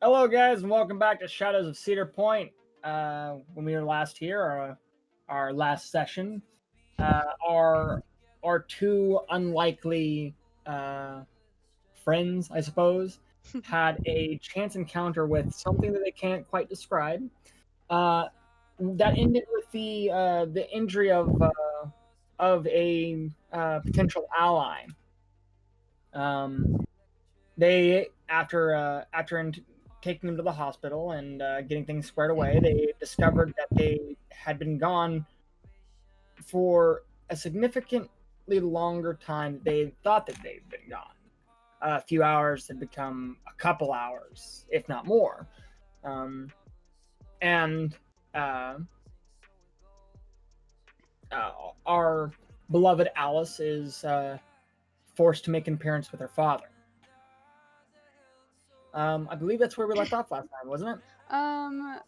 Hello, guys, and welcome back to Shadows of Cedar Point. When we were last here, our last session, our two unlikely friends, I suppose, had a chance encounter with something that they can't quite describe. That ended with the injury of a potential ally. They after taking him to the hospital and getting things squared away, they discovered that they had been gone for a significantly longer time than they thought that they'd been gone. A few hours had become a couple hours, if not more. Um, and uh, our beloved Alice is forced to make an appearance with her father. I believe that's where we left off last time, wasn't it? Um,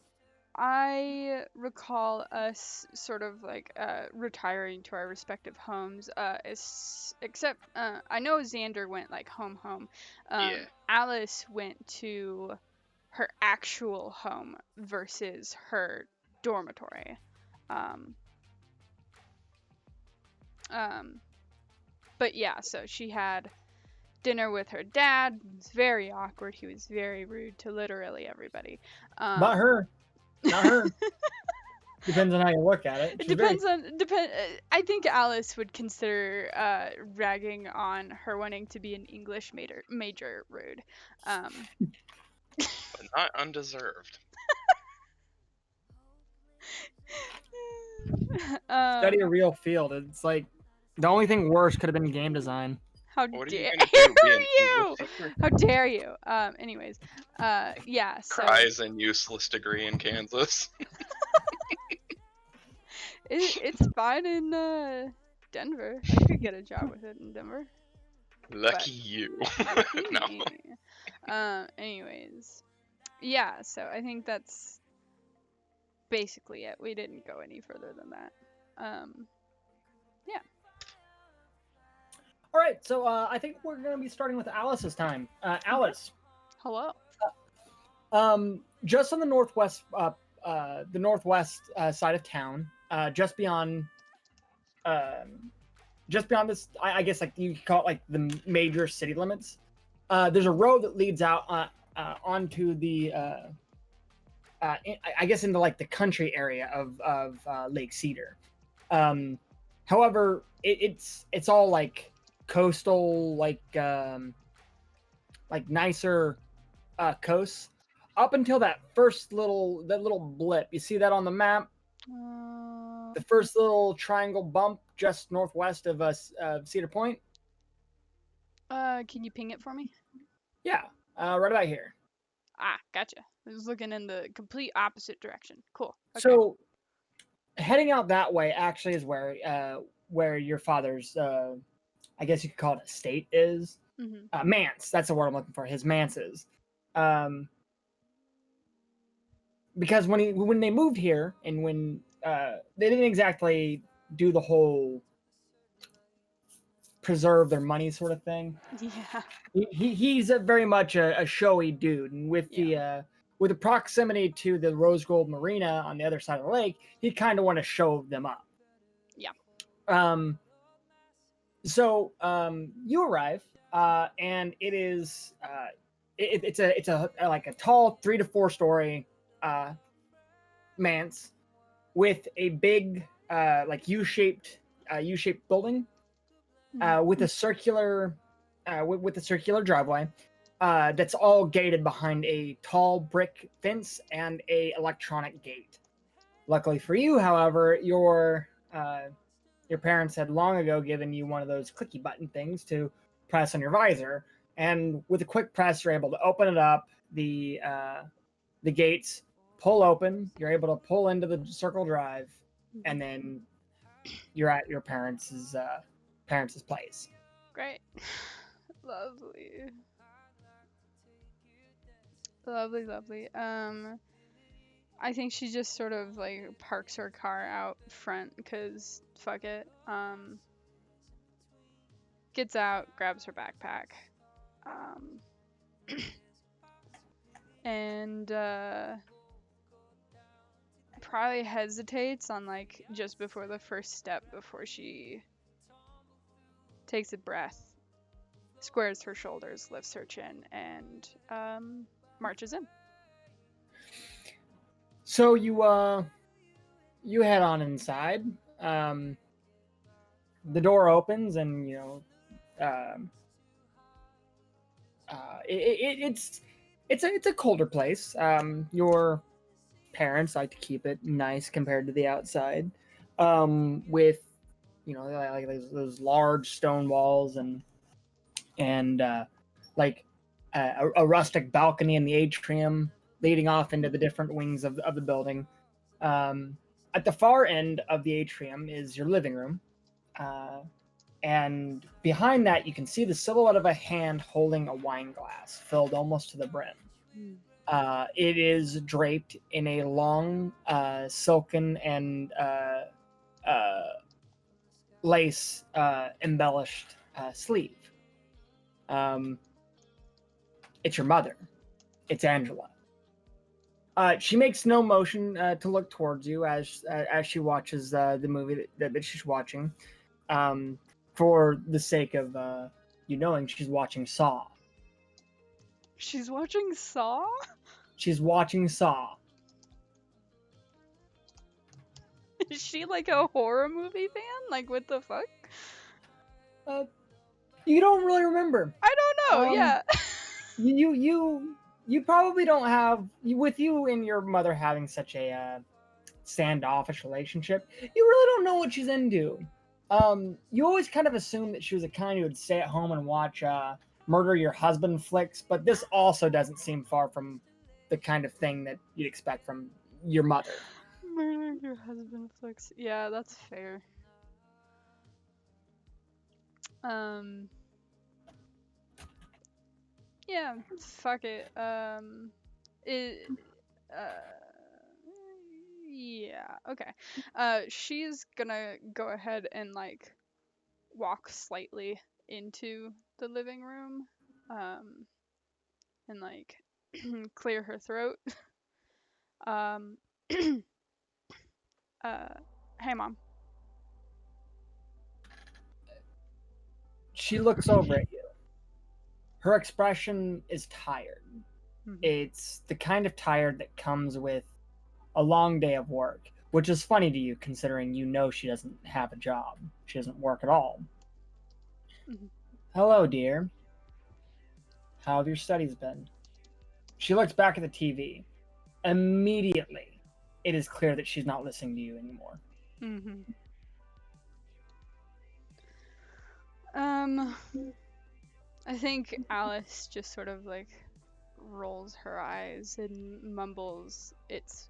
I recall us sort of like retiring to our respective homes. Except I know Xander went like home. Yeah. Alice went to her actual home versus her dormitory. Um, um, but yeah, so she had dinner with her dad. It was very awkward. He was very rude to literally everybody. Not Um, her. Not her. Depends on how you look at it. It She's very. depends on depend. I think Alice would consider ragging on her wanting to be an English major rude. Um, But not undeserved. Study a um, real field. It's like the only thing worse could have been game design. how What are you dare gonna do? Be an English you? teacher? How dare you? Anyways, yeah. So Cries and useless degree in Kansas. it's fine in Denver. I could get a job with it in Denver, but Lucky you. lucky No. me. Anyways, yeah. So I think that's basically it. We didn't go any further than that. Yeah. All right, so I think we're going to be starting with Alice this time. Okay. Alice, Hello. just on the northwest side of town, um, just beyond this, I guess like you could call it like the major city limits. There's a road that leads out onto I guess into like the country area of Lake Cedar. Um, however, it's all like coastal, like nicer coasts up until that little blip. You see that on the map? Uh, The first little triangle bump just northwest of us Cedar Point. can you ping it for me? Yeah, right about here. Ah, gotcha. I was looking in the complete opposite direction. Cool. Okay. So heading out that way actually is where your father's I guess you could call it estate is. Mhm. Manse. That's the word I'm looking for. His manse is. Um, because when they moved here and when they didn't exactly do the whole preserve their money sort of thing. Yeah. He's very much a showy dude, and Yeah. with the proximity to the Rose Gold Marina on the other side of the lake, he kind of want to show them up. Yeah. Um, so you arrive, and it is it's a like a tall 3 to 4 story uh, manse with a big like U-shaped building Mhm. with a circular with a circular driveway that's all gated behind a tall brick fence and a electronic gate. Luckily for you, however, your parents had long ago given you one of those clicky button things to press on your visor, and with a quick press, you're able to open it up. The gates pull open. You're able to pull into the circle drive, Mhm. and then you're at your parents' place. Great. Lovely. Lovely, lovely. I think she just sort of like parks her car out front because fuck it. Gets out, grabs her backpack. Um, and probably hesitates on like just before the first step before she takes a breath, squares her shoulders, lifts her chin, and marches in. So you head on inside. The door opens, and um, it's a colder place. Your parents like to keep it nice compared to the outside, with like those large stone walls and like a rustic balcony in the atrium leading off into the different wings of the building. At the far end of the atrium is your living room. And behind that, you can see the silhouette of a hand holding a wine glass filled almost to the brim. It is draped in a long, silken and lace embellished sleeve. It's your mother. It's Angela. She makes no motion to look towards you as she watches the movie that she's watching. For the sake of you knowing she's watching Saw. She's watching Saw? She's watching Saw. Is she like a horror movie fan? Like, what the fuck? You don't really remember. I don't know, yeah. You probably don't have, with you and your mother having such a standoffish relationship, you really don't know what she's into. You always kind of assume that she was the kind who would stay at home and watch murder your husband flicks, but this also doesn't seem far from the kind of thing that you'd expect from your mother. Murder your husband flicks. Yeah, that's fair. Yeah, fuck it. Yeah, okay. She's gonna go ahead and like walk slightly into the living room, and like clear her throat. Um, hey mom. She looks over at you. Her expression is tired. It's the kind of tired that comes with a long day of work, which is funny to you considering you know she doesn't have a job. She doesn't work at all. Hello, dear. How have your studies been? She looks back at the TV. Immediately, it is clear that she's not listening to you anymore. I think Alice just sort of like rolls her eyes and mumbles, "It's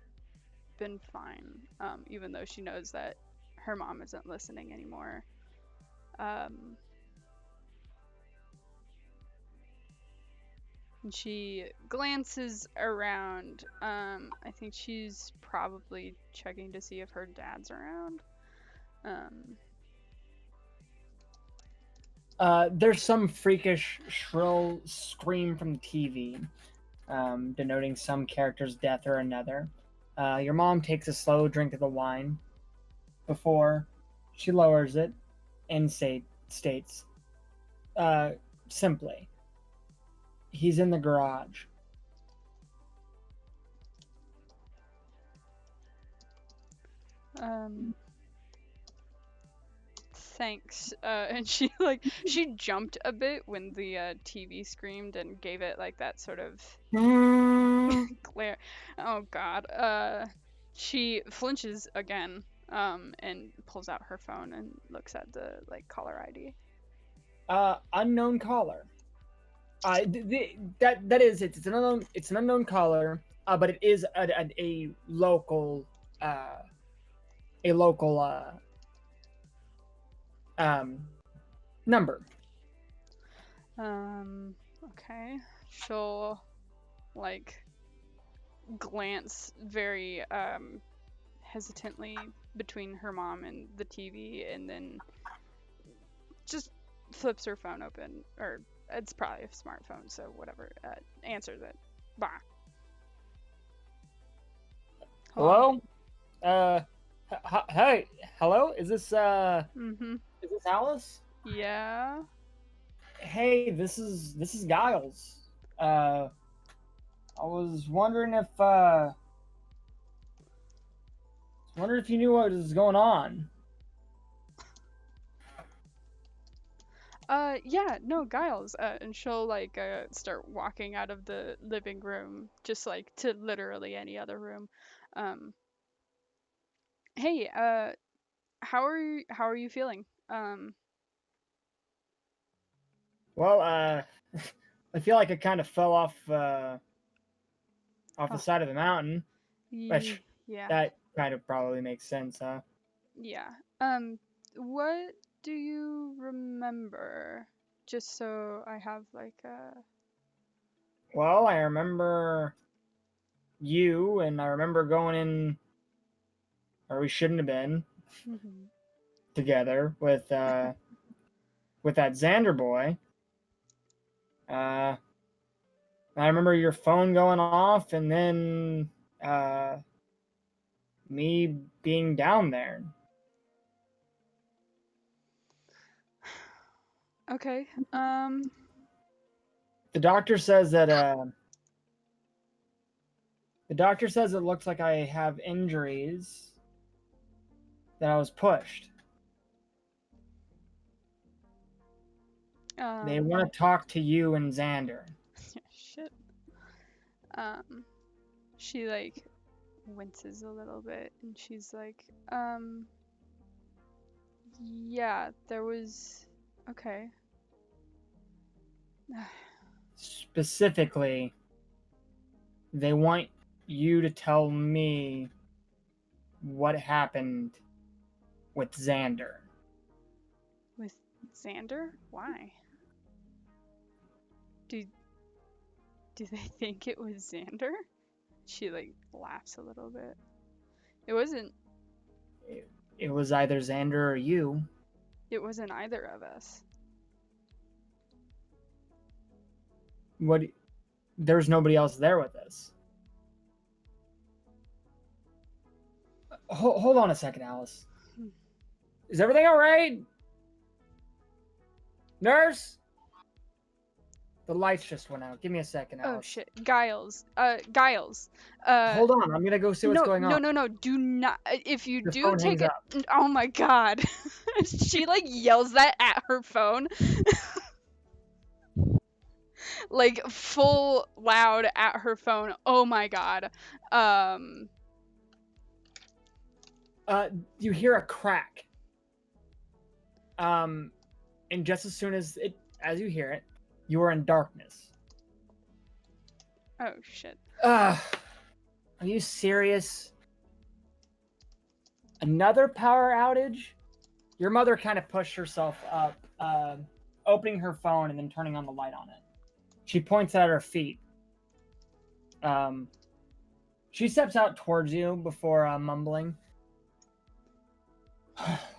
been fine," even though she knows that her mom isn't listening anymore. And she glances around. I think she's probably checking to see if her dad's around. There's some freakish, shrill scream from the TV, denoting some character's death or another. Your mom takes a slow drink of the wine before she lowers it and states, simply, "He's in the garage." Thanks. And she jumped a bit when the TV screamed and gave it like that sort of glare. Oh god. She flinches again, and pulls out her phone and looks at the like caller ID. Unknown caller. It's an unknown caller, but it is a local number. Okay. She'll like glance very hesitantly between her mom and the TV, and then just flips her phone open, or it's probably a smartphone, so whatever. Answers it. Bah. Hello? Hey, hello? Mm-hmm. Is this Alice? Yeah. Hey, this is Giles. I was wondering if you knew what was going on. Yeah, no, Giles. And she'll like start walking out of the living room, just like to literally any other room. Um, hey, how are you feeling? Well, I feel like I kind of fell off the Oh, side of the mountain, which yeah, that kind of probably makes sense, huh? yeah. Um, what do you remember? Just so I have like Well, I remember you, and I remember going in where we shouldn't have been Mhm. together with that Xander boy. Uh, I remember your phone going off, and then uh, me being down there. Okay. The doctor says that the doctor says it looks like I have injuries that I was pushed. They Um, want to talk to you and Xander. shit. Um, she like winces a little bit and she's like, yeah, there was okay. Specifically, they want you to tell me what happened with Xander. With Xander? Why? Do do they think it was Xander? She like laughs a little bit. It wasn't It was either Xander or you. it wasn't either of us. What? There's nobody else there with us. Hold on a second, Alice. Hmm. Is everything all right? Nurse? The lights just went out. Give me a second, Oh Alice. shit. Giles. Hold on. I'm going to go see what's No, going no, on. no, no. Do not. If you The do phone take hangs it. up. Oh my god. She like yells that at her phone. Like full loud at her phone. Oh my god. Um. You hear a crack. And just as you hear it, you are in darkness. Oh shit. Are you serious? Another power outage? Your mother kind of pushed herself up, opening her phone and then turning on the light on it. She points at her feet. She steps out towards you before mumbling.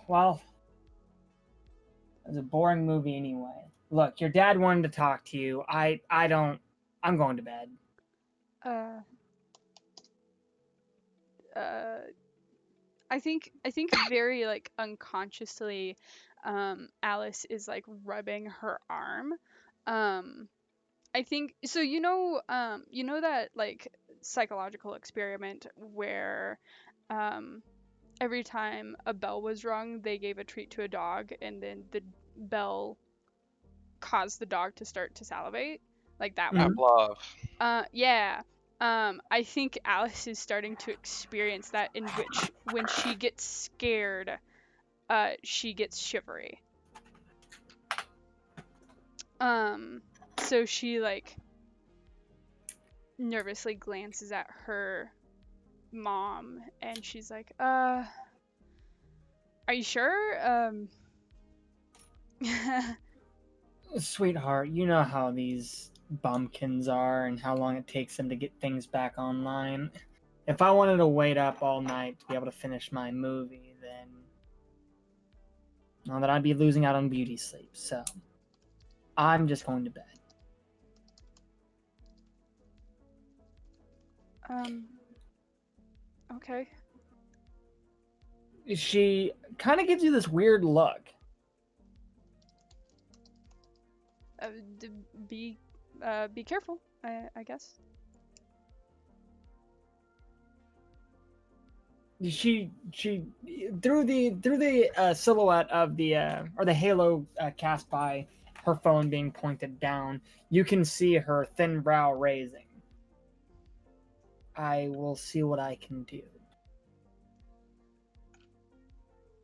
Well, it was a boring movie anyway. Look, your dad wanted to talk to you. I'm going to bed. Uh. Uh. I think very like unconsciously, Alice is like rubbing her arm. Um. I think so. You know that like psychological experiment where, um, every time a bell was rung, they gave a treat to a dog, and then the bell caused the dog to start to salivate, like that one. Mhm. Pavlov. Yeah. I think Alice is starting to experience that, in which when she gets scared, she gets shivery. So she like nervously glances at her mom and she's like, are you sure? Sweetheart, you know how these bumpkins are and how long it takes them to get things back online. If I wanted to wait up all night to be able to finish my movie, then well, then I'd be losing out on beauty sleep. So I'm just going to bed. um, Okay. She kind of gives you this weird look. D- be careful, I guess. She through the silhouette of the or the halo cast by her phone being pointed down, you can see her thin brow raising. I will see what I can do.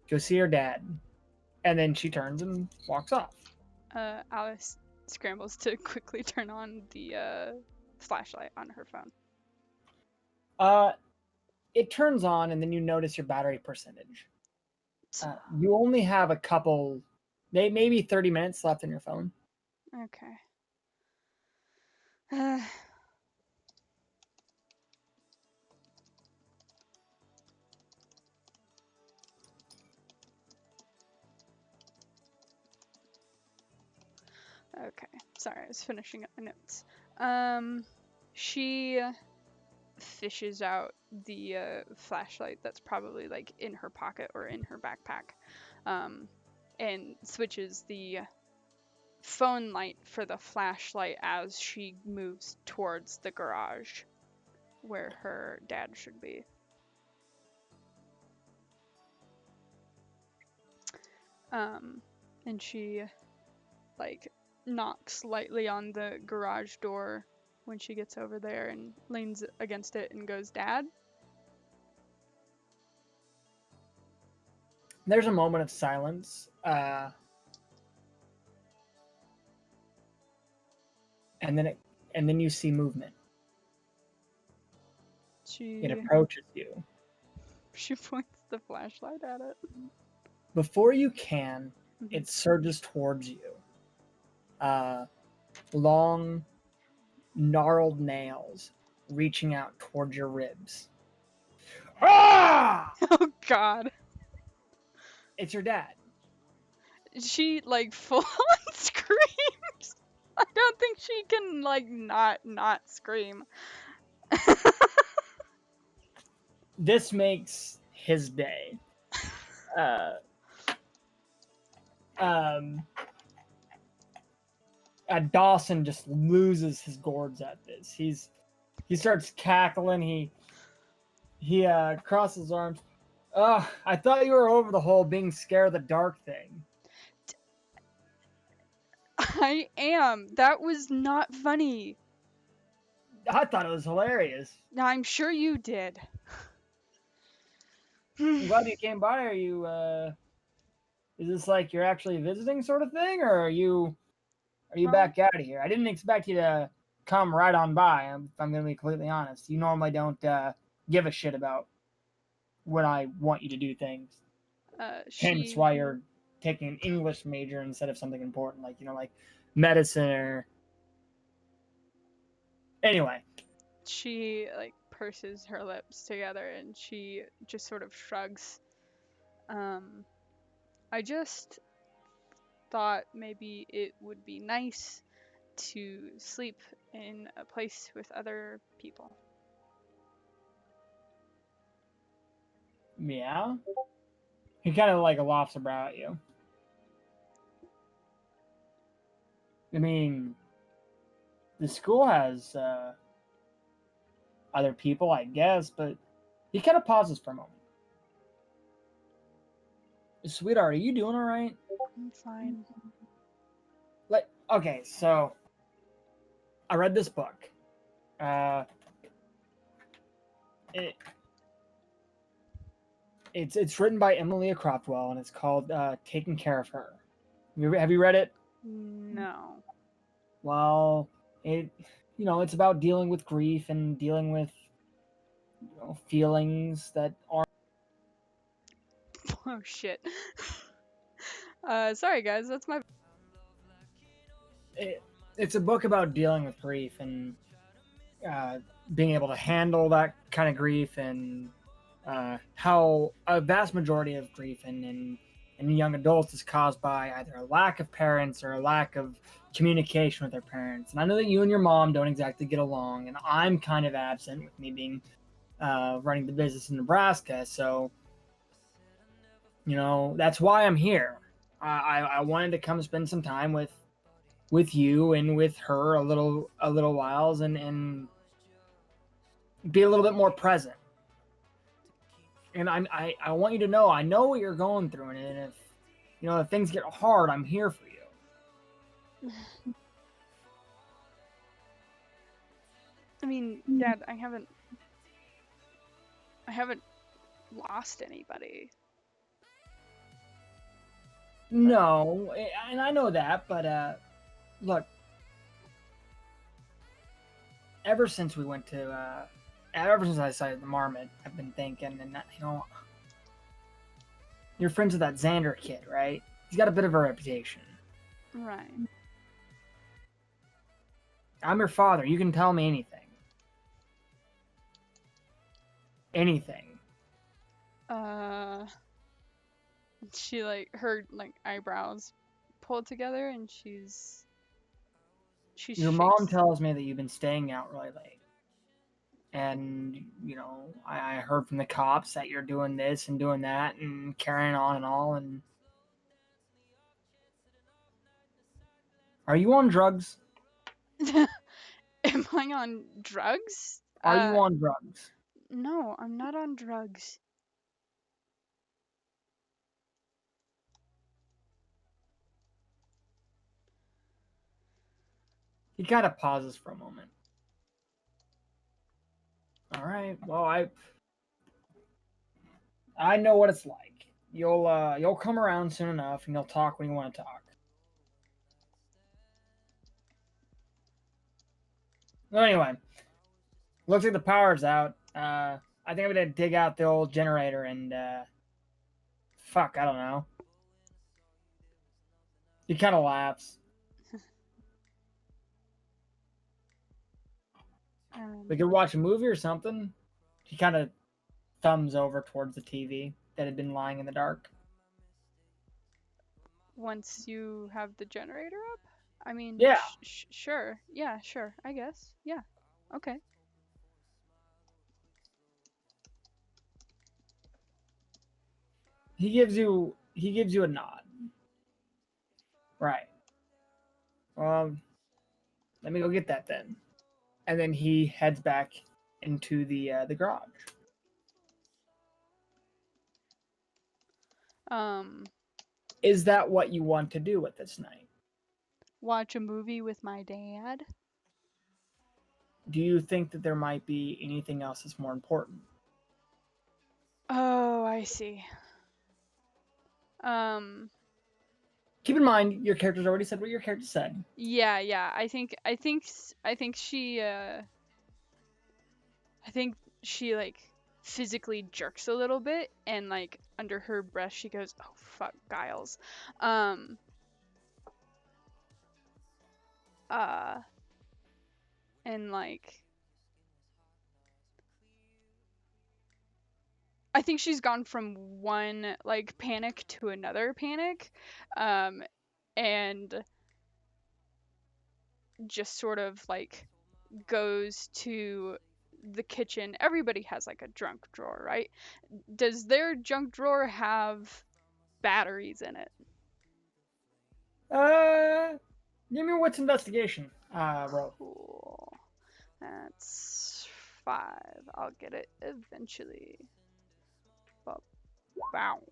Go see her dad, and then she turns and walks off. Alice scrambles to quickly turn on the flashlight on her phone. It turns on, and then you notice your battery percentage. You only have a couple, maybe 30 minutes left in your phone. Okay. Okay. Sorry, I was finishing up my notes. She fishes out the flashlight that's probably like in her pocket or in her backpack, and switches the phone light for the flashlight as she moves towards the garage where her dad should be. And she like knocks lightly on the garage door when she gets over there and leans against it and goes, "Dad?" There's a moment of silence, and then you see movement. It approaches you. She points the flashlight at it. Before you can, it surges towards you. Long, gnarled nails reaching out towards your ribs. Ah! Oh God. It's your dad. She like full on screams. I don't think she can like not scream. This makes his day. Dawson just loses his gourds at this. He starts cackling. He crosses his arms. I thought you were over the whole being scared of the dark thing. I am. That was not funny. I thought it was hilarious. I'm sure you did. I'm glad you came by. Are you is this like you're actually visiting sort of thing, or are you back out of here? I didn't expect you to come right on by. I'm gonna be completely honest. You normally don't give a shit about when I want you to do things. Hence why you're taking an English major instead of something important like like medicine or anyway. She like purses her lips together and she just sort of shrugs. I just thought maybe it would be nice to sleep in a place with other people. Yeah. He kind of like lofts a brow at you. I mean, the school has other people, I guess, but he kind of pauses for a moment. Sweetheart, are you doing all right? I'm fine. Okay, so I read this book. It's written by Emilia Cropwell, and it's called "Taking Care of Her." Have you read it? No. Well, it's about dealing with grief and dealing with feelings that aren't. Oh shit. Sorry guys, that's my. It's a book about dealing with grief and being able to handle that kind of grief and how a vast majority of grief in young adults is caused by either a lack of parents or a lack of communication with their parents. And I know that you and your mom don't exactly get along, and I'm kind of absent with me being running the business in Nebraska. So, that's why I'm here. I wanted to come spend some time with you and with her a little whiles and be a little bit more present. And I want you to know I know what you're going through, and if things get hard, I'm here for you. I mean, Dad, I haven't lost anybody. No, and I know that, but look, ever since I sighted the marmot, I've been thinking, and you're friends with that Xander kid, right? He's got a bit of a reputation. Right. I'm your father. You can tell me anything. Anything. She her eyebrows pulled together, and she's Your mom tells me that you've been staying out really late. And, I heard from the cops that you're doing this and doing that and carrying on and all. And are you on drugs? Am I on drugs? Are you on drugs? No, I'm not on drugs. He kind of pauses for a moment. All right. Well, I know what it's like. You'll come around soon enough, and you'll talk when you want to talk. Well, anyway, looks like the power's out. I think I'm gonna dig out the old generator and fuck, I don't know. He kind of laughs. We could watch a movie or something. He kind of thumbs over towards the TV that had been lying in the dark. Once you have the generator up? I mean, Yeah. Sure. Yeah, sure. I guess. Yeah. Okay. He gives you a nod. Right. Let me go get that then. And then he heads back into the garage. Is that what you want to do with this night? Watch a movie with my dad? Do you think that there might be anything else that's more important? Oh, I see. Keep in mind, your character's already said what your character said. Yeah. I think she physically jerks a little bit, and under her breath she goes, "Oh fuck, Giles." And I think she's gone from one panic to another panic, and just sort of goes to the kitchen. Everybody has a junk drawer, right? Does their junk drawer have batteries in it? Give me what's investigation roll. Cool. That's 5. I'll get it eventually. Wow.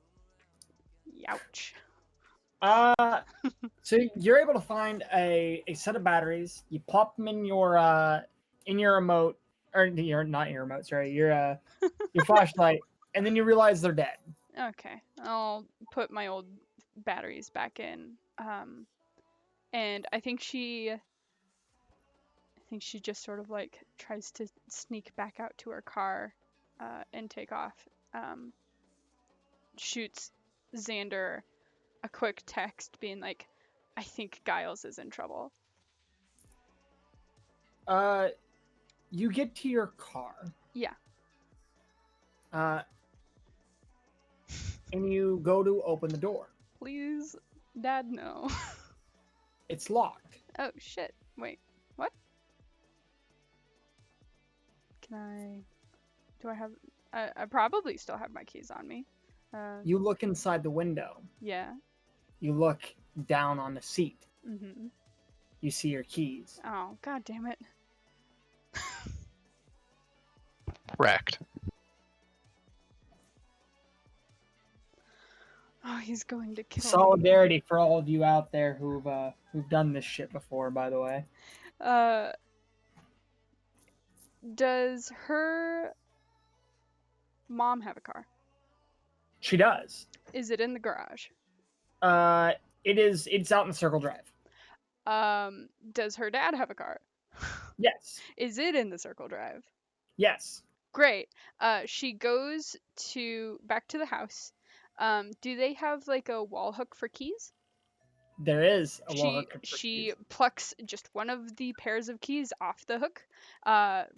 Youch. So you're able to find a set of batteries. You pop them in your remote, or not your remote. Sorry, your flashlight, and then you realize they're dead. Okay, I'll put my old batteries back in. And I think she just sort of tries to sneak back out to her car, and take off. Shoots Xander a quick text being I think Giles is in trouble. You get to your car. Yeah. And you go to open the door. Please, Dad, no. It's locked. Oh shit. Wait, what? Do Do I have? I probably still have my keys on me. You look inside the window. Yeah. You look down on the seat. Mhm. You see your keys. Oh, god damn it. Wrecked. Oh, he's going to kill me. Solidarity for all of you out there who've done this shit before, by the way. Does her mom have a car? She does. Is it in the garage? It's out in Circle Drive. Does her dad have a car? Yes. Is it in the Circle Drive? Yes. Great. She goes back to the house. Do they have like a wall hook for keys? There is a wall hook. She plucks just one of the pairs of keys off the hook,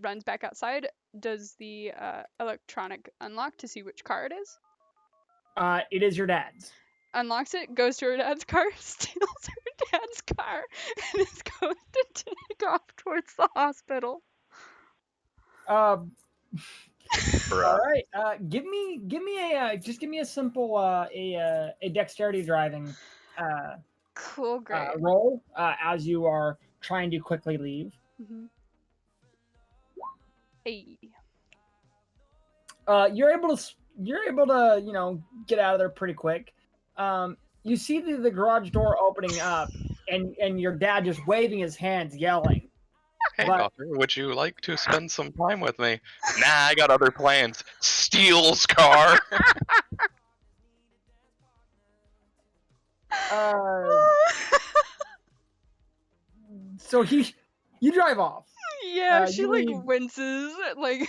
runs back outside, does the electronic unlock to see which car it is. It is your dad's. Unlocks it, goes to her dad's car, steals her dad's car, and is going to take off towards the hospital. All right. Give me a simple a dexterity driving Cool, great. roll as you are trying to quickly leave. Mm-hmm. Hey. You're able to get out of there pretty quick. You see the garage door opening up, and your dad just waving his hands, yelling. Hey, But- daughter, would you like to spend some time with me? Nah, I got other plans. Steals car. So you drive off. Yeah, she you like leave. winces, like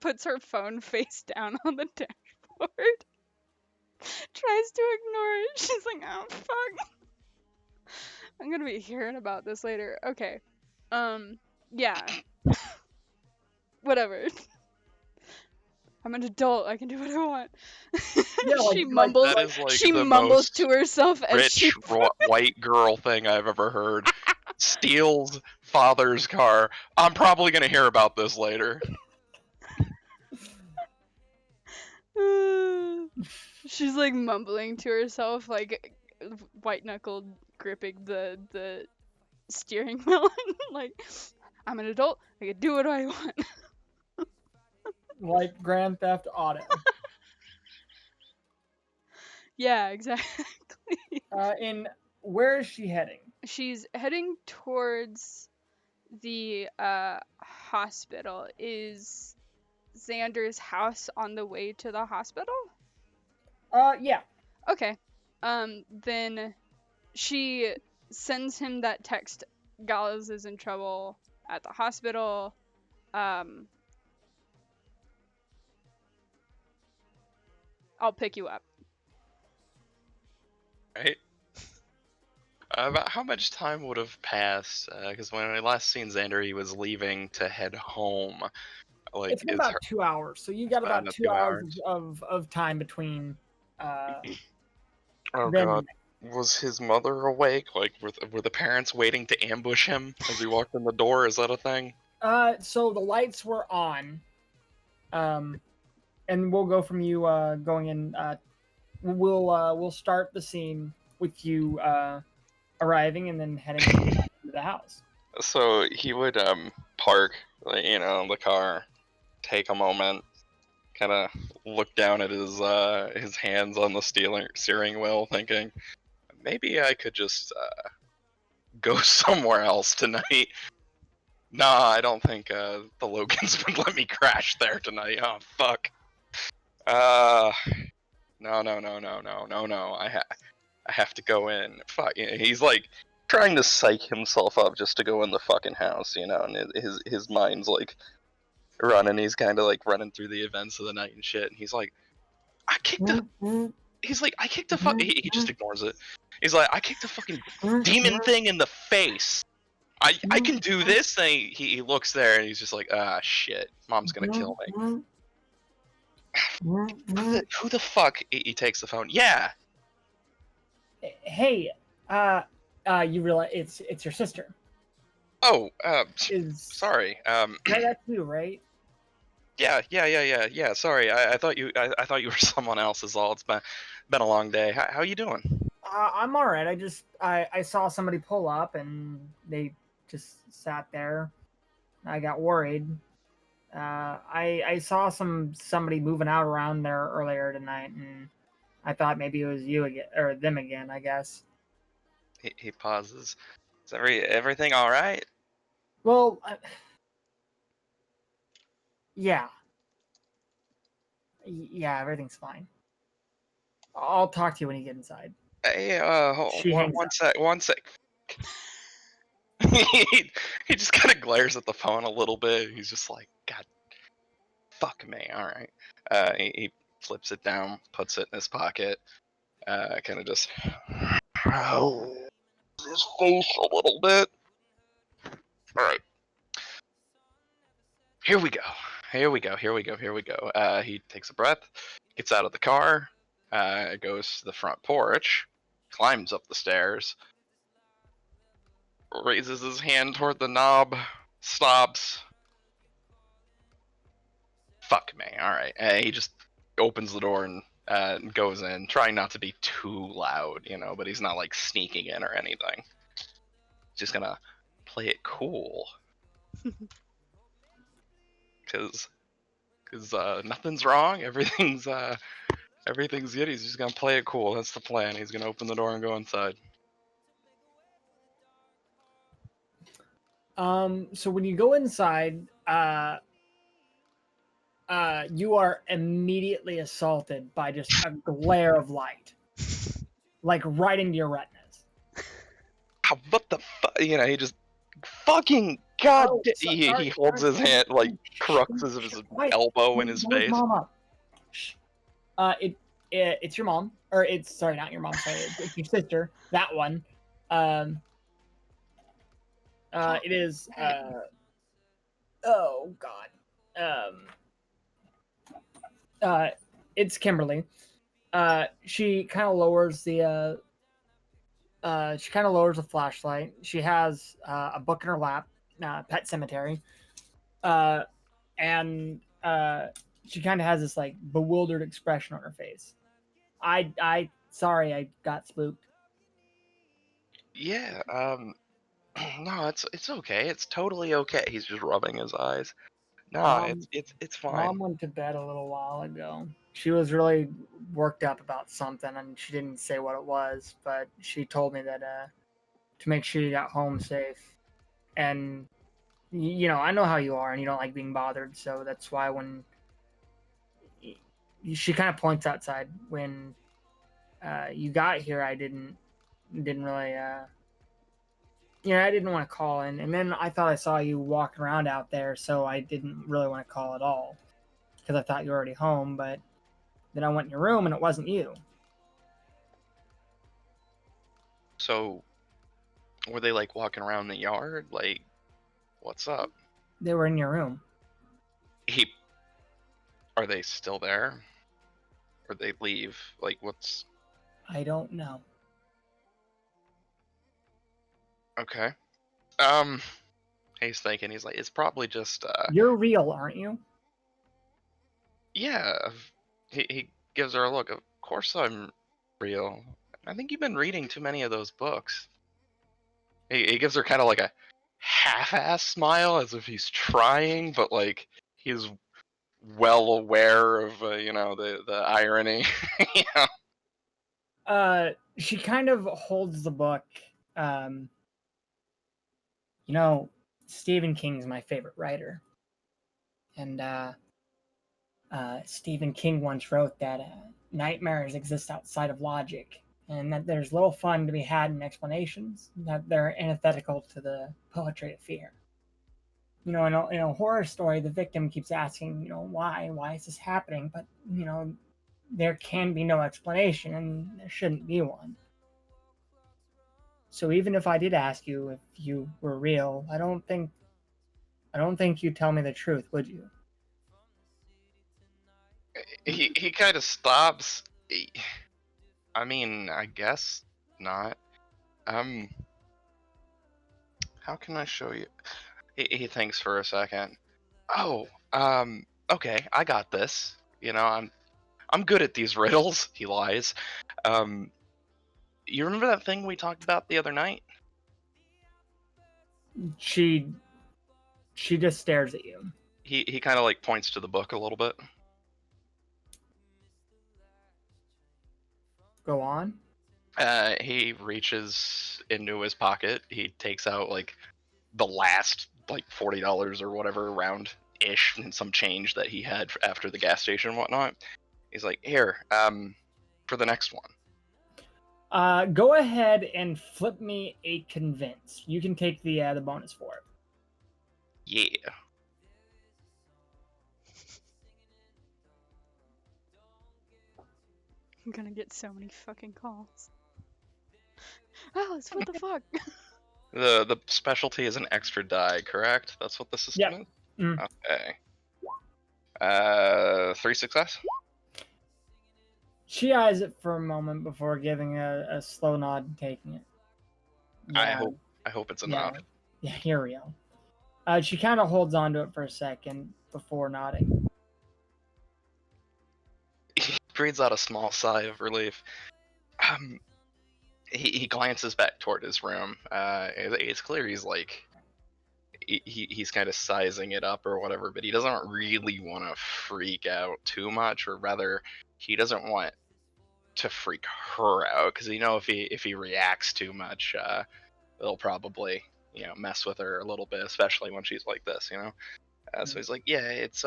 puts her phone face down on the dashboard. Tries to ignore it. She's like, oh fuck. I'm gonna be hearing about this later. Okay. Yeah. Whatever. I'm an adult. I can do what I want. Yeah, like- she like- mumbles. That is like she the mumbles most to herself as she. rich white girl thing I've ever heard. Steals father's car. I'm probably gonna hear about this later. She's like mumbling to herself, like white knuckled gripping the steering wheel, like I'm an adult. I can do what I want. Like Grand Theft Auto. Yeah, exactly. And where is she heading? She's heading towards the hospital. Is Xander's house on the way to the hospital? Yeah. Okay. Then she sends him that text. Gallus is in trouble at the hospital. I'll pick you up. Right? About how much time would have passed? Because when I last seen Xander, he was leaving to head home. Like, It's been about 2 hours, so you got about 2 hours of time between. Oh then- god, was his mother awake? Like, were the parents waiting to ambush him as he walked in the door? Is that a thing? So the lights were on. And we'll go from you going in. We'll start the scene with you arriving and then heading to the house. So he would park, like, the car, take a moment, kind of look down at his hands on the steering wheel, thinking, maybe I could just go somewhere else tonight. Nah, I don't think the Logans would let me crash there tonight. Oh fuck. No. I have to go in. Fuck. He's like trying to psych himself up just to go in the fucking house, and his mind's like running. He's kind of like running through the events of the night and shit. And he's like, I kicked the fuck. He just ignores it. He's like, I kicked the fucking demon thing in the face. I can do this thing. He looks there and he's just like, ah, shit. Mom's gonna kill me. Who the fuck? He takes the phone. Yeah. Hey, you realize it's your sister. Oh, Is sorry. that's you, right? Yeah. Sorry, I thought I thought you were someone else. Is all. It's been a long day. How you doing? I'm all right. I saw somebody pull up and they just sat there. I got worried. I saw somebody moving out around there earlier tonight, and I thought maybe it was you again or them again. I guess. He pauses. Is everything all right? Well, yeah, yeah, everything's fine. I'll talk to you when you get inside. Hey, She hangs up. one sec. he, he just kind of glares at the phone a little bit. He's just like, God, fuck me. All right. He flips it down, puts it in his pocket. Kind of just his face a little bit. All right. Here we go. He takes a breath, gets out of the car, goes to the front porch, climbs up the stairs, raises his hand toward the knob, stops. Fuck me. All right. He just opens the door and goes in, trying not to be too loud, but he's not like sneaking in or anything. Just gonna play it cool. Cause nothing's wrong. Everything's good. He's just gonna play it cool. That's the plan. He's gonna open the door and go inside. So when you go inside, you are immediately assaulted by just a glare of light, like right into your retinas. What the fuck? He just fucking God. Oh, He holds his hand, like cruxes his elbow in his face. Mom up. Shh. It's your mom, or it's sorry, not your mom. Sorry, it's your sister. That one. It is. Oh God. It's Kimberly. She kind of lowers the. She kind of lowers the flashlight. She has a book in her lap, Pet Cemetery, and she kind of has this like bewildered expression on her face. Sorry, I got spooked. Yeah. No, it's okay. It's totally okay. He's just rubbing his eyes. No, Mom, it's fine. Mom went to bed a little while ago. She was really worked up about something, and she didn't say what it was, but she told me that to make sure you got home safe. And I know how you are, and you don't like being bothered, so that's why when she kind of points outside when you got here, I didn't really I didn't want to call in, and then I thought I saw you walking around out there, so I didn't really want to call at all because I thought you were already home. But then I went in your room, and it wasn't you. So, were they like walking around the yard? Like, what's up? They were in your room. Are they still there? Or they leave? Like, what's? I don't know. Okay. He's thinking. He's like, it's probably just. You're real, aren't you? Yeah. He gives her a look. Of course I'm real. I think you've been reading too many of those books. He gives her kind of like a half-ass smile, as if he's trying, but like he's well aware of the irony. She kind of holds the book. Um, Stephen King's my favorite writer, and Stephen King once wrote that nightmares exist outside of logic, and that there's little fun to be had in explanations, that they're antithetical to the poetry of fear. In a horror story, the victim keeps asking, why is this happening? But, there can be no explanation, and there shouldn't be one. So even if I did ask you if you were real, I don't think you'd tell me the truth, would you? He kind of stops. I mean, I guess not. How can I show you? He thinks for a second. Oh, okay, I got this. You know, I'm good at these riddles. He lies. You remember that thing we talked about the other night? She just stares at you. He kind of like points to the book a little bit. Go on. He reaches into his pocket. He takes out like the last like $40 or whatever round ish and some change that he had after the gas station and whatnot. He's like, here, for the next one. Go ahead and flip me a convince. You can take the bonus for it. Yeah. I'm gonna get so many fucking calls. Alice, what the fuck? The specialty is an extra die, correct? That's what the system Yep. is? Mm. Okay. 3 success? She eyes it for a moment before giving a slow nod and taking it. I hope it's enough. Yeah, here we go. She kind of holds on to it for a second before nodding. He breathes out a small sigh of relief. He glances back toward his room. It's clear he's like he's kind of sizing it up or whatever, but he doesn't really want to freak out too much, or rather, he doesn't want to freak her out because if he reacts too much, it'll probably mess with her a little bit, especially when she's like this. So he's like, yeah, it's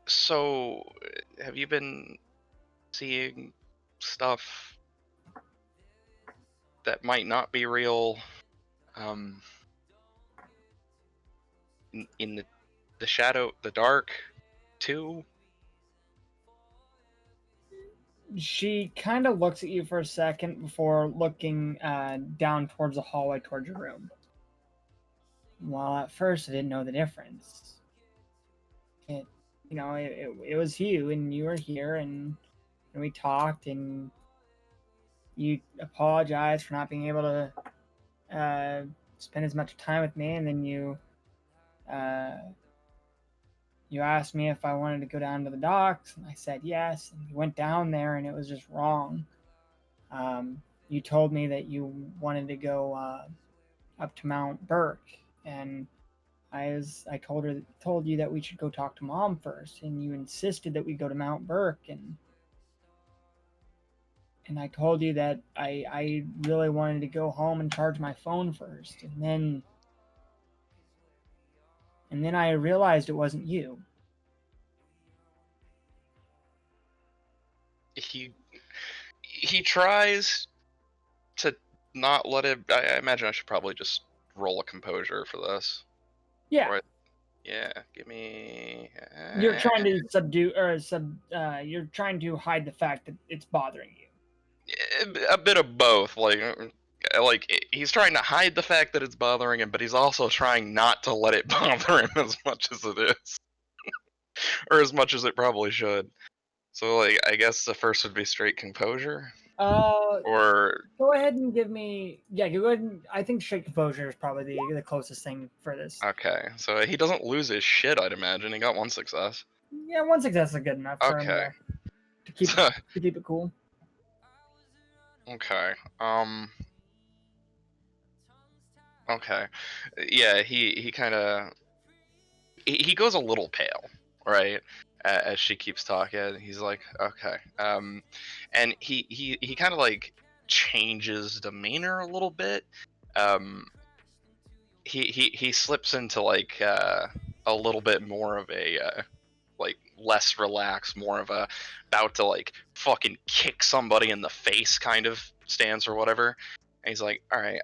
So, have you been seeing stuff that might not be real? In the shadow, the dark, too. She kind of looks at you for a second before looking down towards the hallway towards your room. Well, at first I didn't know the difference. It was you, and you were here, and we talked, and you apologized for not being able to spend as much time with me, and then you asked me if I wanted to go down to the docks, and I said yes, and we went down there, and it was just wrong. You told me that you wanted to go up to Mount Burke, and I told you that we should go talk to Mom first, and you insisted that we go to Mount Burke, and I told you that I really wanted to go home and charge my phone first, and then I realized it wasn't you. He tries to not let it. I imagine I should probably just roll a composure for this. Yeah. Right. Yeah, give me. You're trying to subdue or you're trying to hide the fact that it's bothering you. A bit of both. Like he's trying to hide the fact that it's bothering him, but he's also trying not to let it bother him as much as it is, or as much as it probably should. So, like, I guess the first would be straight composure. Or go ahead and give me. Yeah, go ahead. I think straight composure is probably the closest thing for this. okay, so he doesn't lose his shit. I'd imagine he got 1 success. Yeah, 1 success is good enough for him to keep it cool. Okay. Okay. Yeah, he kind of he goes a little pale, right? As she keeps talking, he's like, okay. And he kind of like changes demeanor a little bit. He slips into like a little bit more of a like less relaxed, more of a about to like fucking kick somebody in the face kind of stance or whatever. And he's like, all right,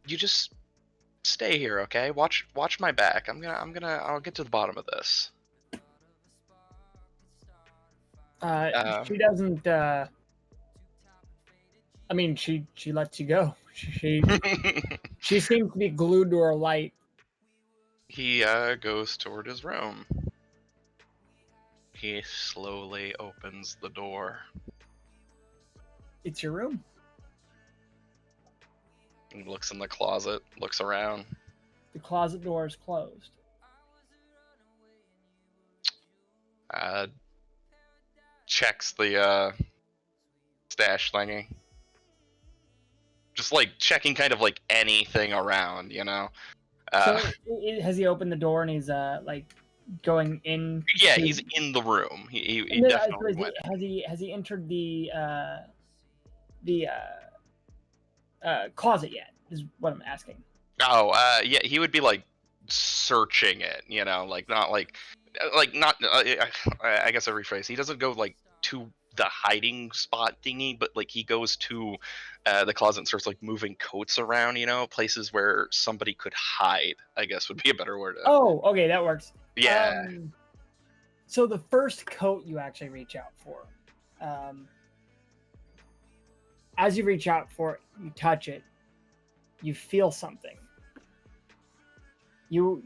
you just stay here, okay? Watch my back. I'll get to the bottom of this. She doesn't. I mean, she lets you go. She seems to be glued to her light. He goes toward his room. He slowly opens the door. It's your room. He looks in the closet, looks around. The closet door is closed. checks the stash thingy. Just like checking kind of like anything around, you know. Has he opened the door and he's like going in? Yeah, to- he's in the room. He And then, definitely so went. has he entered the closet yet? Is what I'm asking. Oh, yeah, he would be like searching it, you know, like not not. I guess I rephrase. He doesn't go like to the hiding spot thingy, but like he goes to the closet and starts like moving coats around, you know, places where somebody could hide. I guess would be a better word. Oh, okay, that works. Yeah. So the first coat you actually reach out for, as you reach out for it, you touch it, you feel something. You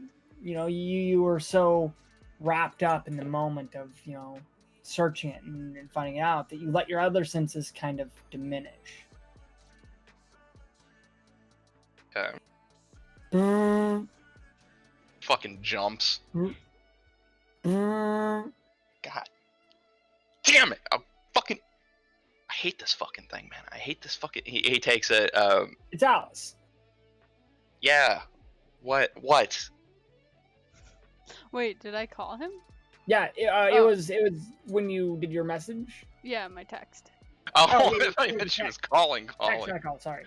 were so wrapped up in the moment of searching it and finding out that you let your other senses kind of diminish. Okay. Mm, Fucking jumps. mm. God damn it! I hate this fucking thing, man. I hate this fucking. He takes it. It's Alice. Yeah. What? Wait, did I call him? Yeah, it was when you did your message. Yeah, my text. Oh, yeah, I thought you meant she was calling. Text I called, sorry.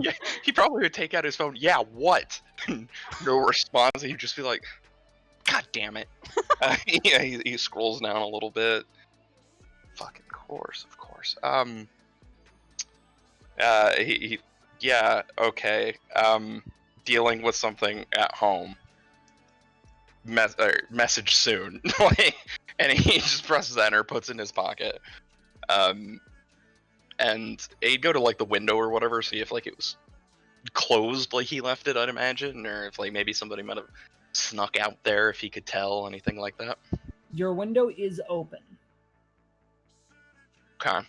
Yeah, he probably would take out his phone. Yeah, what? No response. He'd just be like, "God damn it!" Yeah, he scrolls down a little bit. Fucking course, of course. Yeah, okay. Dealing with something at home. Message soon. And he just presses enter, puts it in his pocket. And he'd go to like the window or whatever, see if like it was closed like he left it, I'd imagine, or if like maybe somebody might have snuck out there if he could tell, anything like that. Your window is open. Okay.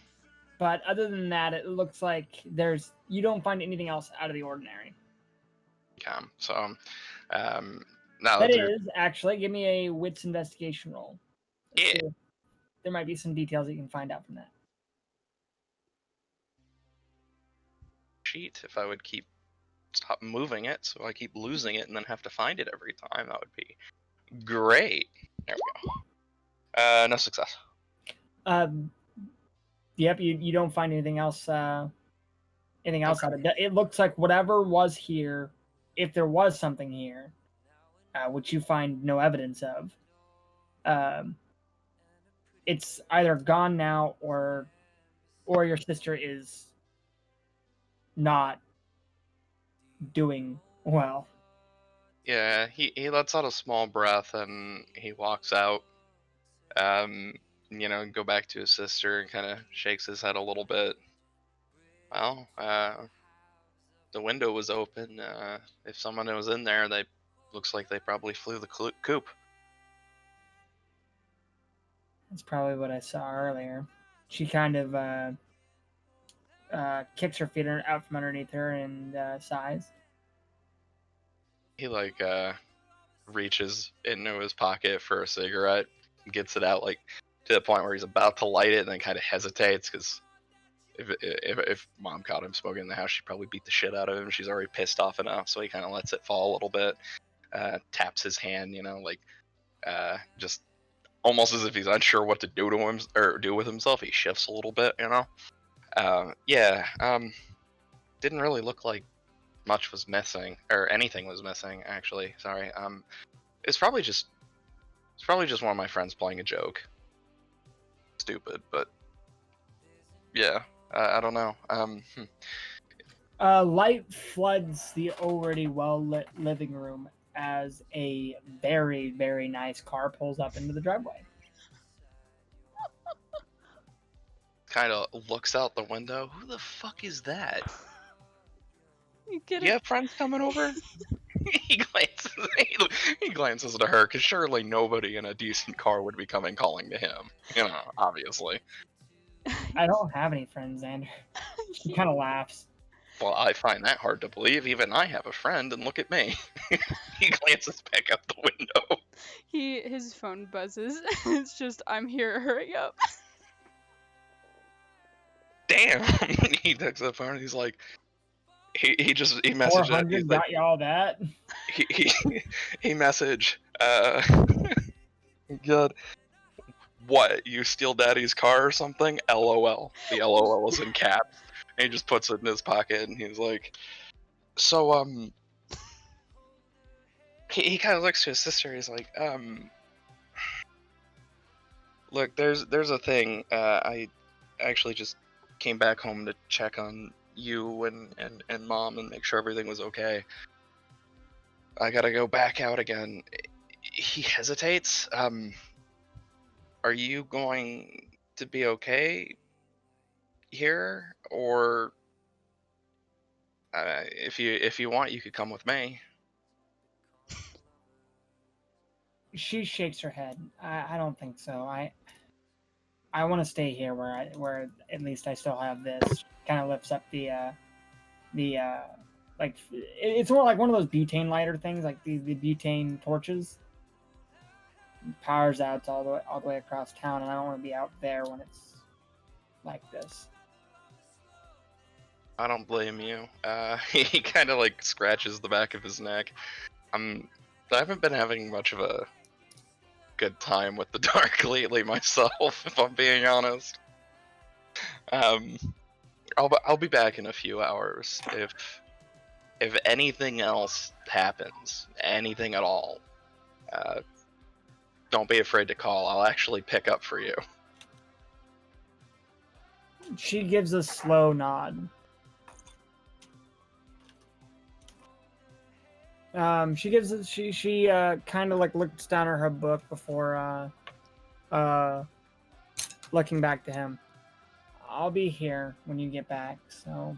But other than that, it looks like you don't find anything else out of the ordinary. Okay. So, now That is actually, give me a wits investigation roll. Let's Yeah. see if there might be some details that you can find out from that. Sheet. If I would stop moving it, so I keep losing it and then have to find it every time, that would be great. There we go. No success. Yep, you don't find anything else. Anything else out of it. It looks like whatever was here, if there was something here, which you find no evidence of, it's either gone now or your sister is not doing well. Yeah, he lets out a small breath and he walks out. Go back to his sister and kind of shakes his head a little bit. Well, the window was open. If someone was in there, looks like they probably flew the coop. That's probably what I saw earlier. She kind of kicks her feet out from underneath her and sighs. He reaches into his pocket for a cigarette, gets it out like to the point where he's about to light it, and then kind of hesitates because if mom caught him smoking in the house, she'd probably beat the shit out of him. She's already pissed off enough, so he kind of lets it fall a little bit, taps his hand, just almost as if he's unsure what to do to him or do with himself. He shifts a little bit, didn't really look like much was missing or anything was missing, actually. Sorry. It's probably just one of my friends playing a joke. Stupid, but yeah, I don't know. Light floods the already well-lit living room as a very, very nice car pulls up into the driveway. Kind of looks out the window. Who the fuck is that? You have friends coming over? He glances to her, because surely nobody in a decent car would be calling to him. Obviously. I don't have any friends, Xander. He kind of laughs. Well, I find that hard to believe. Even I have a friend, and look at me. He glances back out the window. His phone buzzes. It's just, I'm here, hurry up. Damn. He takes the phone and he's like, he messaged it. 400 He's like, got you all that. he messaged, God, what, you steal daddy's car or something? LOL. The LOL is in caps. And he just puts it in his pocket and he's like, so, he kind of looks to his sister. He's like, look, there's a thing. I actually just came back home to check on you and mom and make sure everything was okay. I gotta go back out again. He hesitates. Are you going to be okay here, or if you want, you could come with me. She shakes her head. I don't think so. I want to stay here where at least I still have this. Kind of lifts up the like it's more like one of those butane lighter things, like the butane torches. Powers out all the way across town, and I don't want to be out there when it's like this. I don't blame you. He kind of like scratches the back of his neck. I haven't been having much of a good time with the dark lately myself, if I'm being honest. I'll be back in a few hours. If anything else happens, anything at all, don't be afraid to call. I'll actually pick up for you. She gives a slow nod. She kind of like looks down at her book before looking back to him. I'll be here when you get back, so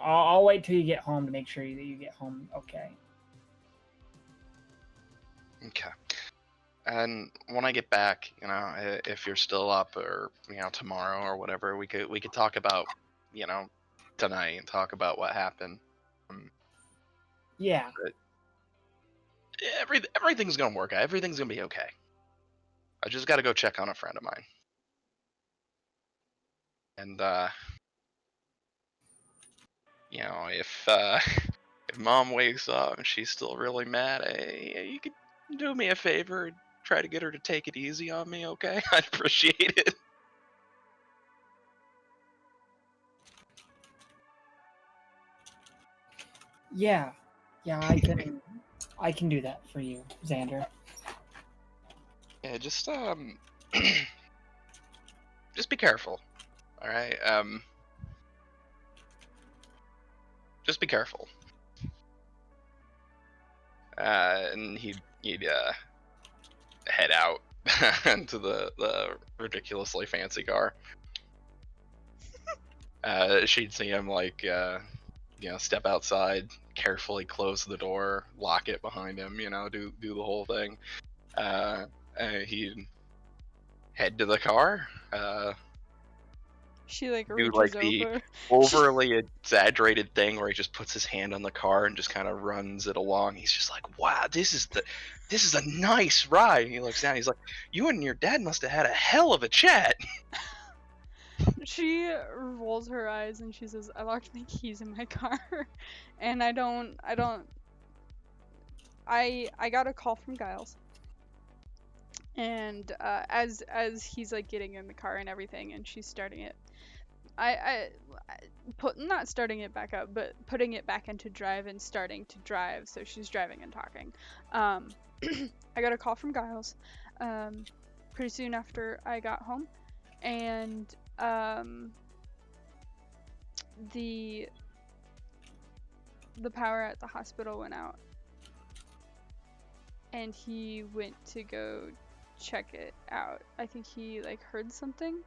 I'll wait till you get home to make sure that you get home okay. Okay. And when I get back, if you're still up, or tomorrow or whatever, we could talk about tonight and talk about what happened. Yeah. Everything's gonna work out. Everything's gonna be okay. I just gotta go check on a friend of mine. And if mom wakes up and she's still really mad, you could do me a favor and try to get her to take it easy on me, okay? I'd appreciate it. Yeah, I can do that for you, Xander. Yeah, just just be careful. All right. Just be careful. And he'd head out into the ridiculously fancy car. She'd see him step outside, carefully close the door, lock it behind him, do the whole thing. He'd head to the car. She like Do reaches like the over. overly exaggerated thing where he just puts his hand on the car and just kind of runs it along. He's just like, wow, this is a nice ride. And he looks down, he's like, you and your dad must have had a hell of a chat. She rolls her eyes and she says, I locked my keys in my car. And I got a call from Giles. And as he's like getting in the car and everything, and she's starting it, not starting it back up, but putting it back into drive and starting to drive. So she's driving and talking. I got a call from Giles pretty soon after I got home, and the power at the hospital went out, and he went to go check it out. I think he like heard something,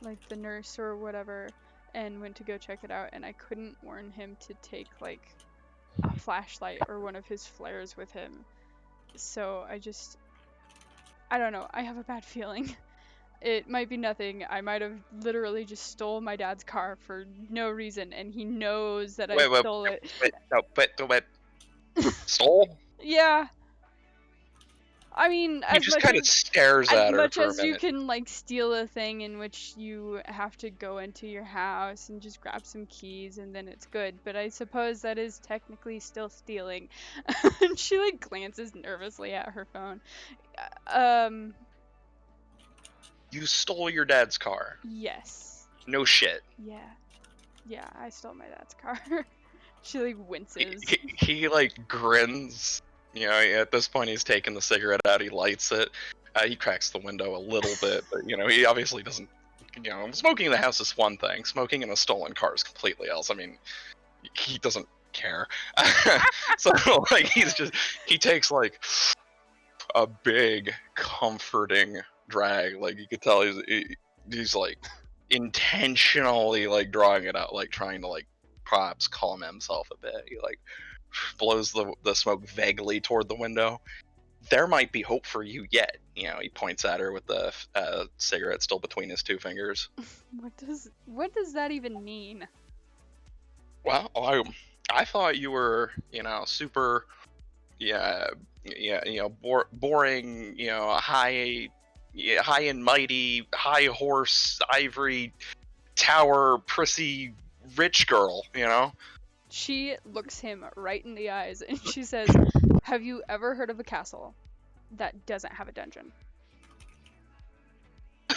like the nurse or whatever, and went to go check it out, and I couldn't warn him to take like a flashlight or one of his flares with him. So I don't know, I have a bad feeling. It might be nothing. I might have literally just stole my dad's car for no reason, and he knows that I stole it. Wait. Stole? Yeah. I mean, He just kind of stares at her for a as you minute. can like steal a thing in which you have to go into your house and just grab some keys and then it's good, but I suppose that is technically still stealing. And she like glances nervously at her phone. You stole your dad's car. Yes. No shit. Yeah, I stole my dad's car. She like winces. He like grins. You know, at this point he's taking the cigarette out, he lights it. He cracks the window a little bit, but you know, he obviously doesn't, you know, smoking in the house is one thing. Smoking in a stolen car is completely else. I mean, he doesn't care. So like he takes like a big comforting drag. Like you could tell he's like intentionally like drawing it out, like trying to like perhaps calm himself a bit. He like blows the smoke vaguely toward the window. There might be hope for you yet. You know, he points at her with the cigarette still between his two fingers. What does that even mean? Well, I thought you were, you know, super, yeah, you know, boring, you know, high and mighty, high horse, ivory tower, prissy, rich girl, you know. She looks him right in the eyes and she says, "Have you ever heard of a castle that doesn't have a dungeon?"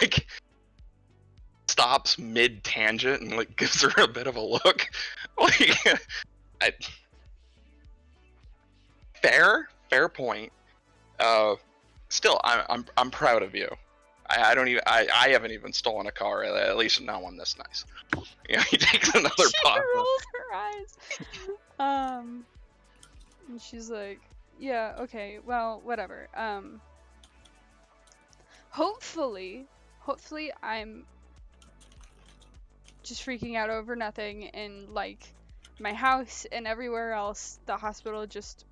Like, stops mid tangent and like gives her a bit of a look. Like, fair point. Still, I'm proud of you. I haven't even stolen a car, at least not one this nice. You know, he takes another pause. She rolls her eyes. And she's like, "Yeah, okay, well, whatever. Hopefully I'm just freaking out over nothing, and like my house and everywhere else, the hospital just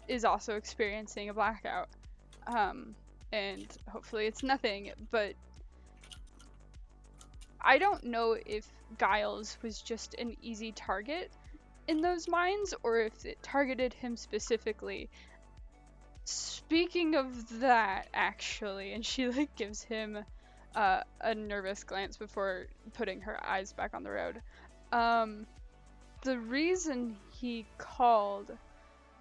is also experiencing a blackout. And hopefully it's nothing, but I don't know if Giles was just an easy target in those mines, or if it targeted him specifically. Speaking of that, actually," and she like gives him a nervous glance before putting her eyes back on the road. The reason he called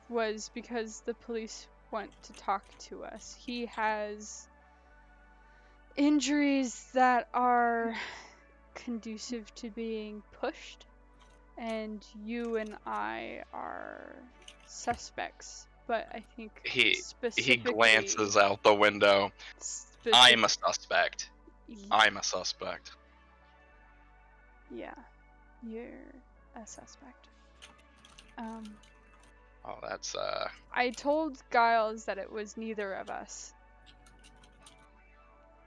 was because the police want to talk to us. He has injuries that are conducive to being pushed, and you and I are suspects, but I think He specifically... glances out the window. I'm a suspect. I'm a suspect. Yeah, you're a suspect. Oh, that's I told Giles that it was neither of us,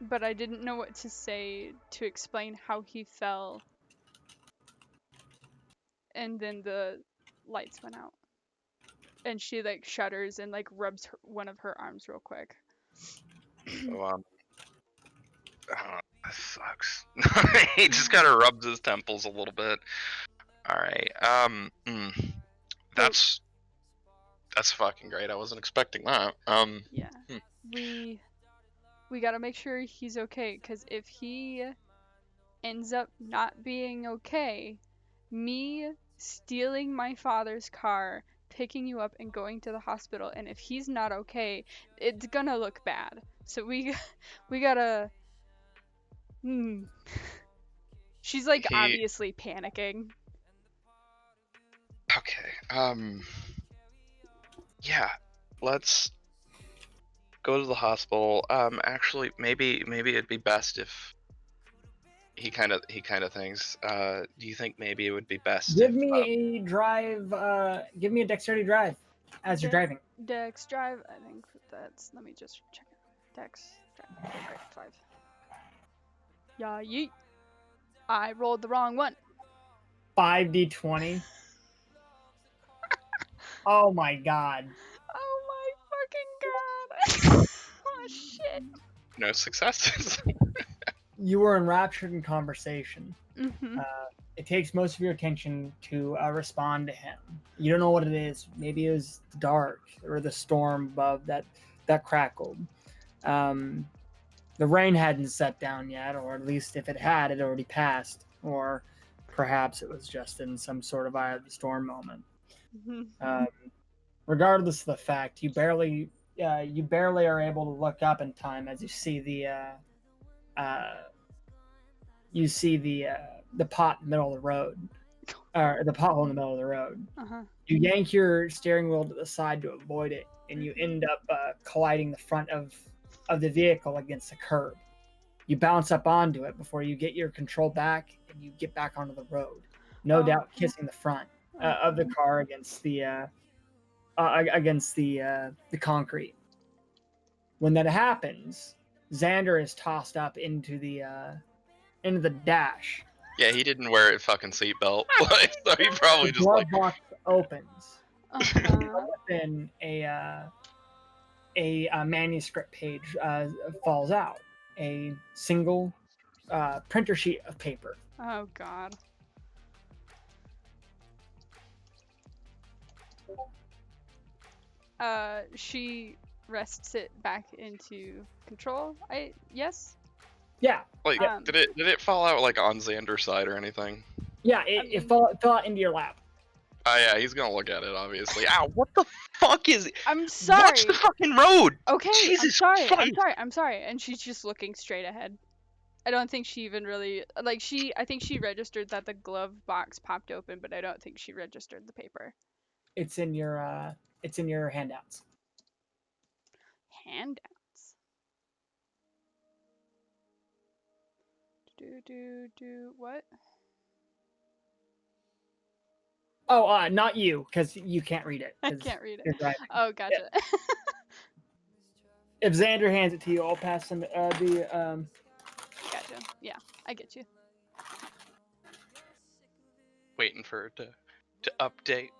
but I didn't know what to say to explain how he fell. And then the lights went out. And she like shudders and like rubs one of her arms real quick. so, oh, that sucks. He just kind of rubs his temples a little bit. All right. That's fucking great. I wasn't expecting that. Yeah. We gotta make sure he's okay, because if he ends up not being okay, me stealing my father's car, picking you up and going to the hospital, and if he's not okay, it's gonna look bad. So we gotta... She's like obviously panicking. Okay. Yeah. Let's go to the hospital. Actually, maybe it'd be best if he kind of thinks. Do you think maybe it would be best? Give me a drive. Give me a dexterity drive as you're driving. Dex drive. I think that's. Let me just check it. Dex drive. Alright, 5. Yeah, yeet. I rolled the wrong one. 5d20. Oh my god. Oh my fucking god. Oh shit. No successes. You were enraptured in conversation. Mm-hmm. It takes most of your attention to respond to him. You don't know what it is. Maybe it was the dark or the storm above that crackled. The rain hadn't set down yet, or at least if it had, it already passed. Or perhaps it was just in some sort of eye of the storm moment. Regardless of the fact, you barely are able to look up in time as you see the pot in the middle of the road, or the pothole in the middle of the road. You yank your steering wheel to the side to avoid it, and you end up colliding the front of the vehicle against the curb. You bounce up onto it before you get your control back, and you get back onto the road. No doubt, kissing the front of the car against the concrete. When that happens, Xander is tossed up into the dash. Yeah, he didn't wear a fucking seatbelt, like, so he probably The just glove like. box opens. Then a manuscript page falls out. A single printer sheet of paper. Oh God. She rests it back into control. Yes. Yeah. Like, did it fall out like on Xander's side or anything? Yeah, it fell out into your lap. Oh yeah, he's gonna look at it obviously. Ow! What the fuck is it? I'm sorry. Watch the fucking road. Okay, Jesus I'm Christ. sorry. And she's just looking straight ahead. I don't think she even really I think she registered that the glove box popped open, but I don't think she registered the paper. It's in your handouts. Handouts. What? Oh, not you, because you can't read it. I can't read it. You're driving. Oh, gotcha. Yeah. If Xander hands it to you, I'll pass him the. Gotcha. Yeah, I get you. Waiting for it to update.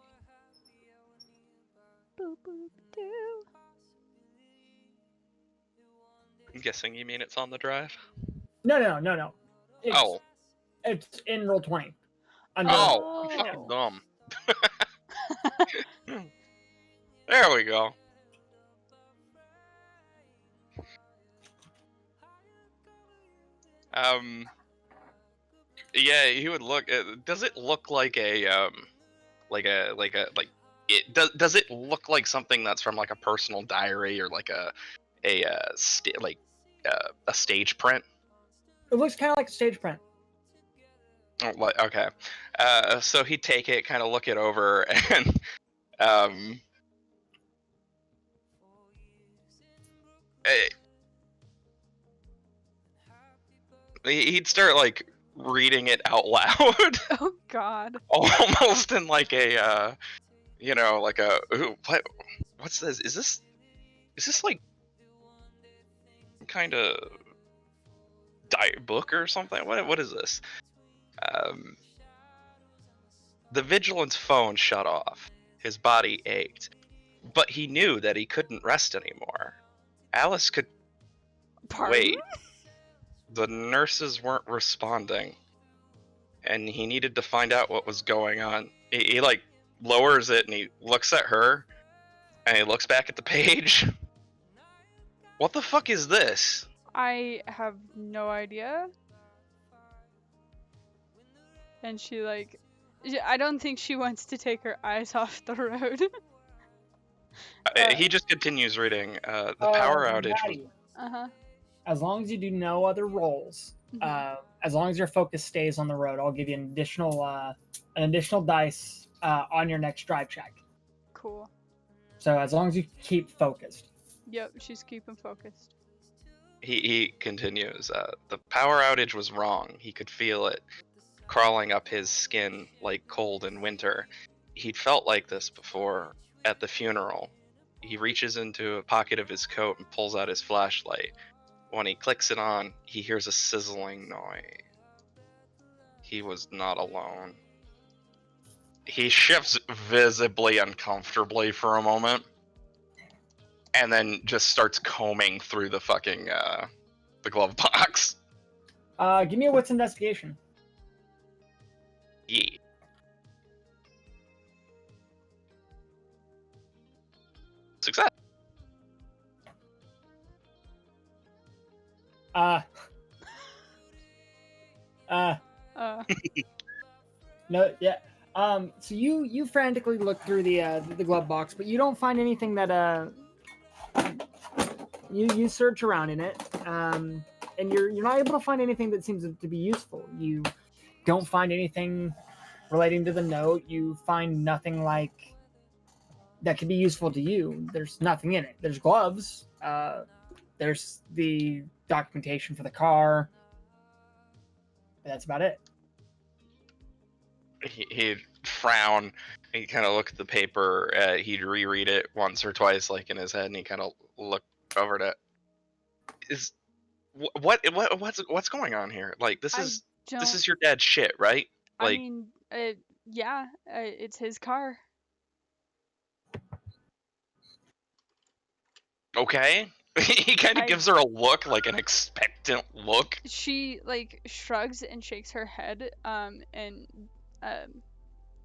Boop, boop, doo. I'm guessing you mean it's on the drive? No. Oh. It's in roll 20. Oh, I'm fucking dumb. There we go. Yeah, he would look. Does it look like does it look like something that's from like a personal diary or like a stage print? It looks kind of like a stage print. Oh, okay. So he'd take it, kind of look it over, and he'd start like reading it out loud. Oh God. Almost in like a what's this? Is this like kind of diet book or something? What is this? The vigilance phone shut off. His body ached, but he knew that he couldn't rest anymore. Alice could wait. The nurses weren't responding, and he needed to find out what was going on. He like lowers it and he looks at her, and he looks back at the page. What the fuck is this? I have no idea. And she I don't think she wants to take her eyes off the road. He just continues reading. The power outage was... As long as you do no other rolls, as long as your focus stays on the road, I'll give you an additional dice on your next drive check. Cool. So as long as you keep focused. Yep, she's keeping focused. He continues. The power outage was wrong. He could feel it crawling up his skin like cold in winter. He'd felt like this before at the funeral. He reaches into a pocket of his coat and pulls out his flashlight. When he clicks it on, he hears a sizzling noise. He was not alone. He shifts visibly uncomfortably for a moment, and then just starts combing through the fucking the glove box. Give me a wits investigation. Yeah. Success. Uh, no, yeah. So you frantically look through the glove box, but you don't find anything that you search around in it, and you're not able to find anything that seems to be useful. You don't find anything relating to the note. You find nothing like that could be useful to you. There's nothing in it. There's gloves. There's the documentation for the car. That's about it. He'd frown. He'd kind of look at the paper. He'd reread it once or twice, like in his head, and he kind of looked over at it. What's going on here? Like this is your dad's shit, right? Like, I mean, yeah, it's his car. okay. He kind of gives her a look, like an expectant look. She like shrugs and shakes her head, and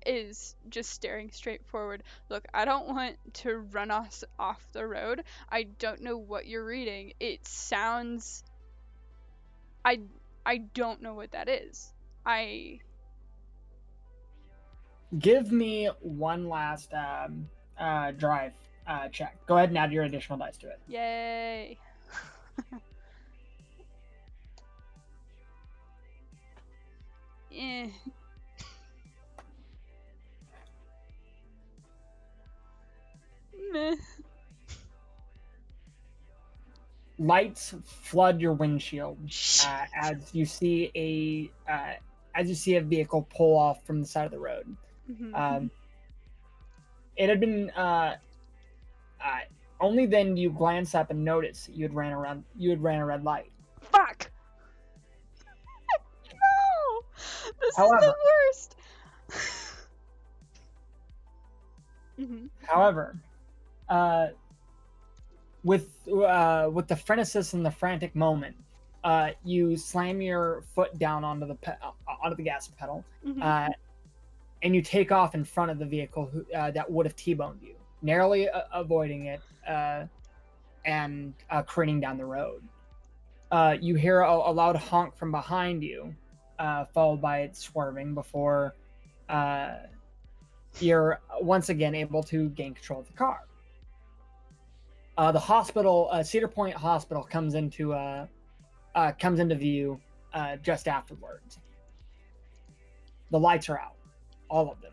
is just staring straight forward. Look, I don't want to run us off the road. I don't know what you're reading. It sounds. I don't know what that is. Give me one last drive check. Go ahead and add your additional dice to it. Yay. Eh. Meh. Lights flood your windshield as you see a vehicle pull off from the side of the road. Mm-hmm. It had been only then you glance up and notice you had ran a red light. Fuck! No! This However, is the worst! Mm-hmm. However, with the frenesis and the frantic moment, you slam your foot down onto the gas pedal, Mm-hmm. and you take off in front of the vehicle that would have T-boned you, narrowly avoiding it and careening down the road. You hear a loud honk from behind you, followed by it swerving before you're once again able to gain control of the car. The hospital, Cedar Point Hospital, comes into view just afterwards. The lights are out, all of them.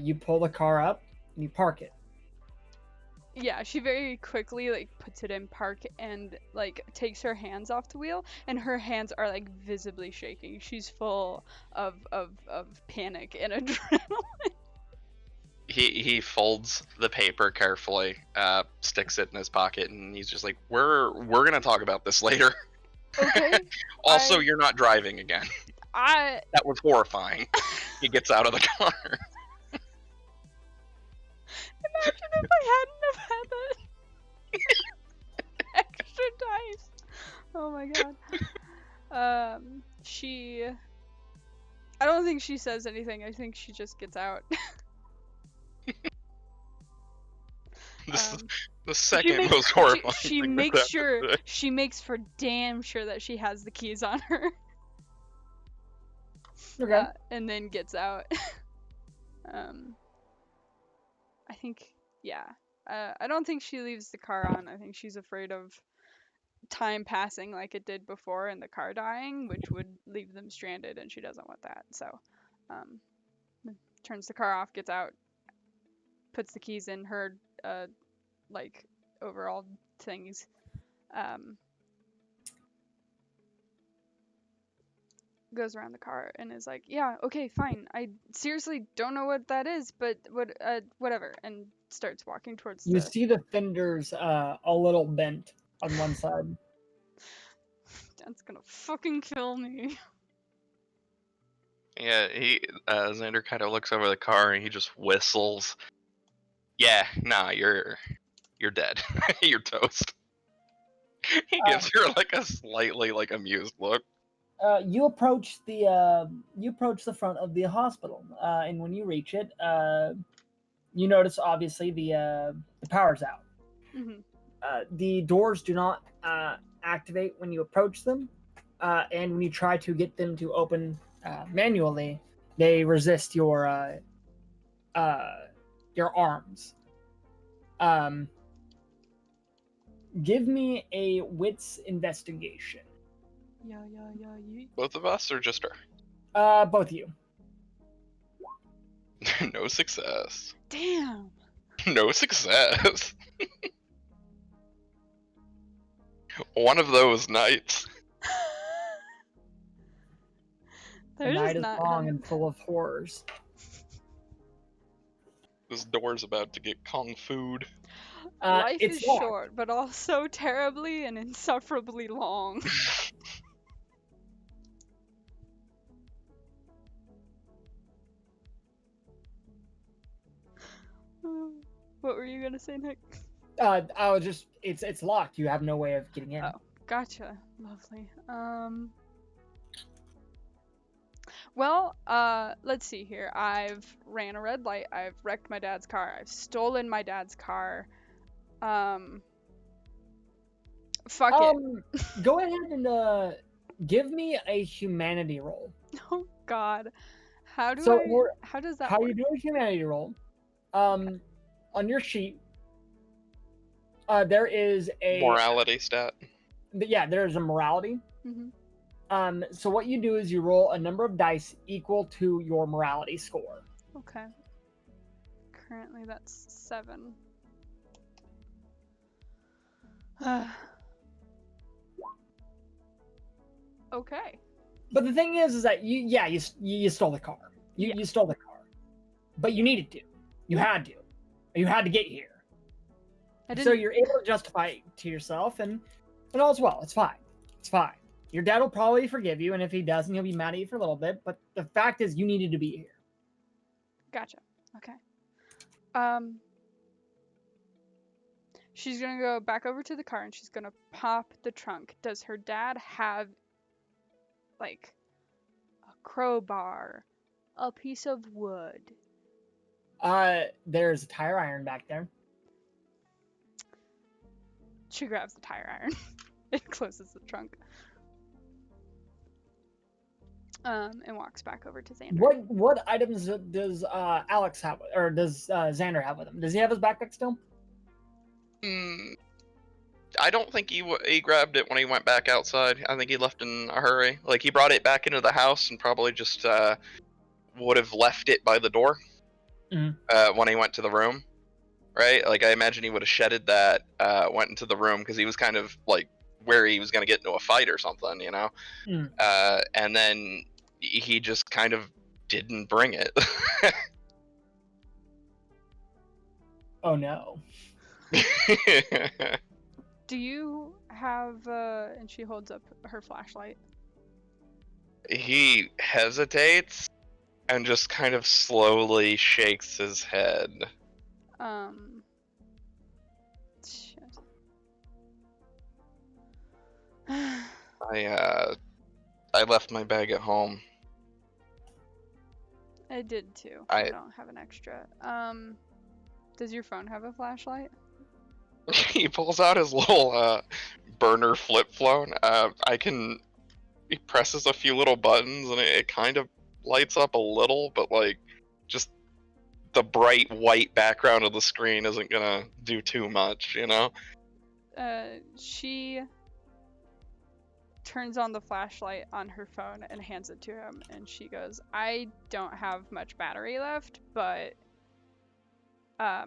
You pull the car up and you park it. Yeah, she very quickly like puts it in park and like takes her hands off the wheel, and her hands are like visibly shaking. She's full of panic and adrenaline. He folds the paper carefully, sticks it in his pocket, and he's just like, "We're gonna talk about this later." Okay. Also, you're not driving again. That was horrifying. He gets out of the car. Imagine if I hadn't have had that extra dice. Oh my god. I don't think she says anything. I think she just gets out. The second most horrifying. She makes sure. She makes for damn sure that she has the keys on her. Okay. And then gets out. I think, yeah. I don't think she leaves the car on. I think she's afraid of time passing like it did before and the car dying, which would leave them stranded, and she doesn't want that. So, turns the car off, gets out, puts the keys in her, like, overall things. Goes around the car and is like, yeah, okay, fine. I seriously don't know what that is, but whatever. And starts walking towards You see the fenders a little bent on one side. Dad's gonna fucking kill me. Yeah, Xander kind of looks over the car and he just whistles. Yeah, nah, you're dead. You're toast. He gives her like a slightly like amused look. You approach the front of the hospital, and when you reach it, you notice obviously the power's out. Mhm. The doors do not activate when you approach them, and when you try to get them to open manually, they resist your arms. Give me a wits investigation. Yeah. Both of us or just her? Both of you. No success. Damn. No success. One of those nights. The They're just night is not long having- and full of horrors. This door's about to get kung food. Life it's is locked. short, but also terribly and insufferably long. What were you gonna say, Nick? I was just it's locked. You have no way of getting in. Oh, gotcha. Lovely. Well, let's see here. I've ran a red light. I've wrecked my dad's car. I've stolen my dad's car. Fuck it. Go ahead and give me a humanity roll. Oh God. How does that How work? you do a humanity roll? On your sheet, there is a Morality stat. Yeah, there's a morality. Mm-hmm. So what you do is you roll a number of dice equal to your morality score. Okay. Currently, that's 7. Okay. But the thing is that you stole the car. You stole the car, but you needed to. You had to get here. So you're able to justify it to yourself, and all's well. It's fine. It's fine. Your dad will probably forgive you, and if he doesn't, he'll be mad at you for a little bit. But the fact is, you needed to be here. Gotcha. Okay. She's gonna go back over to the car and she's gonna pop the trunk. Does her dad have, like, a crowbar, a piece of wood? There's a tire iron back there. She grabs the tire iron and closes the trunk. And walks back over to Xander. What items does Alex have, or does Xander have with him? Does he have his backpack still? I don't think he grabbed it when he went back outside. I think he left in a hurry. Like, he brought it back into the house and probably just would have left it by the door when he went to the room, right? Like, I imagine he would have shedded that, went into the room because he was kind of like where he was going to get into a fight or something, you know? And then he just kind of didn't bring it. Oh no. Do you have, and she holds up her flashlight. He hesitates and just kind of slowly shakes his head. Shit. I left my bag at home. I did too. I don't have an extra. Does your phone have a flashlight? He pulls out his little burner flip phone. He presses a few little buttons and it kind of lights up a little, but like just the bright white background of the screen isn't gonna do too much, you know? She turns on the flashlight on her phone and hands it to him, and she goes, I don't have much battery left, but at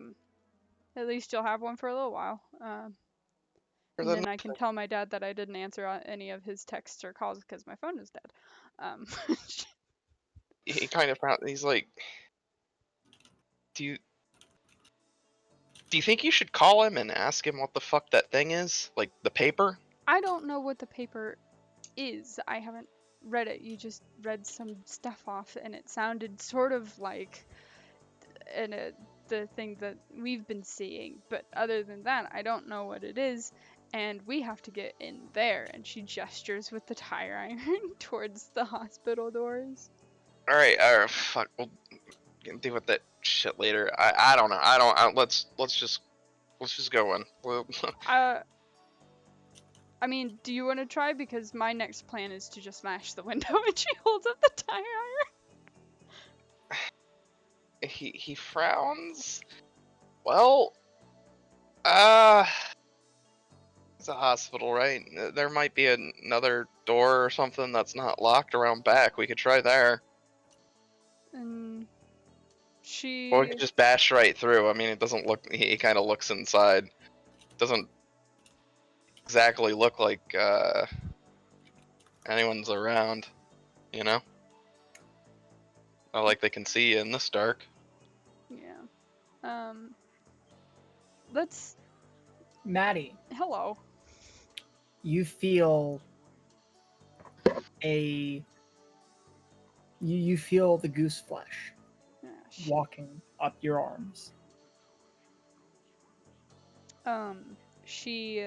least you'll have one for a little while. And then I can tell my dad that I didn't answer any of his texts or calls because my phone is dead. He kind of he's like, do you think you should call him and ask him what the fuck that thing is? Like, the paper? I don't know what the paper is. I haven't read it. You just read some stuff off, and it sounded sort of like the thing that we've been seeing. But other than that, I don't know what it is, and we have to get in there. And she gestures with the tire iron towards the hospital doors. Alright, fuck, we'll deal with that shit later. I don't know. Let's just go in. I mean, do you want to try? Because my next plan is to just smash the window, and she holds up the tire iron. He frowns. Well, it's a hospital, right? There might be another door or something that's not locked around back. We could try there. And she... Or we could just bash right through. I mean, it doesn't look... He kind of looks inside. Doesn't exactly look like, anyone's around, you know? Not like they can see you in this dark. Yeah. Let's... Maddie, Hello. you feel you feel the goose flesh Ah, shit. walking up your arms. She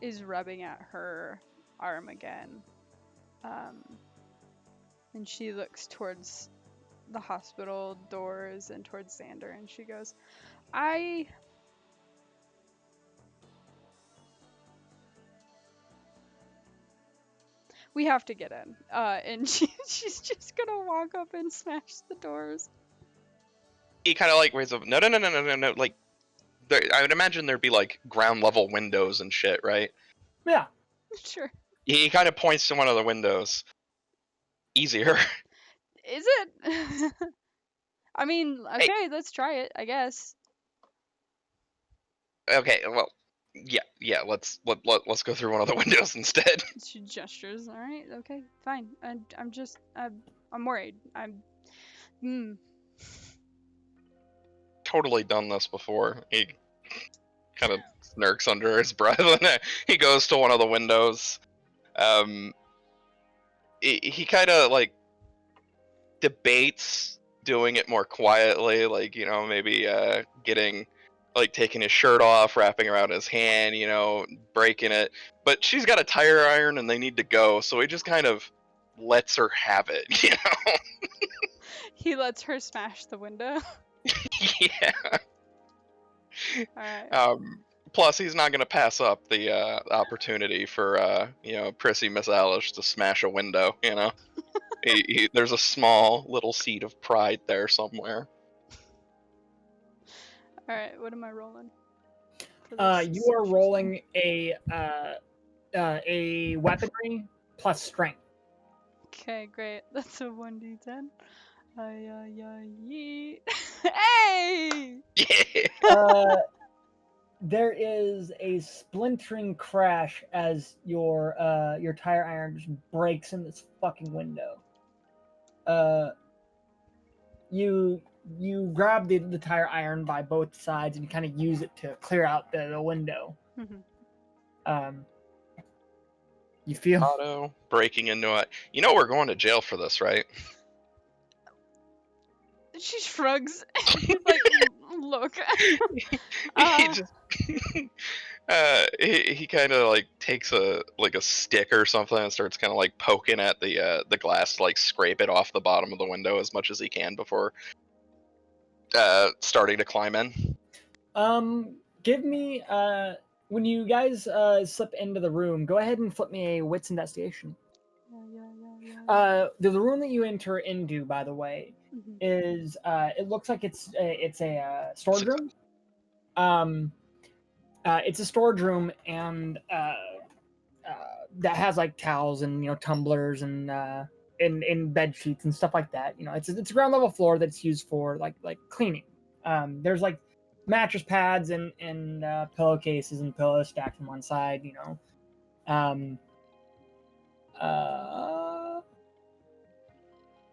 is rubbing at her arm again. And she looks towards the hospital doors and towards Xander, and she goes, we have to get in. And she's just gonna walk up and smash the doors. He kind of like raises up. No. Like, I would imagine there'd be like ground level windows and shit, right? Yeah. Sure. He kind of points to one of the windows. Easier. Is it? I mean, okay, let's try it, I guess. Okay, well, yeah. Let's go through one of the windows instead. She gestures. All right, okay, fine. I'm just, I'm worried. Totally done this before. He kind of smirks under his breath, and he goes to one of the windows. He kind of like debates doing it more quietly, like, you know, maybe getting, like, taking his shirt off, wrapping around his hand, you know, breaking it. But she's got a tire iron and they need to go, so he just kind of lets her have it, you know? He lets her smash the window. Yeah. Alright. Plus, he's not going to pass up the opportunity for, you know, prissy Miss Alice to smash a window, you know? There's a small little seed of pride there somewhere. Alright, what am I rolling? You are rolling a weaponry plus strength. Okay, great. That's a 1d10. Hey! Yeah. There is a splintering crash as your tire iron just breaks in this fucking window. You grab the tire iron by both sides and you kind of use it to clear out the window. You feel Auto breaking into it. You know we're going to jail for this, right? She shrugs. Like, look. He kind of like takes a stick or something and starts kind of like poking at the glass to like scrape it off the bottom of the window as much as he can before starting to climb in. Give me when you guys slip into the room, go ahead and flip me a wits investigation. The room that you enter into, by the way, is it looks like it's a storage room. It's a storage room, and that has like towels and, you know, tumblers and in bed sheets and stuff like that. You know, it's a ground level floor that's used for like cleaning. There's like mattress pads and pillowcases and pillows stacked on one side. You know,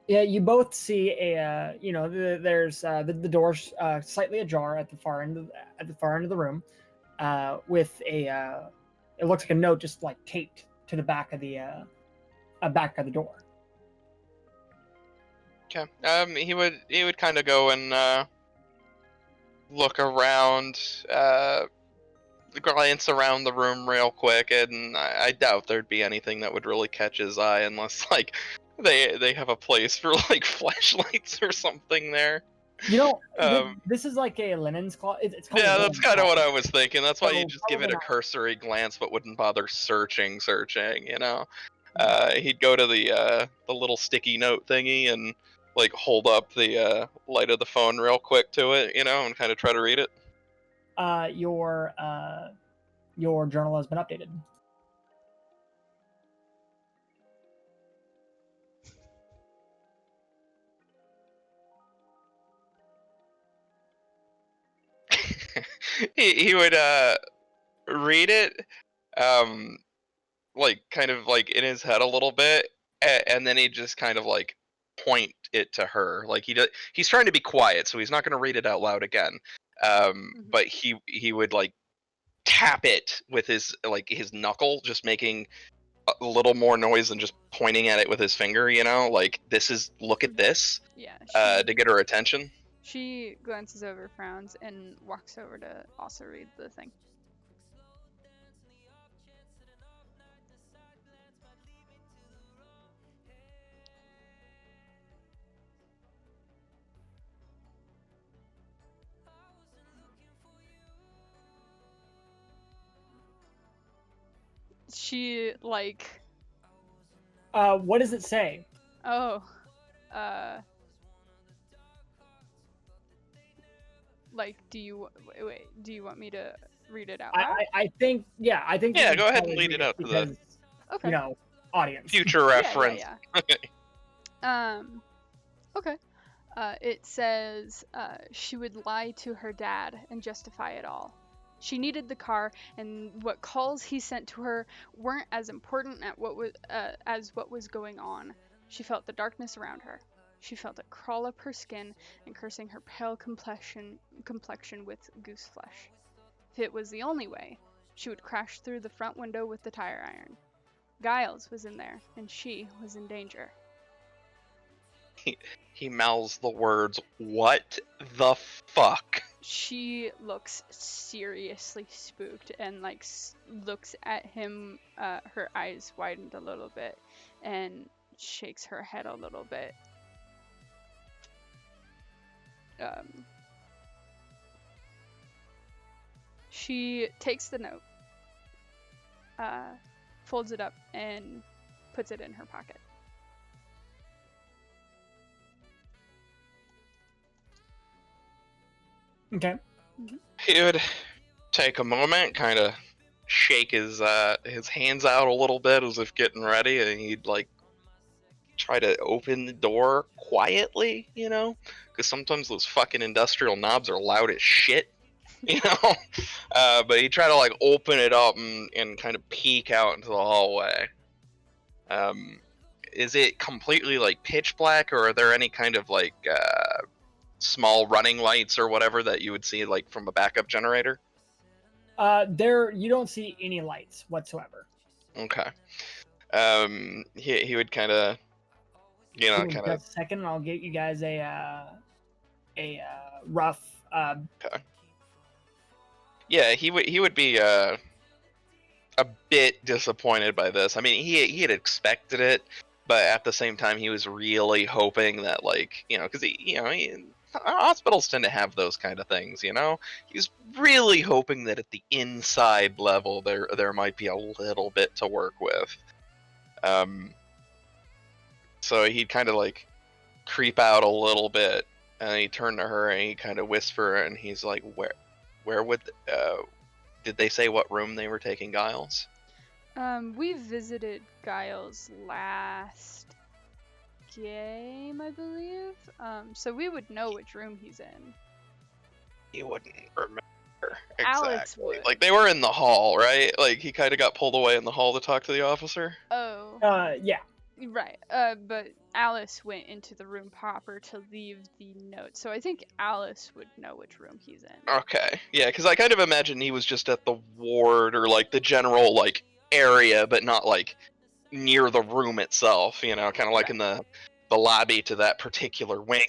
yeah, you both see a you know, there's the door's slightly ajar at the far end of the room, with a it looks like a note just like taped to the back of the door. Okay. He would kind of go and look around, glance around the room real quick, and I doubt there'd be anything that would really catch his eye unless like they have a place for like flashlights or something there. You know, Um, this is like a linen's closet. It's called a yeah, that's linen's kind of what closet. I was thinking. That's why you So just give it probably a not. cursory glance, but wouldn't bother searching. You know. He'd go to the little sticky note thingy and like hold up the light of the phone real quick to it, you know, and kind of try to read it. Your journal has been updated. He would read it, um, like kind of like in his head a little bit, and then he'd just kind of like point it to her. Like he's trying to be quiet, so he's not going to read it out loud again. But he would like tap it with his knuckle, just making a little more noise than just pointing at it with his finger. You know, like look at this. Yeah. To get her attention. She glances over, frowns, and walks over to also read the thing. She like. What does it say? Oh. Like, do you want me to read it out loud? I think yeah. I think. Yeah, you go should ahead and probably lead it read out to the Okay. You know, audience. future reference. Yeah. Okay. It says she would lie to her dad and justify it all. She needed the car, and what calls he sent to her weren't as important as what was going on. She felt the darkness around her. She felt it crawl up her skin, and cursing her pale complexion with goose flesh. If it was the only way, she would crash through the front window with the tire iron. Giles was in there, and she was in danger. He mouths the words, "What the fuck?" She looks seriously spooked and like looks at him, her eyes widened a little bit, and shakes her head a little bit. She takes the note, folds it up, and puts it in her pocket. Okay. He would take a moment, kind of shake his hands out a little bit as if getting ready, and he'd like try to open the door quietly, you know, because sometimes those fucking industrial knobs are loud as shit, you know. But he'd try to like open it up and kind of peek out into the hallway. Is it completely like pitch black, or are there any kind of like small running lights or whatever that you would see like from a backup generator? There you don't see any lights whatsoever. Okay. He would kind of, you know, kind of. Just a second, and I'll get you guys a rough. Okay. Yeah, he would be a bit disappointed by this. I mean, he had expected it, but at the same time, he was really hoping that, like, you know, because hospitals tend to have those kind of things, you know. He's really hoping that at the inside level, there might be a little bit to work with. So he'd kind of like creep out a little bit, and he turned to her and he kind of whisper, and he's like, "Where would did they say what room they were taking Giles?" We visited Giles last game, I believe. So we would know which room he's in. He wouldn't remember. Alex Exactly. would. Like they were in the hall, right? Like he kind of got pulled away in the hall to talk to the officer. Oh. Yeah. Right. But Alice went into the room proper to leave the note. So I think Alice would know which room he's in. Okay. Yeah, because I kind of imagine he was just at the ward or like the general like area, but not like near the room itself. You know, kind of like in the lobby to that particular wing.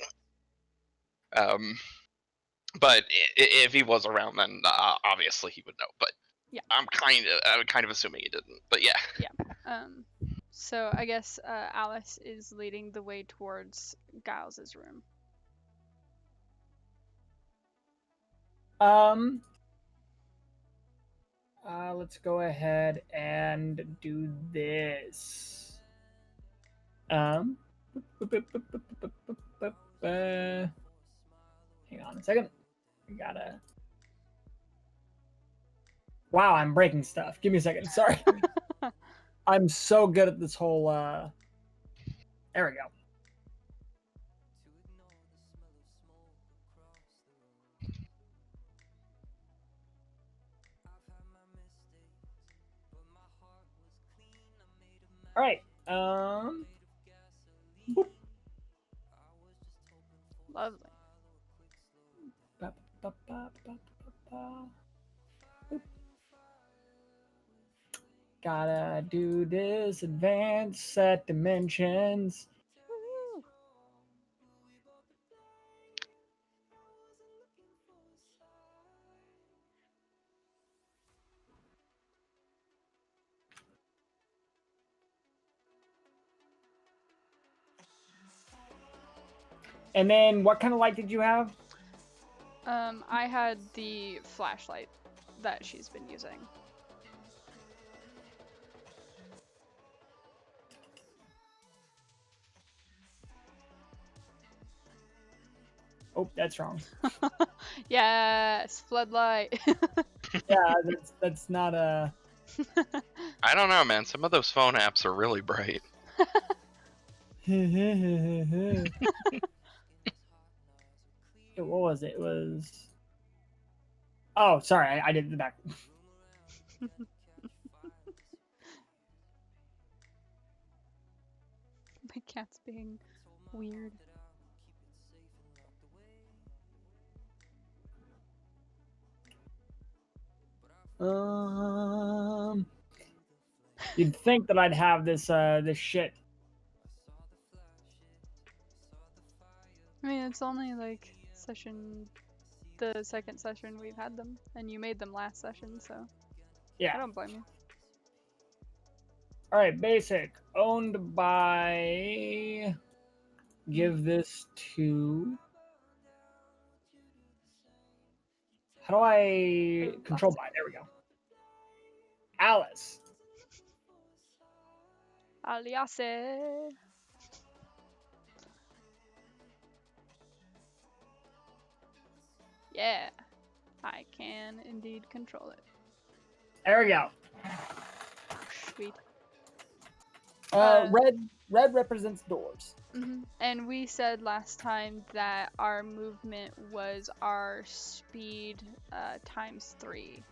But if he was around, then obviously he would know. But yeah, I'm kind of assuming he didn't. But yeah. Yeah. So I guess Alice is leading the way towards Giles's room. Um. Let's go ahead and do this. Um. Hang on a second. We gotta. Wow, I'm breaking stuff. Give me a second. Sorry. I'm so good at this whole. There we go. All right. Boop. Lovely. Ba, ba, ba, ba, ba, ba. Boop. Gotta do this advanced set dimensions. Woo. And then what kind of light did you have? I had the flashlight that she's been using. Oh, that's wrong. Yes, floodlight. Yeah, that's not a. I don't know, man. Some of those phone apps are really bright. What was it? It was. Oh, sorry, I did the back. My cat's being weird. You'd think that I'd have this shit. I mean, it's only like the second session we've had them, and you made them last session, so I Yeah. don't blame you. All right, basic owned by. Give this to. How do I control by? There we go. Alice. Aliase. Yeah, I can indeed control it. There we go. Sweet. Red represents doors. And we said last time that our movement was our speed times 3,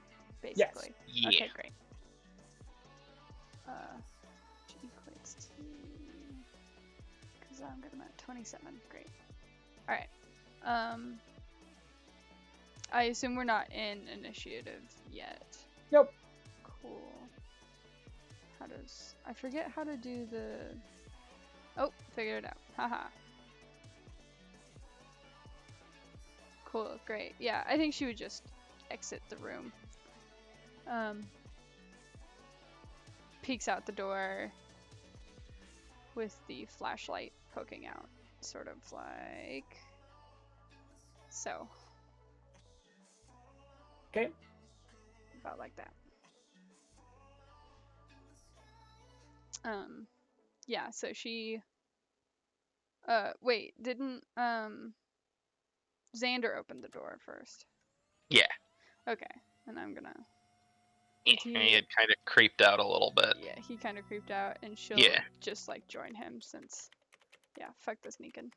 basically. Yeah. Okay, great. Which equates to, because I'm good, I'm at 27. Great. All right. I assume we're not in initiative yet. Nope. Cool. I forget how to do the. Oh, figured it out. Haha. Cool, great. Yeah, I think she would just exit the room. Peeks out the door with the flashlight poking out, sort of like so. Okay. About like that. Yeah, so she wait, didn't Xander open the door first? Yeah. Okay, and I'm gonna He had kind of creeped out a little bit. yeah, he kind of creeped out, and she'll just like join him since yeah, fuck this Negan.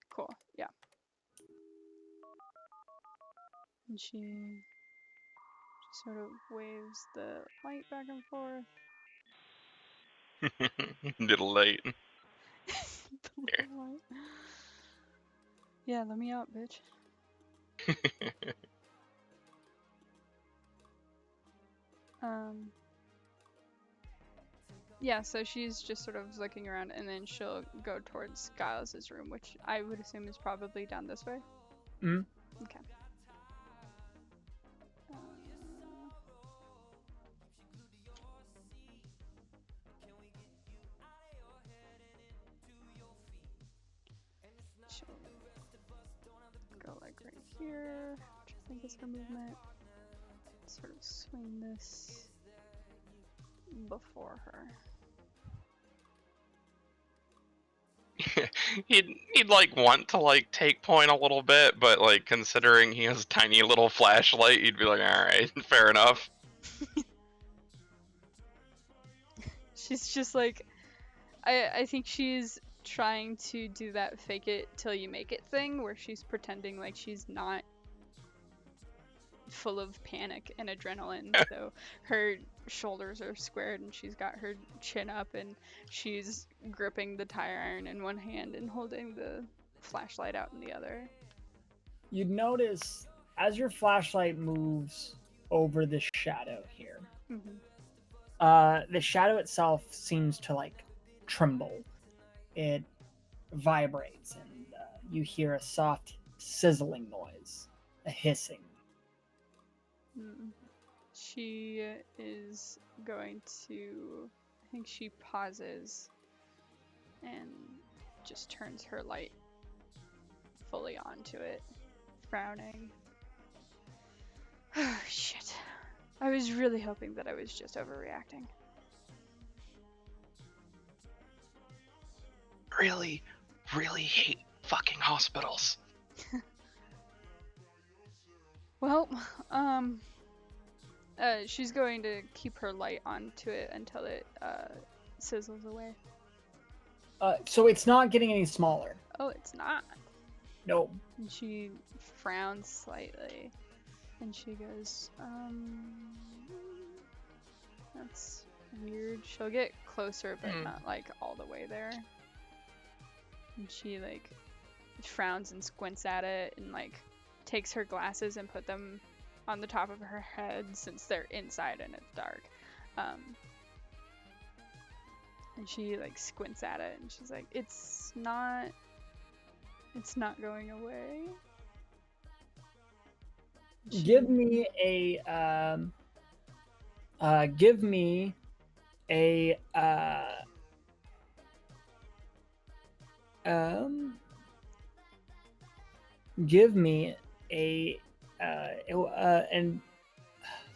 Cool, yeah. And she just sort of waves the light back and forth. Little late. The light. Yeah, let me out, bitch. Yeah, so she's just sort of looking around, and then she'll go towards Giles' room, which I would assume is probably down this way. Okay. She'll go like here, which I think is her movement. Sort of swing this before her. he'd like want to like take point a little bit, but like considering he has a tiny little flashlight, he'd be like, all right, fair enough. She's just like, I think she's trying to do that fake it till you make it thing, where she's pretending like she's not full of panic and adrenaline. So her shoulders are squared and she's got her chin up and she's gripping the tire iron in one hand and holding the flashlight out in the other. You'd notice as your flashlight moves over the shadow here, the shadow itself seems to like tremble. It vibrates and you hear a soft sizzling noise, a hissing. She is going to, I think she pauses and just turns her light fully onto it, frowning. Oh, shit. I was really hoping that I was just overreacting. Really hate fucking hospitals. Well, she's going to keep her light onto it until it sizzles away. So it's not getting any smaller. Oh, it's not. No. And she frowns slightly, and she goes, that's weird. She'll get closer, but not like all the way there. And she like frowns and squints at it and like takes her glasses and put them on the top of her head since they're inside and it's dark. And she like squints at it and she's like, it's not going away. Give me a give me a and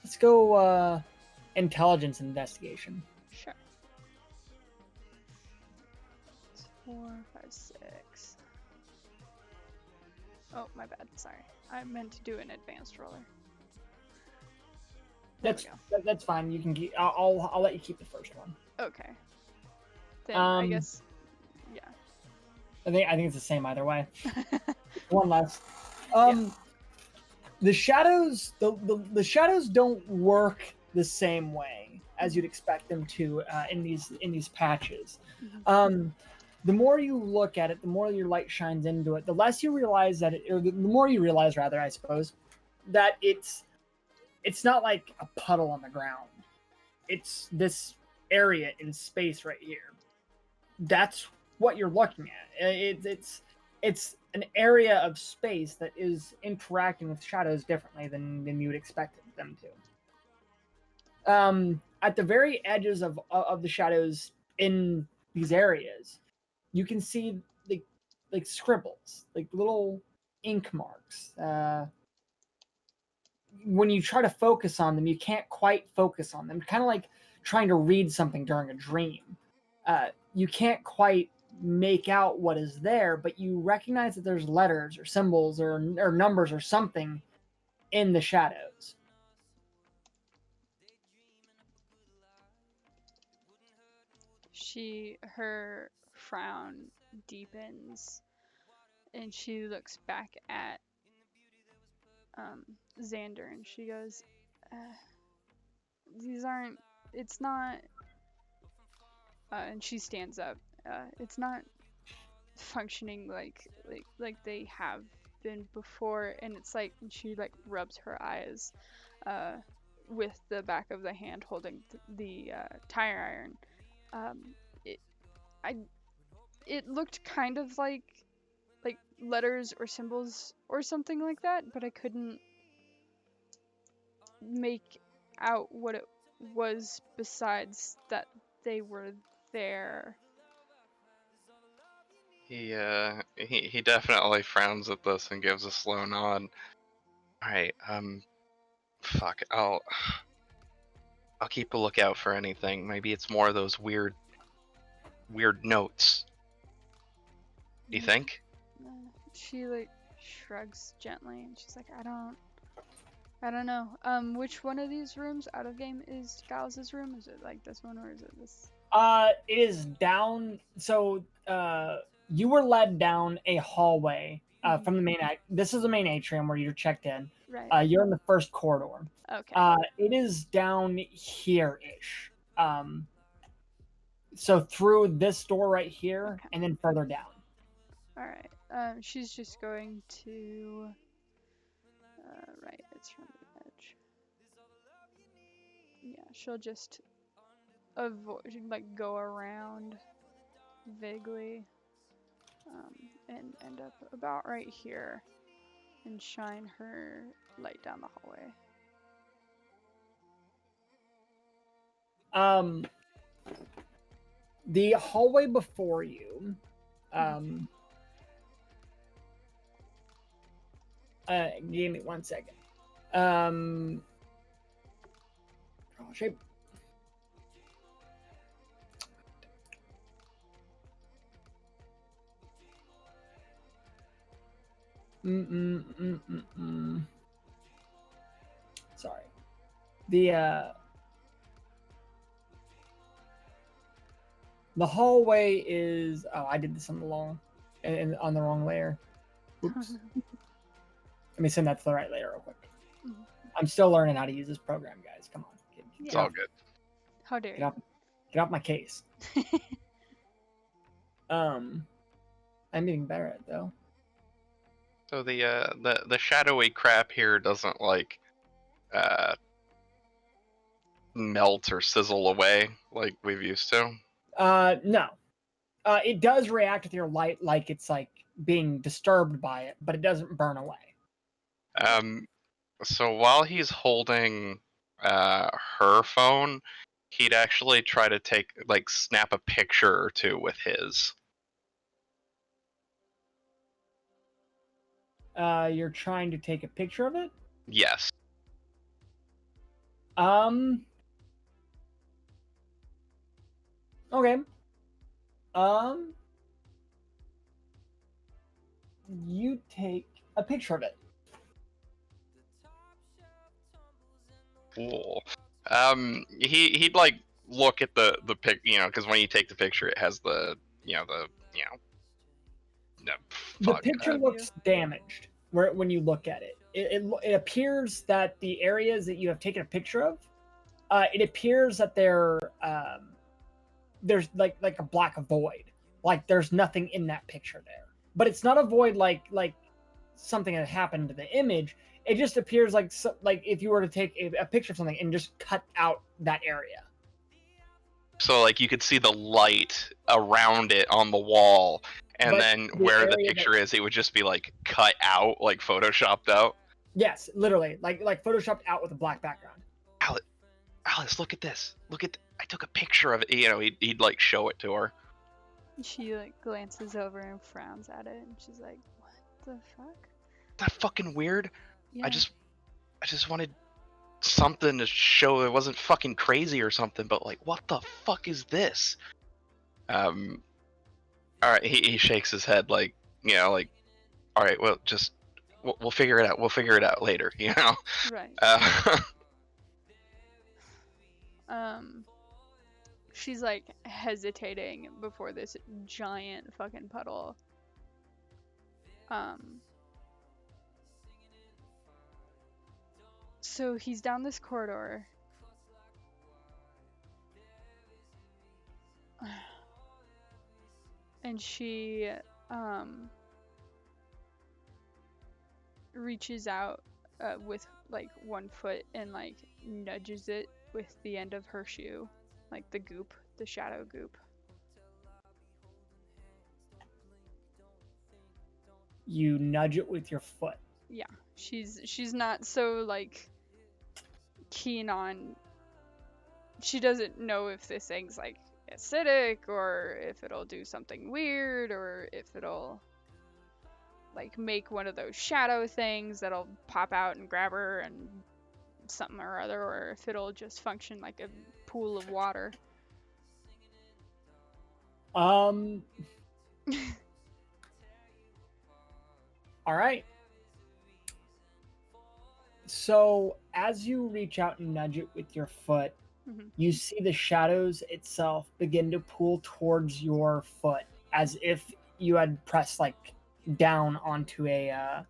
let's go intelligence investigation. Sure. 4, 5, 6. Oh, my bad. Sorry. I meant to do an advanced roller. There we go. That's fine. You can keep. I'll let you keep the first one. Okay. Then I guess, yeah. I think it's the same either way. One less. The shadows, the shadows don't work the same way as you'd expect them to in these patches. The more you look at it, the more your light shines into it. The less you realize or the more you realize, rather, I suppose, that it's not like a puddle on the ground. It's this area in space right here. That's what you're looking at. It's an area of space that is interacting with shadows differently than you would expect them to. At the very edges of the shadows in these areas, you can see like scribbles, like little ink marks. When you try to focus on them, you can't quite focus on them. Kind of like trying to read something during a dream. You can't quite make out what is there, but you recognize that there's letters or symbols or numbers or something in the shadows. Her frown deepens and she looks back at Xander and she goes, it's not, and she stands up, it's not functioning like they have been before, and it's like, and she like rubs her eyes with the back of the hand holding the tire iron. It looked kind of like letters or symbols or something like that, but I couldn't make out what it was besides that they were there. He definitely frowns at this and gives a slow nod. Alright, fuck, I'll keep a lookout for anything. Maybe it's more of those weird notes. Do you think? She like shrugs gently and she's like, I don't know. Which one of these rooms out of game is Gauss's room? Is it like this one or is it this? It is down. So, you were led down a hallway from the main. This is the main atrium where you're checked in. Right. You're in the first corridor. Okay. It is down here-ish. So through this door right here, Okay. and then further down. All right. She's just going to. Right. It's from the edge. Yeah. She'll just avoid, like, go around vaguely, and end up about right here, and shine her light down the hallway. The hallway before you, give me 1 second. Shape. Sorry. The hallway is. Oh, I did this on the on the wrong layer. Oops. Let me send that to the right layer real quick. I'm still learning how to use this program, guys. Come on. It's all good. How dare you? Get off my case. I'm getting better at it though. So the shadowy crap here doesn't like melt or sizzle away like we've used to. No. It does react with your light like it's like being disturbed by it, but it doesn't burn away. So while he's holding her phone, he'd actually try to snap a picture or two with his. You're trying to take a picture of it? Yes. Okay. You take a picture of it. Cool. He'd like look at the pic, because when you take the picture, it has the The picture looks damaged when you look at it. It appears that the areas that you have taken a picture of, it appears that there's like a black void. Like there's nothing in that picture there. But it's not a void like something that happened to the image. It just appears like if you were to take a picture of something and just cut out that area. So like you could see the light around it on the wall, and But then where the picture is, it would just be like cut out, like photoshopped out. Yes, literally, like photoshopped out with a black background. Alice, look at this. I took a picture of it. He'd like show it to her. She like glances over and frowns at it, and she's like, "What the fuck? Is that fucking weird? Yeah. I just wanted something to show it wasn't fucking crazy or something, but like, what the fuck is this?" All right, he shakes his head like, all right, well, just we'll figure it out. We'll figure it out later, Right. She's like hesitating before this giant fucking puddle. So he's down this corridor. And she reaches out with like one foot and like nudges it with the end of her shoe, like the goop, the shadow goop. You nudge it with your foot. Yeah, she's not so like keen on. She doesn't know if this thing's like acidic, or if it'll do something weird, or if it'll like make one of those shadow things that'll pop out and grab her and something or other, or if it'll just function like a pool of water. All right. So as you reach out and nudge it with your foot, Mhm. you see the shadows itself begin to pull towards your foot, as if you had pressed like down onto a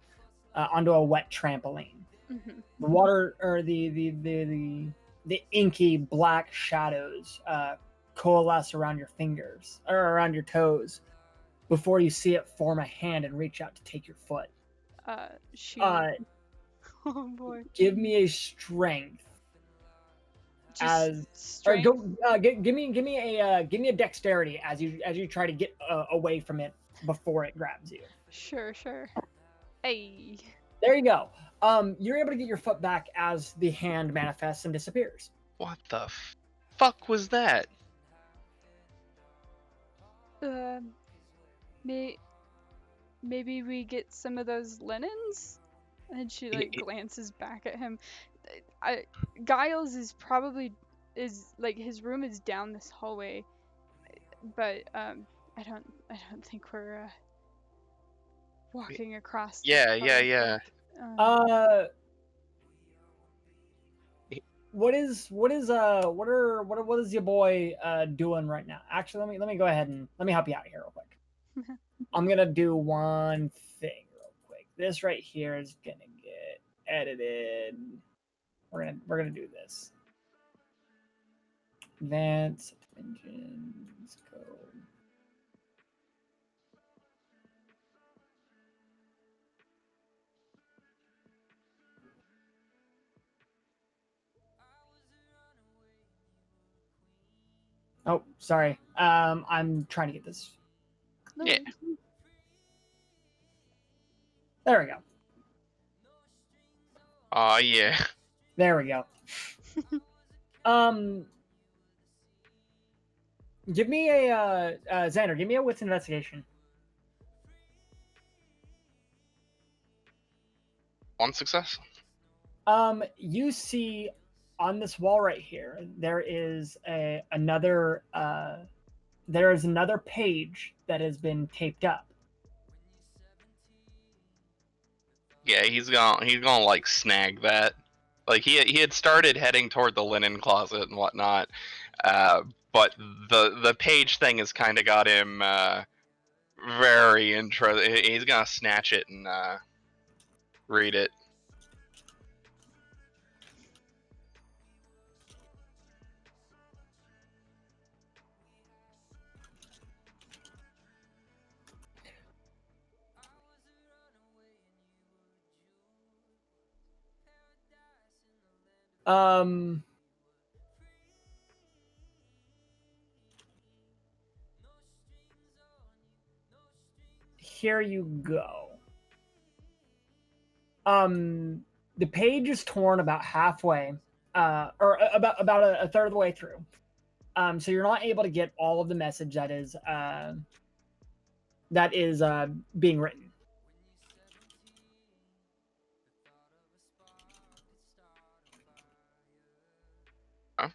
wet trampoline. Mhm. The water or the inky black shadows coalesce around your fingers or around your toes before you see it form a hand and reach out to take your foot. She. Uh, Oh boy. give me a strength Just as or strength. go give me a dexterity as you try to get away from it before it grabs you. Sure. Hey. There you go. You're able to get your foot back as the hand manifests and disappears. What the fuck was that? May maybe we get some of those linens? And she like glances back at him. Giles is probably like his room is down this hallway, but I don't think we're walking across. Yeah. What is your boy doing right now? Actually, let me go ahead and let me help you out here real quick. I'm gonna do one thing real quick. This right here is gonna get edited. We're gonna do this. Advanced engines go. Oh, sorry. I'm trying to get this. No Yeah. worries. There we go. Aw, yeah. There we go. Give me a Xander. Give me a wits investigation. One success. You see on this wall right here, there is another page that has been taped up. Yeah, he's gonna like snag that. Like he had started heading toward the linen closet and whatnot, but the page thing has kind of got him very interested. He's gonna snatch it and read it. Here you go. The page is torn about halfway, or about a third of the way through. So you're not able to get all of the message that is being written. Huh?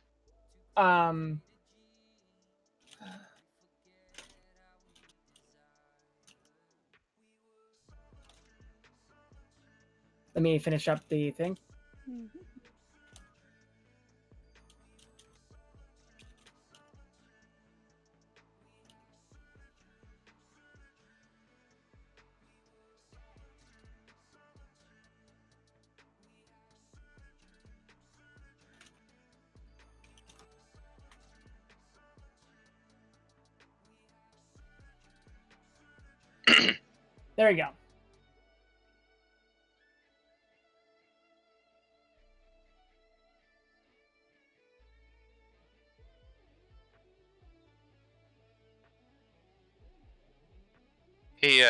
Let me finish up the thing. Mhm. There you go. He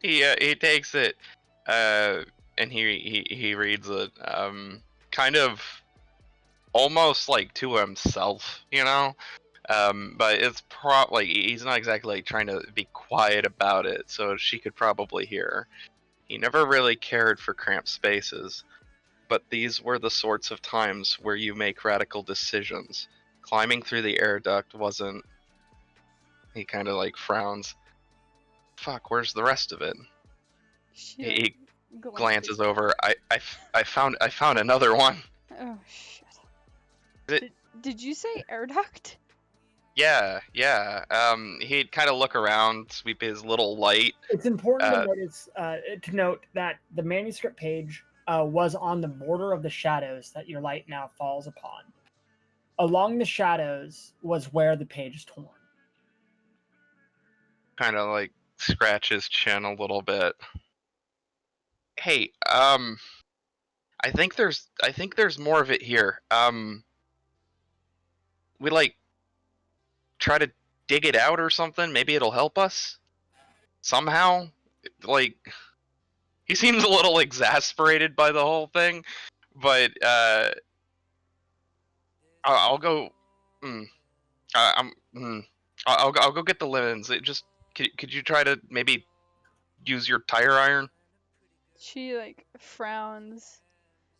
he takes it and he reads it, kind of almost like to himself, you know. But it's like he's not exactly like trying to be quiet about it, so she could probably hear. He never really cared for cramped spaces, but these were the sorts of times where you make radical decisions. Climbing through the air duct wasn't. He kind of like frowns. Fuck, where's the rest of it? She He like, glances over. I found another one. Oh shit. It- Did you say air duct? Yeah. He'd kind of look around, sweep his little light. It's important Uh, to note that the manuscript page was on the border of the shadows that your light now falls upon. Along the shadows was where the page is torn. Kind of like scratch his chin a little bit. Hey, I think there's more of it here. We like try to dig it out or something. Maybe it'll help us somehow. Like he seems a little exasperated by the whole thing, but I'll go. I'll go get the linens. It just could you try to maybe use your tire iron? She like frowns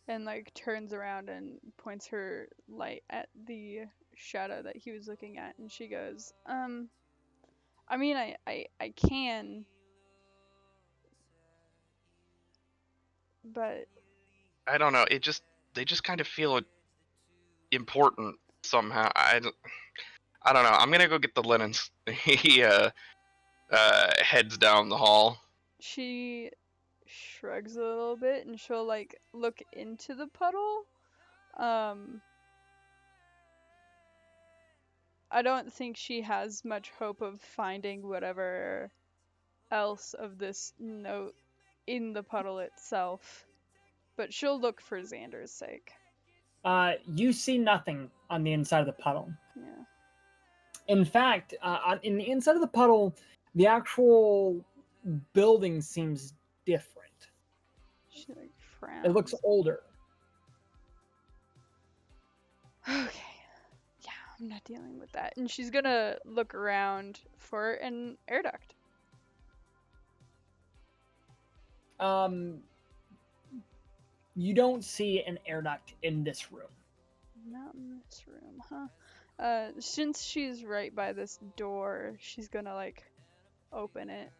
and like turns around and points her light at the shadow that he was looking at, and she goes, I mean, I can, but I don't know. They just kind of feel important somehow. I don't know. I'm gonna go get the linens. He heads down the hall. she shrugs a little bit and she'll like look into the puddle. I don't think she has much hope of finding whatever else of this note in the puddle itself, but she'll look for Xander's sake. You see nothing on the inside of the puddle. Yeah. In fact, in the inside of the puddle, the actual building seems different. She like frowns. It looks older. Okay. Yeah, I'm not dealing with that. And she's gonna look around for an air duct. You don't see an air duct in this room. Not in this room, huh? Since she's right by this door, she's gonna like open it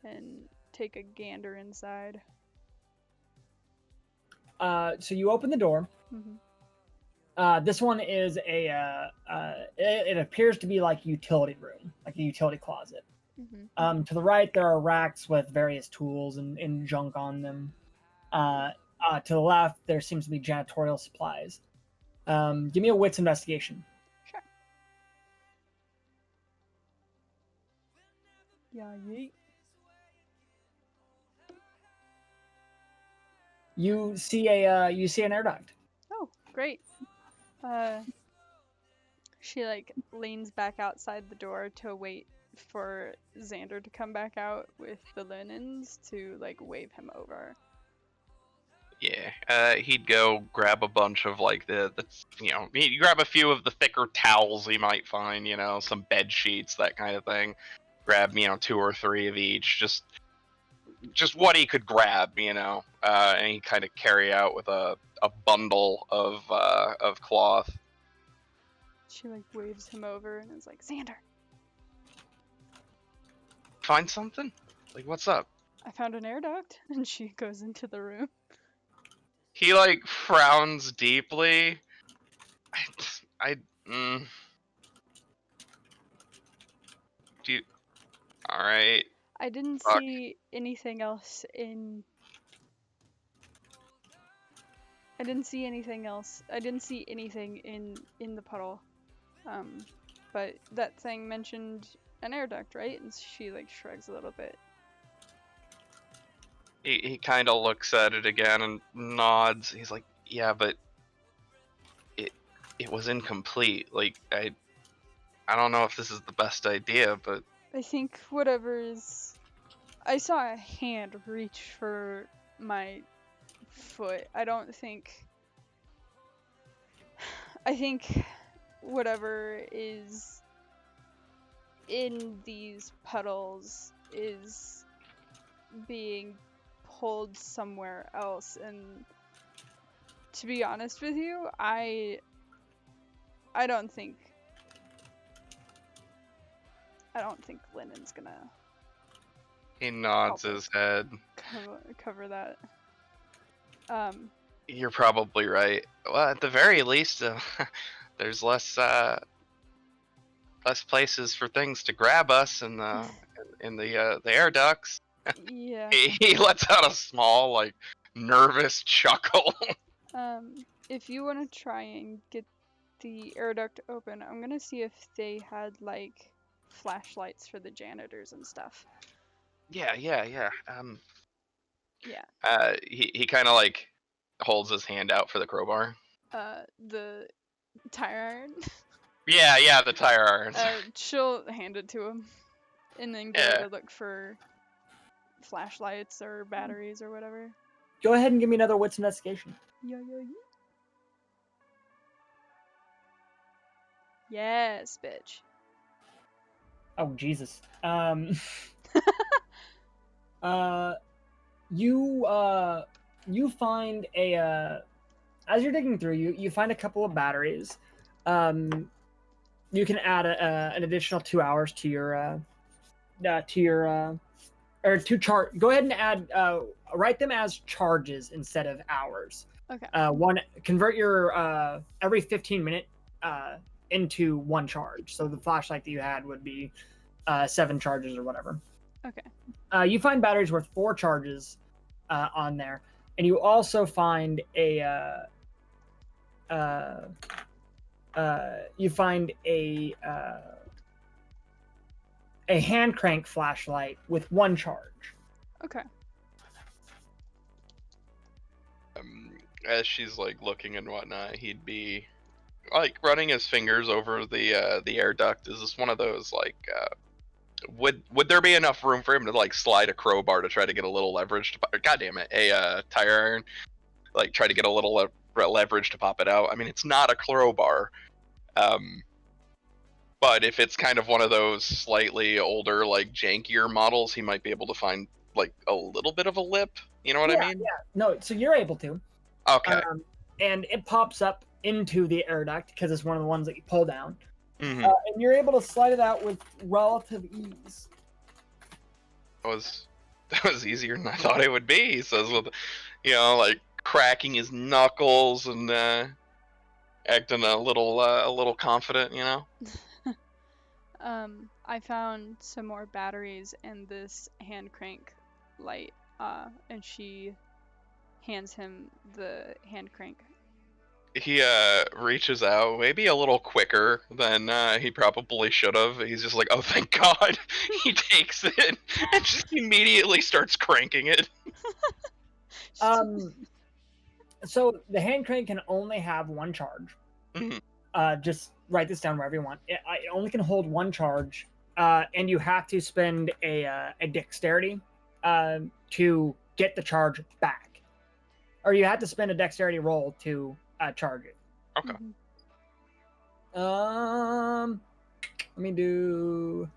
and take a gander inside. So you open the door. Mm-hmm. This one is it appears to be like a utility room, like a utility closet. Mm-hmm. To the right, there are racks with various tools and junk on them. To the left, there seems to be janitorial supplies. Give me a wits investigation. Sure. Yeah, yeet. You see an air duct. Oh, great. She like leans back outside the door to wait for Xander to come back out with the linens to like wave him over. Yeah, he'd go grab a bunch of like the he'd grab a few of the thicker towels he might find, some bed sheets, that kind of thing. Grab 2 or 3 of each, just what he could grab, and he kind of carry out with a bundle of cloth. She like waves him over and is like, Xander, find something? Like, what's up? I found an air duct. And she goes into the room. He like frowns deeply. Do you... All right. I didn't Fuck. see anything else in. I didn't see anything in the puddle. But that thing mentioned an air duct, right? And she like shrugs a little bit. He kind of looks at it again and nods. He's like, "Yeah, but it was incomplete. Like I don't know if this is the best idea, but I think whatever is. I saw a hand reach for my foot. I don't think I think whatever is in these puddles is being pulled somewhere else, and to be honest with you, I don't think Lennon's gonna He nods help his head. cover that. You're probably right. Well, at the very least, there's less places for things to grab us in the air ducts. Yeah. He lets out a small, like, nervous chuckle. If you want to try and get the air duct open, I'm gonna see if they had like flashlights for the janitors and stuff. Yeah. Yeah. He kind of like holds his hand out for the crowbar. The tire iron. Yeah, the tire irons. She'll hand it to him, and then get her to look for flashlights or batteries or whatever. Go ahead and give me another wits investigation. Yeah. Yes, bitch. Oh Jesus. You find a as you're digging through, you find a couple of batteries. You can add an additional 2 hours to your or to chart. Go ahead and add write them as charges instead of hours. Okay. Convert your every 15-minute into 1 charge. So the flashlight that you had would be 7 charges or whatever. Okay. You find batteries worth 4 charges on there, and you also find a hand crank flashlight with 1 charge. Okay. As she's like looking and whatnot, he'd be like running his fingers over the air duct. Is this one of those like would there be enough room for him to like slide a crowbar to try to get a little leverage to God damn it, a tire iron, like try to get a little leverage to pop it out? I mean, it's not a crowbar, but if it's kind of one of those slightly older, like jankier models, he might be able to find like a little bit of a lip. You know what I mean? Yeah. No, so you're able to. Okay. And it pops up into the air duct because it's one of the ones that you pull down. Mm-hmm. And you're able to slide it out with relative ease. That was easier than I thought it would be. He says with, like cracking his knuckles and acting a little confident, I found some more batteries and this hand crank light, and she hands him the hand crank. He reaches out maybe a little quicker than he probably should have. He's just like, oh, thank God. He takes it and just immediately starts cranking it. So the hand crank can only have 1 charge. Mm-hmm. Just write this down wherever you want. It only can hold 1 charge, and you have to spend a dexterity to get the charge back, or you have to spend a dexterity roll to charge it. Okay. Let me do.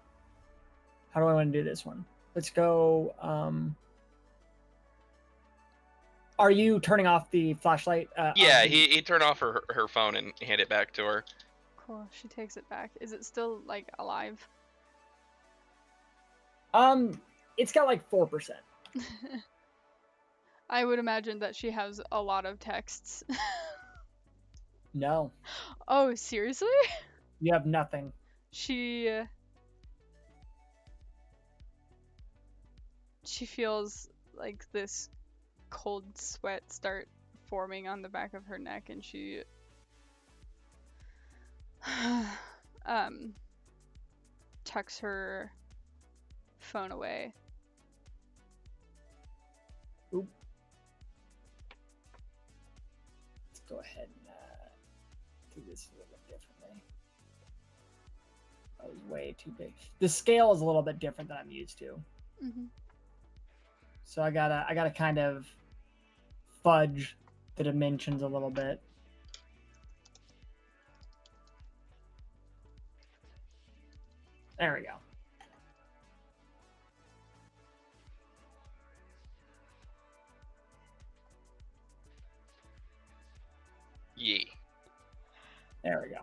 How do I want to do this one? Let's go. Are you turning off the flashlight? Yeah, he turned off her phone and hand it back to her. Cool. She takes it back. Is it still like alive? It's got like 4%. I would imagine that she has a lot of texts. No. Oh, seriously? You have nothing. She feels like this cold sweat start forming on the back of her neck, and she tucks her phone away. Oop. Let's go ahead and do this a little bit differently. That was way too big. The scale is a little bit different than I'm used to. Mm-hmm. So I gotta kind of fudge the dimensions a little bit. There we go. Yeah. There we go.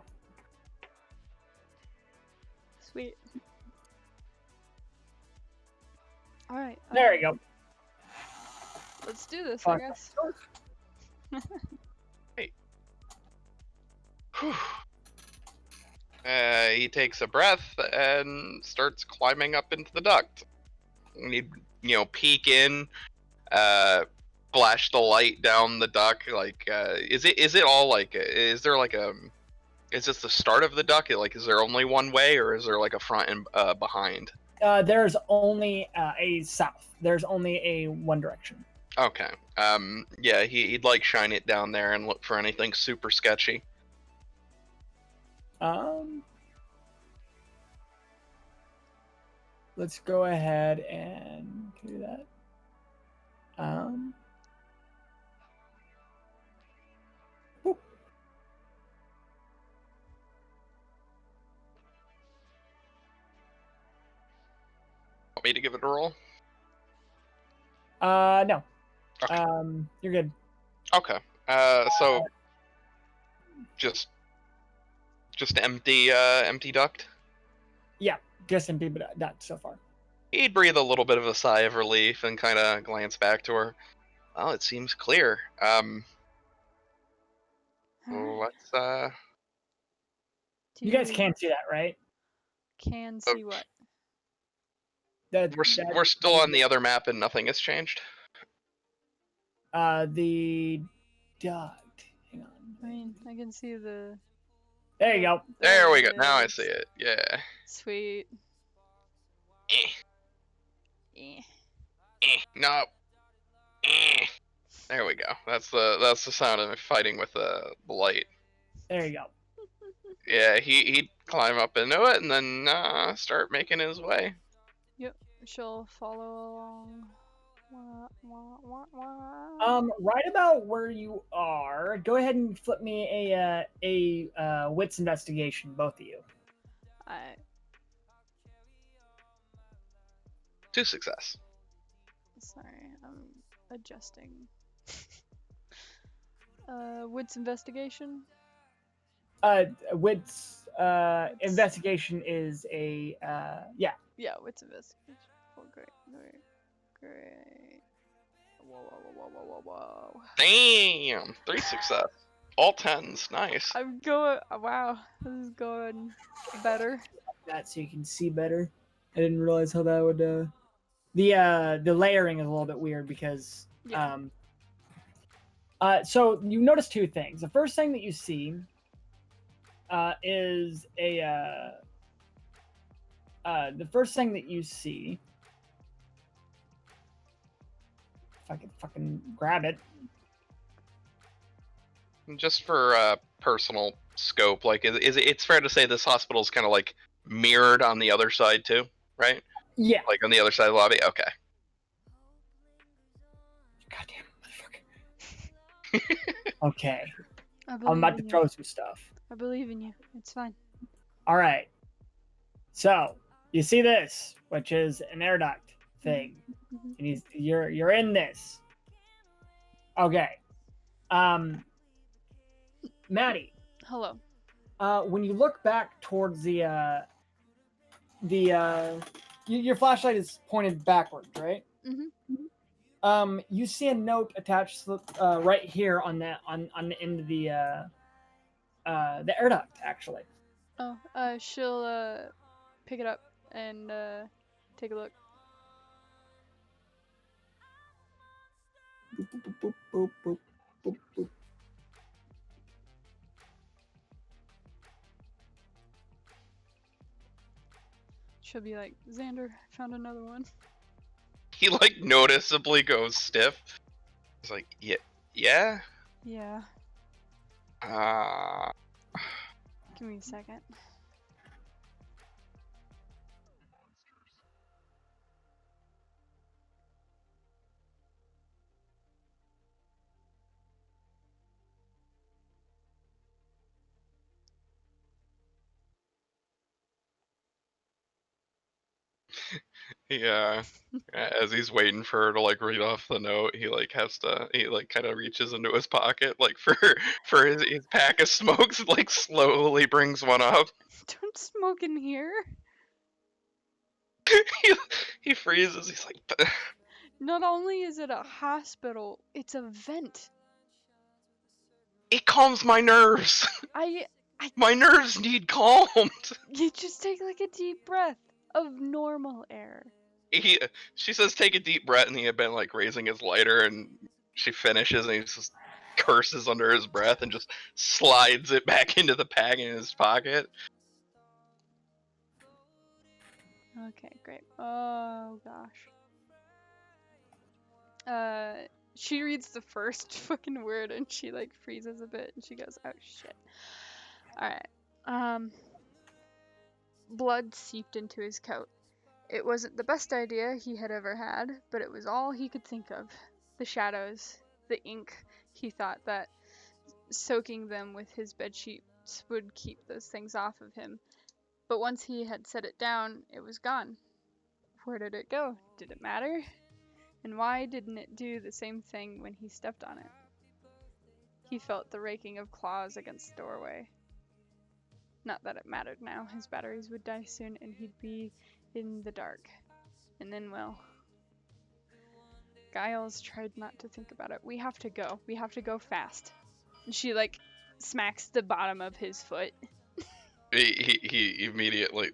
Sweet. All right. There we go. Let's do this, I Fuck. guess. Whew. He takes a breath and starts climbing up into the duct. You peek in, flash the light down the duct. Like, is it all like? Is there like a? Is this the start of the duct? Like, is there only one way, or is there like a front and behind? There's only a south. There's only a one direction. Okay. Yeah, he'd like shine it down there and look for anything super sketchy. Let's go ahead and do that. Whoop. Want me to give it a roll? No. Okay. You're good. Okay. So just empty duct. Yeah, just empty, but not so far. He'd breathe a little bit of a sigh of relief and kind of glance back to her. Well, it seems clear. Let's You guys can see that, right? Can see what? We're still on the other map and nothing has changed. The duct. Hang on. I mean, I can see the. There you go. There we go. it Now I is. see it. Yeah. Sweet. Eh. No. There we go. That's the sound of him fighting with the light. There you go. Yeah, he'd climb up into it and then start making his way. Yep, she'll follow along. Wah, wah, wah, wah. Right about where you are, go ahead and flip me a wits investigation, both of you. To success. Sorry, I'm adjusting. Wits investigation. Wits investigation is a yeah. Yeah, wits investigation. Oh, great. Whoa, whoa, whoa, whoa, whoa, whoa. Damn! 3 success. All 10s. Nice. I'm going. Wow, this is going better. That so you can see better. I didn't realize how that would the layering is a little bit weird because Yeah. So you notice two things. The first thing that you see is the first thing that you see, if I could fucking grab it. Just for personal scope, like, it's fair to say this hospital is kind of like mirrored on the other side too, right? Yeah. Like on the other side of the lobby. Okay. Goddamn motherfucker. Okay. I'm about to in throw you. some stuff. I believe in you. It's fine. All right. So you see this, which is an air duct thing, Mhm. and you're in this. Okay. Maddie, Hello. when you look back towards your flashlight is pointed backwards, right? Mhm. You see a note attached right here on the end of the air duct, actually. Oh, she'll pick it up and take a look. Boop, boop, boop, boop, boop, boop, boop. She'll be like, Xander, I found another one. He like noticeably goes stiff. He's like, yeah. Yeah. Give me a second. Yeah. As he's waiting for her to like read off the note, he like kind of reaches into his pocket like for his pack of smokes, like slowly brings one up. Don't smoke in here. he, he freezes. He's like, Not only is it a hospital, it's a vent. it calms my nerves. I My nerves need calmed. You just take like a deep breath of normal air. She says, take a deep breath, and he had been like raising his lighter, and she finishes, and he just curses under his breath and just slides it back into the pack in his pocket. Okay, great. Oh gosh. She reads the first fucking word and she like freezes a bit and she goes, "Oh shit." All right. Blood seeped into his coat. It wasn't the best idea he had ever had, but it was all he could think of. The shadows, the ink. He thought that soaking them with his bedsheets would keep those things off of him. But once he had set it down, it was gone. Where did it go? Did it matter? And why didn't it do the same thing when he stepped on it? He felt the raking of claws against the doorway. Not that it mattered now. His batteries would die soon and he'd be in the dark. And then, well... Giles tried not to think about it. We have to go. We have to go fast. And she, like, smacks the bottom of his foot. He immediately...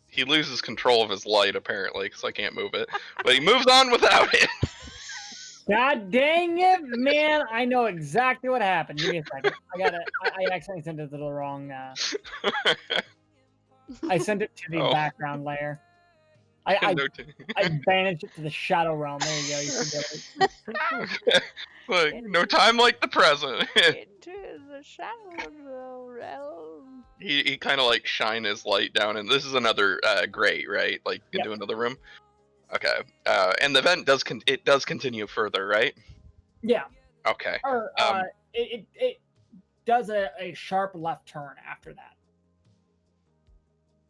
He loses control of his light, apparently, because I can't move it. But he moves on without it. God dang it, man! I know exactly what happened. Give me a second. I accidentally sent it to the wrong. I sent it to the Oh. background layer. I banished it to the shadow realm. There you go. You forget it. Like, no time like the present. Into the shadow realm. He kind of like shine his light down, and this is another grate, right? Like into another room. Okay. And the vent does continue further, right? Yeah. Okay. Or it does a sharp left turn after that.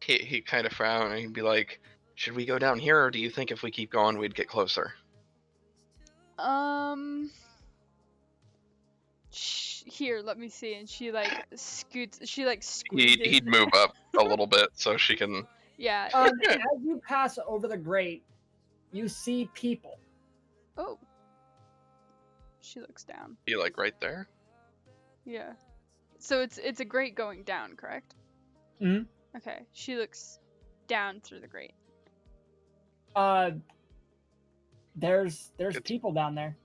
He kind of frown and he'd be like, "Should we go down here, or do you think if we keep going we'd get closer?" Here, let me see. And she like scoots. She like squeezes. He'd move up a little bit so she can. Yeah. As you pass over the grate, you see people. Oh. She looks down. Be like right there. Yeah. So it's a grate going down, correct? Mm-hmm. Okay. She looks down through the grate. There's people down there.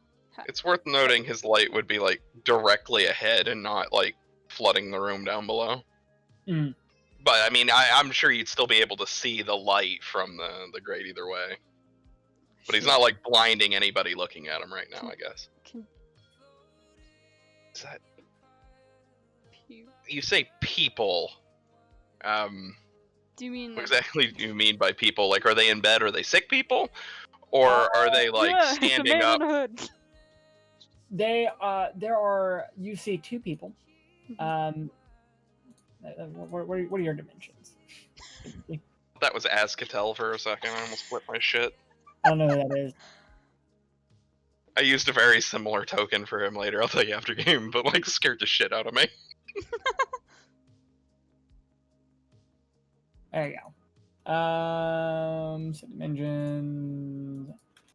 It's worth noting his light would be like directly ahead and not like flooding the room down below. Mm. But I mean, I'm sure you'd still be able to see the light from the grate either way. But he's not like blinding anybody looking at him right now, I guess. Is that... You say people. Do you mean What like... exactly do you mean by people? Like, are they in bed? Are they sick people? Or are they like standing up? There are, you see two people. What are your dimensions? That was Azcatel for a second. I almost flipped my shit. I don't know who that is. I used a very similar token for him later. I'll tell you after game, but like scared the shit out of me. There you go. So dimensions,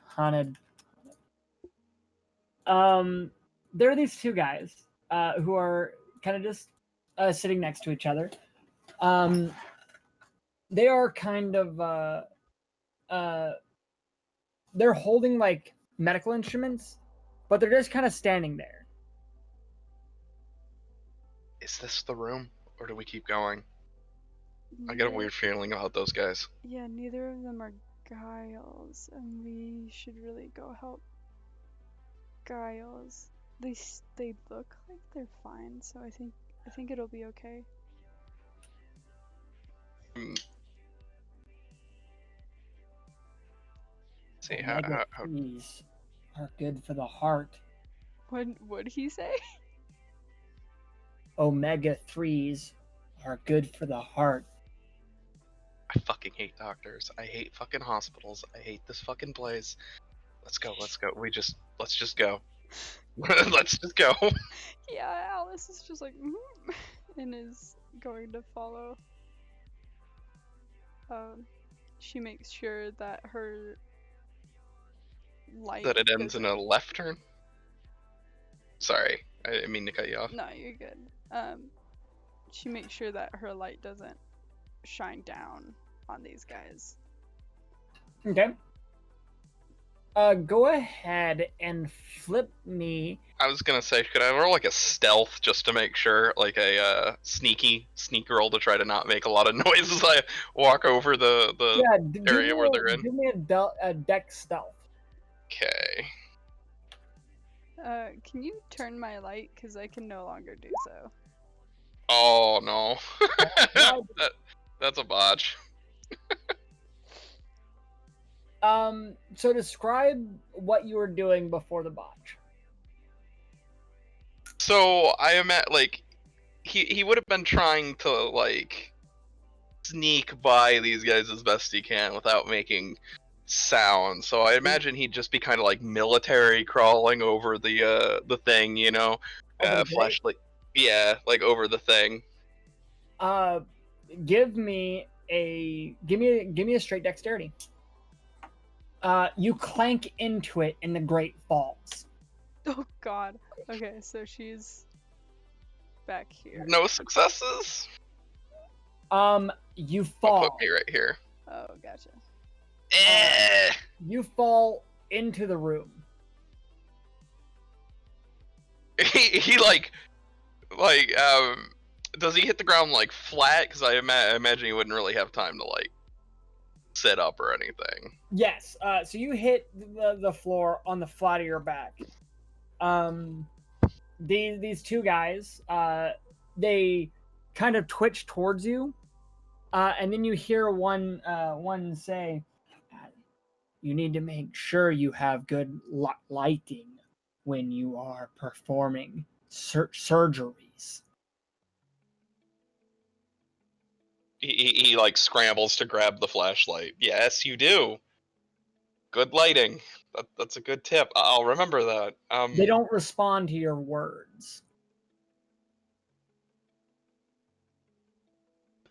haunted. There are these two guys who are kind of just sitting next to each other. They are kind of they're holding like medical instruments, but they're just kind of standing there. Is this the room, or do we keep going? I get a weird feeling about those guys. Yeah, neither of them are Giles, and we should really go help Giles. They look like they're fine, so I think it'll be okay. See how These are good for the heart. What'd he say? Omega 3s are good for the heart. I fucking hate doctors. I hate fucking hospitals. I hate this fucking place. Let's go. Let's go. Let's just go. Let's just go. Yeah, Alice is just like, and is going to follow. She makes sure that her light. That it ends in doesn't- a left turn. Sorry, I didn't mean to cut you off. No, you're good. She makes sure that her light doesn't shine down on these guys. Okay. Go ahead and flip me. I was gonna say, could I roll like a stealth just to make sure, like a sneak roll to try to not make a lot of noise as I walk over the area where they're in? Give me a deck stealth. Okay. Can you turn my light? Because I can no longer do so. Oh no. That's a botch. So describe what you were doing before the botch. So I am at like he would have been trying to like sneak by these guys as best he can without making sound. So I imagine he'd just be kind of like military crawling over the thing, you know, Over the flashlight. Yeah, like over the thing. Give me a straight dexterity. You clank into it and the grate falls. Oh God. Okay, so she's back here. No successes. You I'll fall. put me right here. Oh, gotcha. You fall into the room. He does he hit the ground like flat? Because I imagine he wouldn't really have time to like sit up or anything. Yes. So you hit the floor on the flat of your back. These two guys, they kind of twitch towards you, and then you hear one say, "You need to make sure you have good lighting when you are performing surgeries." He like scrambles to grab the flashlight. Yes, you do. Good lighting. That's a good tip. I'll remember that. They don't respond to your words.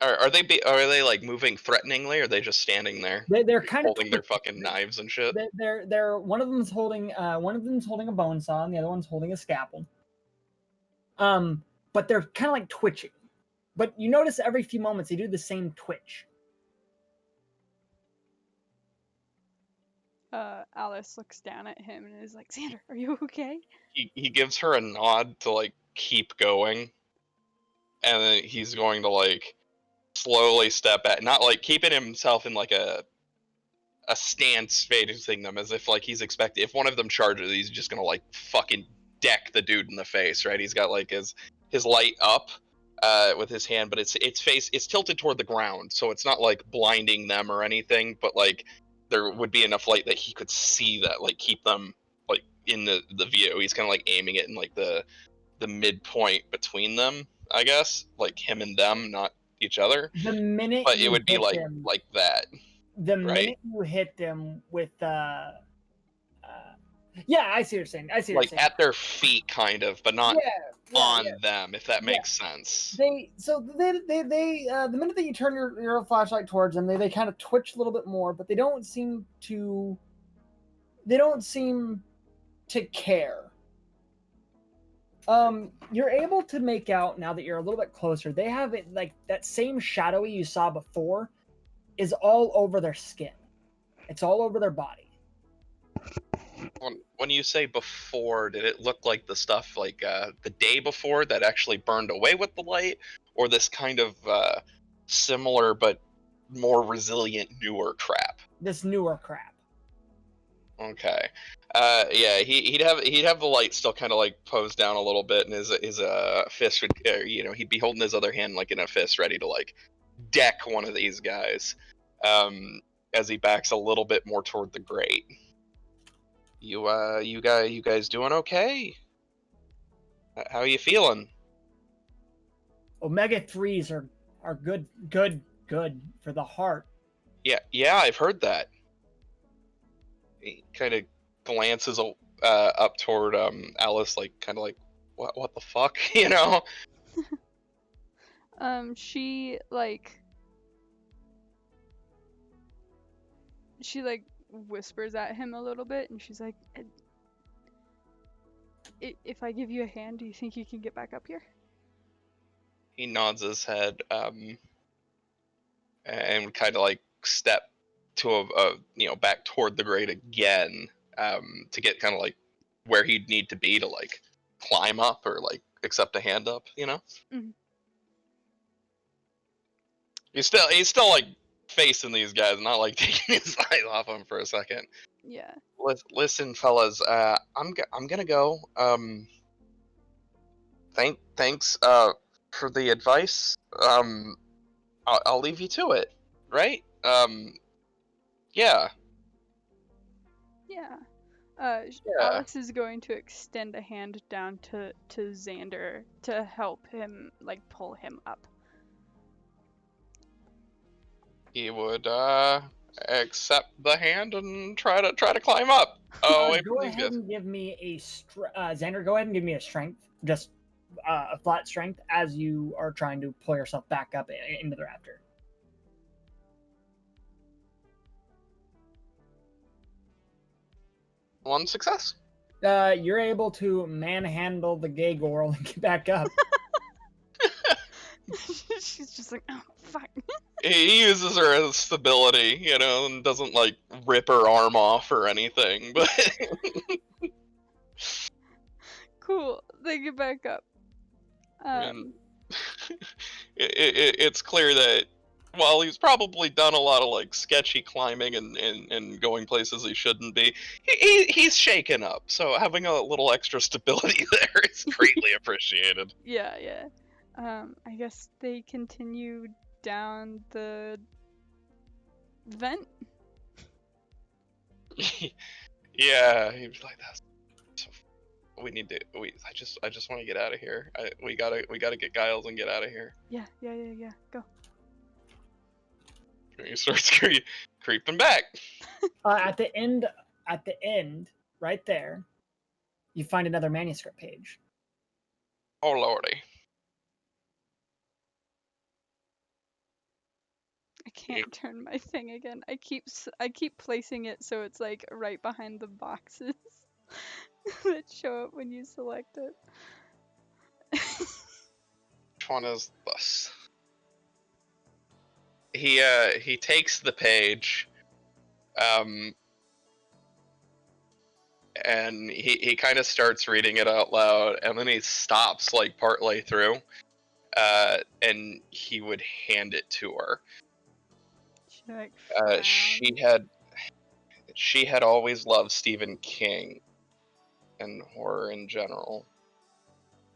Are they like moving threateningly, or are they just standing there They're kind of holding their fucking knives and shit? They're one of them's holding a bone saw and the other one's holding a scalpel. But they're kind of like twitching. But you notice every few moments they do the same twitch. Alice looks down at him and is like, "Xander, are you okay?" He gives her a nod to like keep going, and then he's going to like slowly step back, not like keeping himself in like a stance facing them as if like he's expecting if one of them charges, he's just gonna like fucking deck the dude in the face, right? He's got like his light up with his hand, but it's tilted toward the ground, so it's not like blinding them or anything, but like there would be enough light that he could see that, like keep them like in the view. He's kind of like aiming it in like the midpoint between them, I guess, like him and them, not each other. The minute But it you would be hit like them, that. the right? minute you hit them with yeah, I see what you're saying. I see what Like you're saying. at their feet, kind of, but not Yeah, on them, if that makes sense. They the minute that you turn your flashlight towards them, they kind of twitch a little bit more, but they don't seem to care. You're able to make out now that you're a little bit closer. They have it like that same shadowy you saw before is all over their skin. It's all over their body. When you say before, did it look like the stuff like the day before that actually burned away with the light, or this kind of similar but more resilient newer crap? This newer crap. Okay. Yeah, he'd have the light still kind of like posed down a little bit, and his fist would, he'd be holding his other hand like in a fist, ready to like deck one of these guys, as he backs a little bit more toward the grate. You guys doing okay? How are you feeling? Omega 3s are good for the heart. Yeah, I've heard that. He kind of glances up toward Alice, like kind of like, what the fuck, you know? She whispers at him a little bit, and she's like, If I give you a hand, do you think you can get back up here?" He nods his head, and kind of like step to back toward the grate again, to get kind of like where he'd need to be to like climb up or like accept a hand up, you know. Mhm. He's still like facing these guys, not like taking his eyes off them for a second. Yeah. Listen, fellas, I'm gonna go. Thanks for the advice. I'll leave you to it, right? Yeah. Yeah. Yeah. Alice is going to extend a hand down to Xander to help him, like, pull him up. He would accept the hand and try to climb up. Oh, wait Go for these ahead guys. and give me a Xander. Go ahead and give me a strength, just a flat strength, as you are trying to pull yourself back up into the rafter. One success. You're able to manhandle the gay girl and get back up. She's just like, "Oh, fuck." He uses her as stability, you know, and doesn't like rip her arm off or anything. But Cool. They get back up. and it's clear that while he's probably done a lot of like sketchy climbing and going places he shouldn't be, he's shaken up. So having a little extra stability there is greatly appreciated. Yeah, yeah. I guess they continue down the vent. Yeah, he was like, "That's I just want to get out of here. We gotta get Giles and get out of here." Yeah. Go. He starts creeping back. At the end, right there, you find another manuscript page. Oh lordy. I can't turn my thing again. I keep placing it so it's like right behind the boxes that show up when you select it. Which one is this? He takes the page, and he kind of starts reading it out loud, and then he stops like partway through, and he would hand it to her. She like She had always loved Stephen King and horror in general,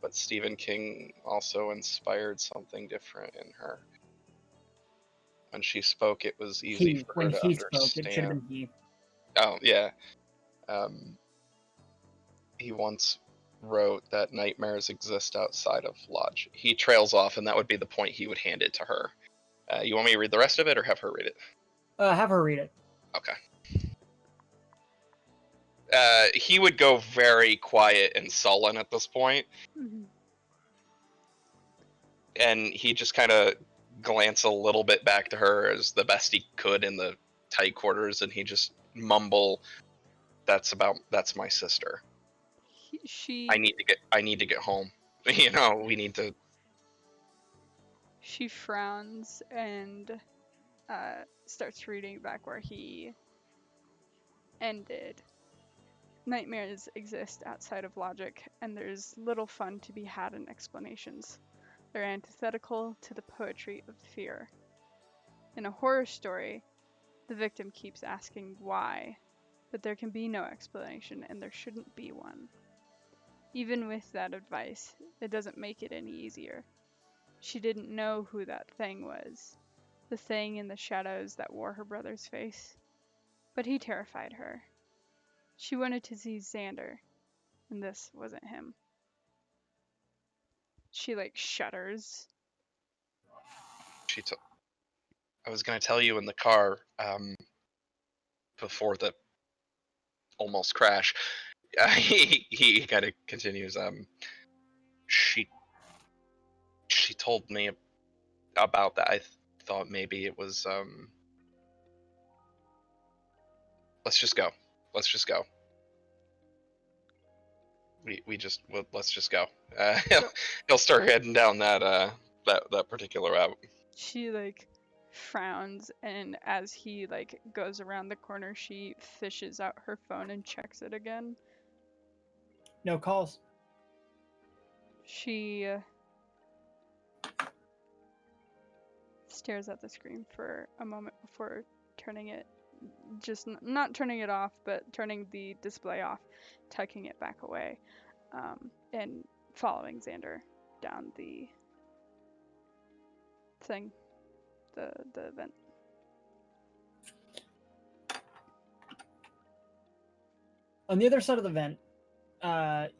but Stephen King also inspired something different in her. When she spoke, it was easy for her to Spoke, it should have understand. been he. Oh yeah. He once wrote that nightmares exist outside of Lodge. He trails off, and that would be the point he would hand it to her. You want me to read the rest of it, or have her read it? Have her read it. Okay. He would go very quiet and sullen at this point, Mhm. and he just kind of glance a little bit back to her as the best he could in the tight quarters, and he just mumble, that's my sister. I need to get home. You know, we need to." She frowns and starts reading back where he ended. Nightmares exist outside of logic, and there's little fun to be had in explanations. They're antithetical to the poetry of fear. In a horror story, the victim keeps asking why, but there can be no explanation, and there shouldn't be one. Even with that advice, it doesn't make it any easier. She didn't know who that thing was, the thing in the shadows that wore her brother's face. But he terrified her. She wanted to see Xander, and this wasn't him. She like shudders. was gonna tell you in the car, before the almost crash. He kind of continues. She told me about that. I thought maybe it was. Let's just go. Let's just go. Let's just go. He'll start heading down that particular route. She like frowns, and as he like goes around the corner, she fishes out her phone and checks it again. No calls. She stares at the screen for a moment before turning it, just not turning it off, but turning the display off, tucking it back away, and following Xander down the thing, the vent. On the other side of the vent,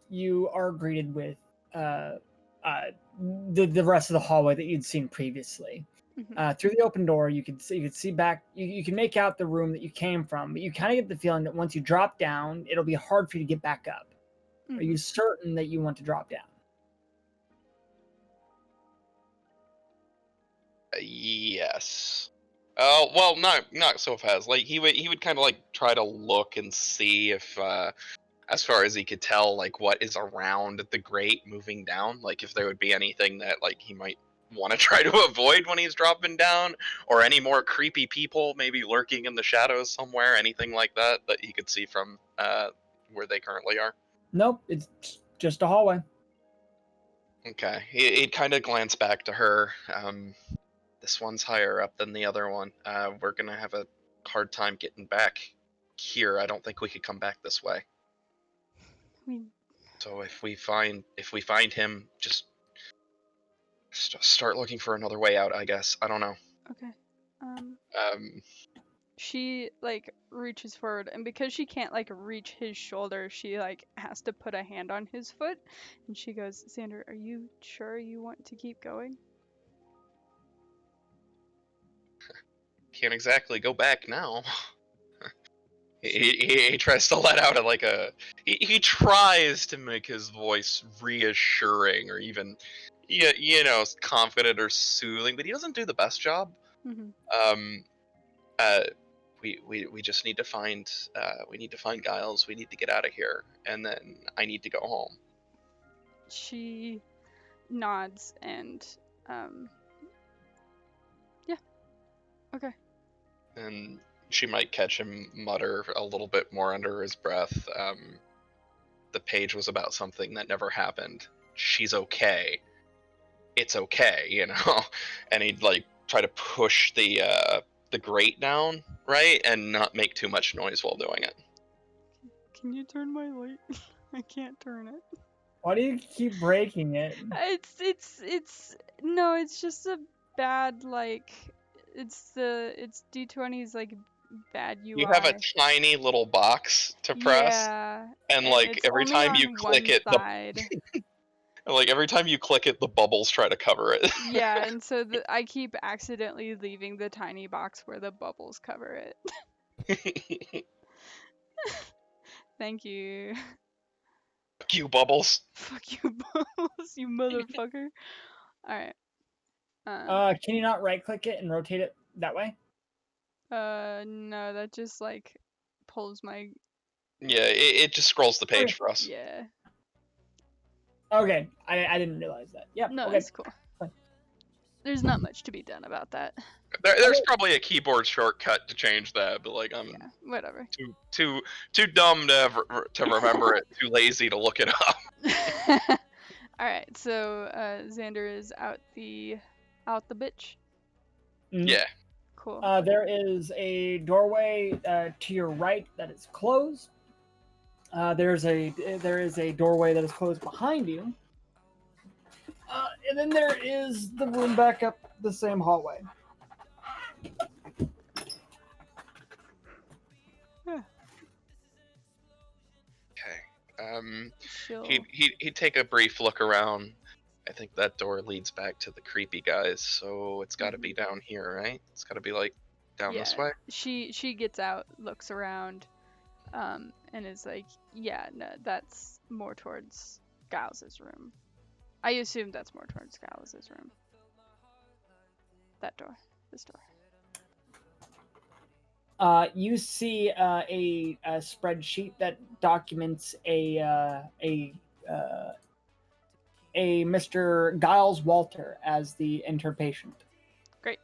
you are greeted with the rest of the hallway that you'd seen previously. Mm-hmm. Through the open door, you could see back. You can make out the room that you came from, but you kind of get the feeling that once you drop down, it'll be hard for you to get back up. Mm-hmm. Are you certain that you want to drop down? Yes. Well, not so fast. Like he would kind of like try to look and see if, as far as he could tell, like what is around the grate moving down. Like if there would be anything that like he might want to try to avoid when he's dropping down, or any more creepy people maybe lurking in the shadows somewhere. Anything like that he could see from where they currently are. Nope, it's just a hallway. Okay. He'd kind of glance back to her. This one's higher up than the other one. We're gonna have a hard time getting back here. I don't think we could come back this way. So if we find him, just start looking for another way out, I guess. I don't know. Okay. She like reaches forward, and because she can't like reach his shoulder, she like has to put a hand on his foot, and she goes, "Xander, are you sure you want to keep going?" Can't exactly go back now. He tries to let out he tries to make his voice reassuring, or even confident or soothing, but he doesn't do the best job. Mm-hmm. We just need to find Giles. We need to get out of here, and then I need to go home. She nods and yeah. Okay. And she might catch him mutter a little bit more under his breath. The page was about something that never happened. She's okay. It's okay, And he'd like try to push the grate down, right, and not make too much noise while doing it. Can you turn my light? I can't turn it. Why do you keep breaking it? No, it's just a bad like. It's D20's like bad UI. You have a tiny little box to press, and like every time you click it, every time you click it, the bubbles try to cover it. Yeah, and so I keep accidentally leaving the tiny box where the bubbles cover it. Thank you. Fuck you, Bubbles. Fuck you, Bubbles, you motherfucker. Alright. Can you not right click it and rotate it that way? No, that just like pulls my. Yeah, it just scrolls the page for us. Yeah. Okay, I didn't realize that. Yeah. No, okay. it's cool. There's not much to be done about that. There's probably a keyboard shortcut to change that, but like I'm whatever. Too dumb to remember it. Too lazy to look it up. All right, so Xander is out the bitch. Mm-hmm. Yeah. Cool. There is a doorway to your right that is closed. There is a doorway that is closed behind you. And then there is the room back up the same hallway. Okay. He'd take a brief look around, I think that door leads back to the creepy guys, so it's got to be down here, right? It's got to be like down this way. She gets out, looks around, and is like, yeah, no, that's more towards Giles's room. I assume that's more towards Giles's room. That door. This door. You see a spreadsheet that documents a Mr. Giles Walter as the interpatient. Great.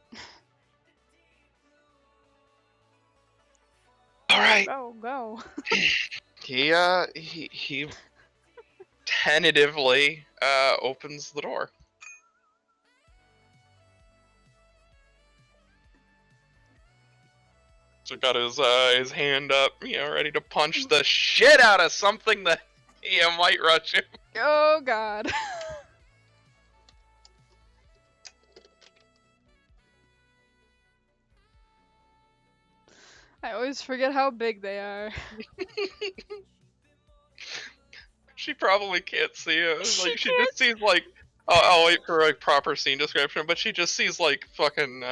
All right. Go. He tentatively opens the door. So got his hand up, ready to punch the shit out of something that might rush him. Oh God. I always forget how big they are. She probably can't see it. She She just sees like, I'll wait for a proper scene description, but she just sees like fucking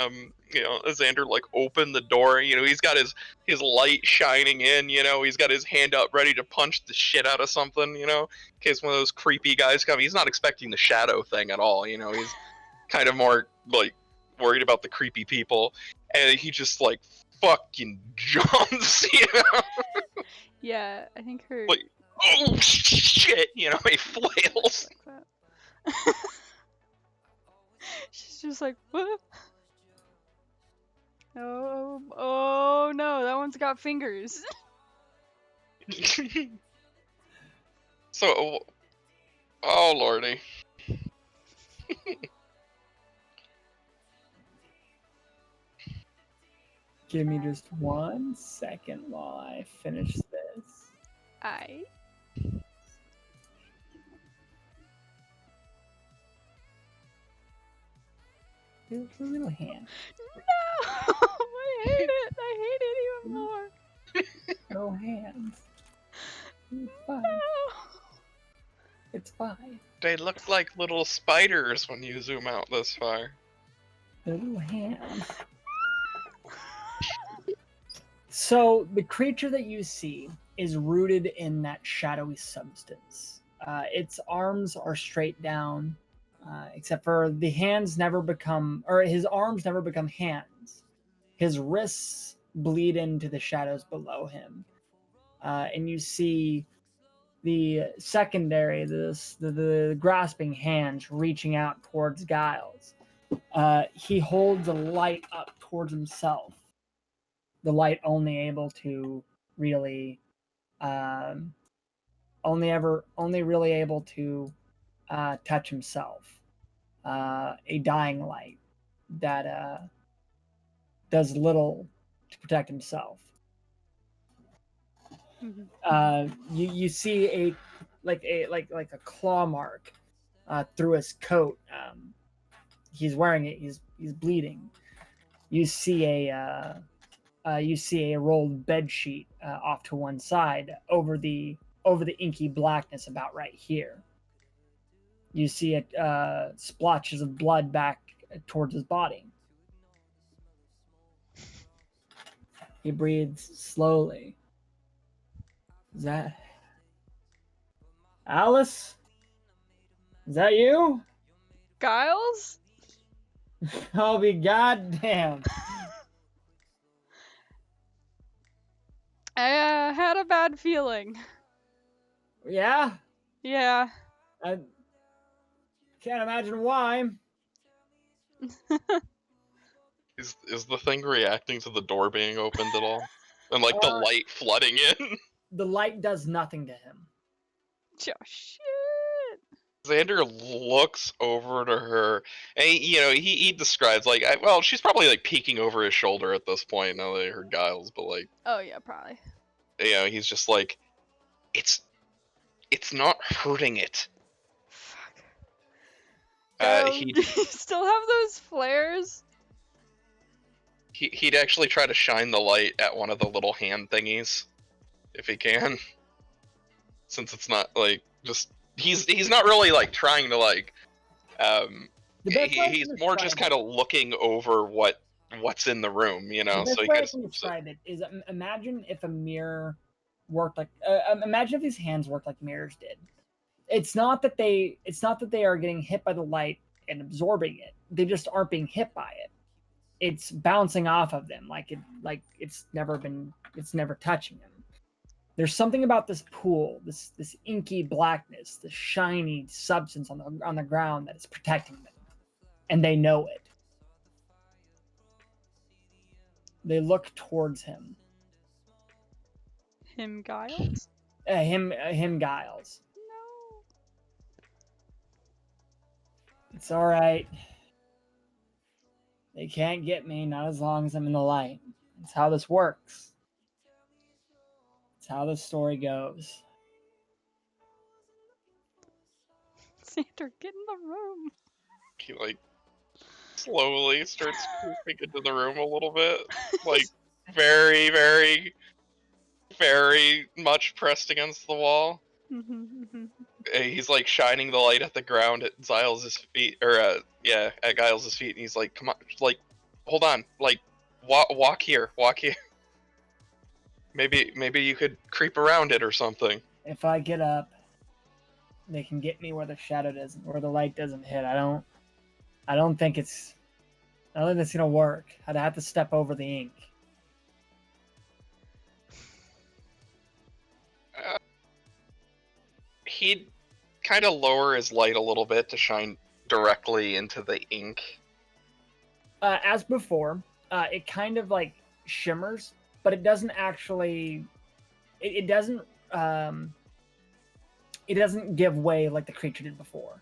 Xander like open the door. He's got his light shining in. He's got his hand up ready to punch the shit out of something. In case one of those creepy guys come. He's not expecting the shadow thing at all. He's kind of more like worried about the creepy people, and he just like fucking jumps. Yeah, I think her. Like, oh shit! He flails. Like that. She's just like, what? Oh no, that one's got fingers. So, oh lordy. Give me just 1 second while I finish this. I. It's a little hand. No! I hate it! I hate it even more! No hands. It's fine. No! It's fine. They look like little spiders when you zoom out this far. Little hands. So the creature that you see is rooted in that shadowy substance. Its arms are straight down, except for the hands never become, or his arms never become hands. His wrists bleed into the shadows below him. And you see the secondary, the grasping hands reaching out towards Giles. He holds a light up towards himself. The light only able to really, only really able to touch himself. A dying light that does little to protect himself. You see a claw mark through his coat. He's wearing it. He's bleeding. You see a rolled bed sheet off to one side over the inky blackness about right here. You see it splotches of blood back towards his body. He breathes slowly. Is that Alice? Is that you? Giles? I'll be goddamn. I had a bad feeling. Yeah? Yeah. I can't imagine why. Is the thing reacting to the door being opened at all? And like the light flooding in? The light does nothing to him. Oh, shit. Xander looks over to her, and he describes like, she's probably like peeking over his shoulder at this point now that I heard Giles, but like, Oh yeah, probably. he's just like, it's not hurting it. Fuck. He Do you still have those flares? he'd actually try to shine the light at one of the little hand thingies, if he can, since it's not like just he's not really like trying to like The best way I He's can more just describe kind of looking over what's in the room, you it- know. the So best he way I kind can of describe it is imagine if a mirror worked like imagine if these hands worked like mirrors did. It's not that they are getting hit by the light and absorbing it. They just aren't being hit by it. It's bouncing off of them like it's never touching them. There's something about this pool, this inky blackness, this shiny substance on the ground that is protecting them, and they know it. They look towards him. Him, Giles? Him, Giles. No. It's all right. They can't get me, not as long as I'm in the light. It's how this works. It's how this story goes. Xander, get in the room. he like slowly starts creeping into the room a little bit, like very, very, very much pressed against the wall. He's like shining the light at the ground at Giles' feet, or at Giles' feet, and he's like, "Come on, like, hold on, like, walk here. Maybe you could creep around it or something." If I get up, they can get me where the shadow doesn't, where the light doesn't hit. I don't think it's gonna work. I'd have to step over the ink. He'd kind of lower his light a little bit to shine directly into the ink. As before, it kind of like shimmers, but it doesn't actually. It doesn't. It doesn't give way like the creature did before.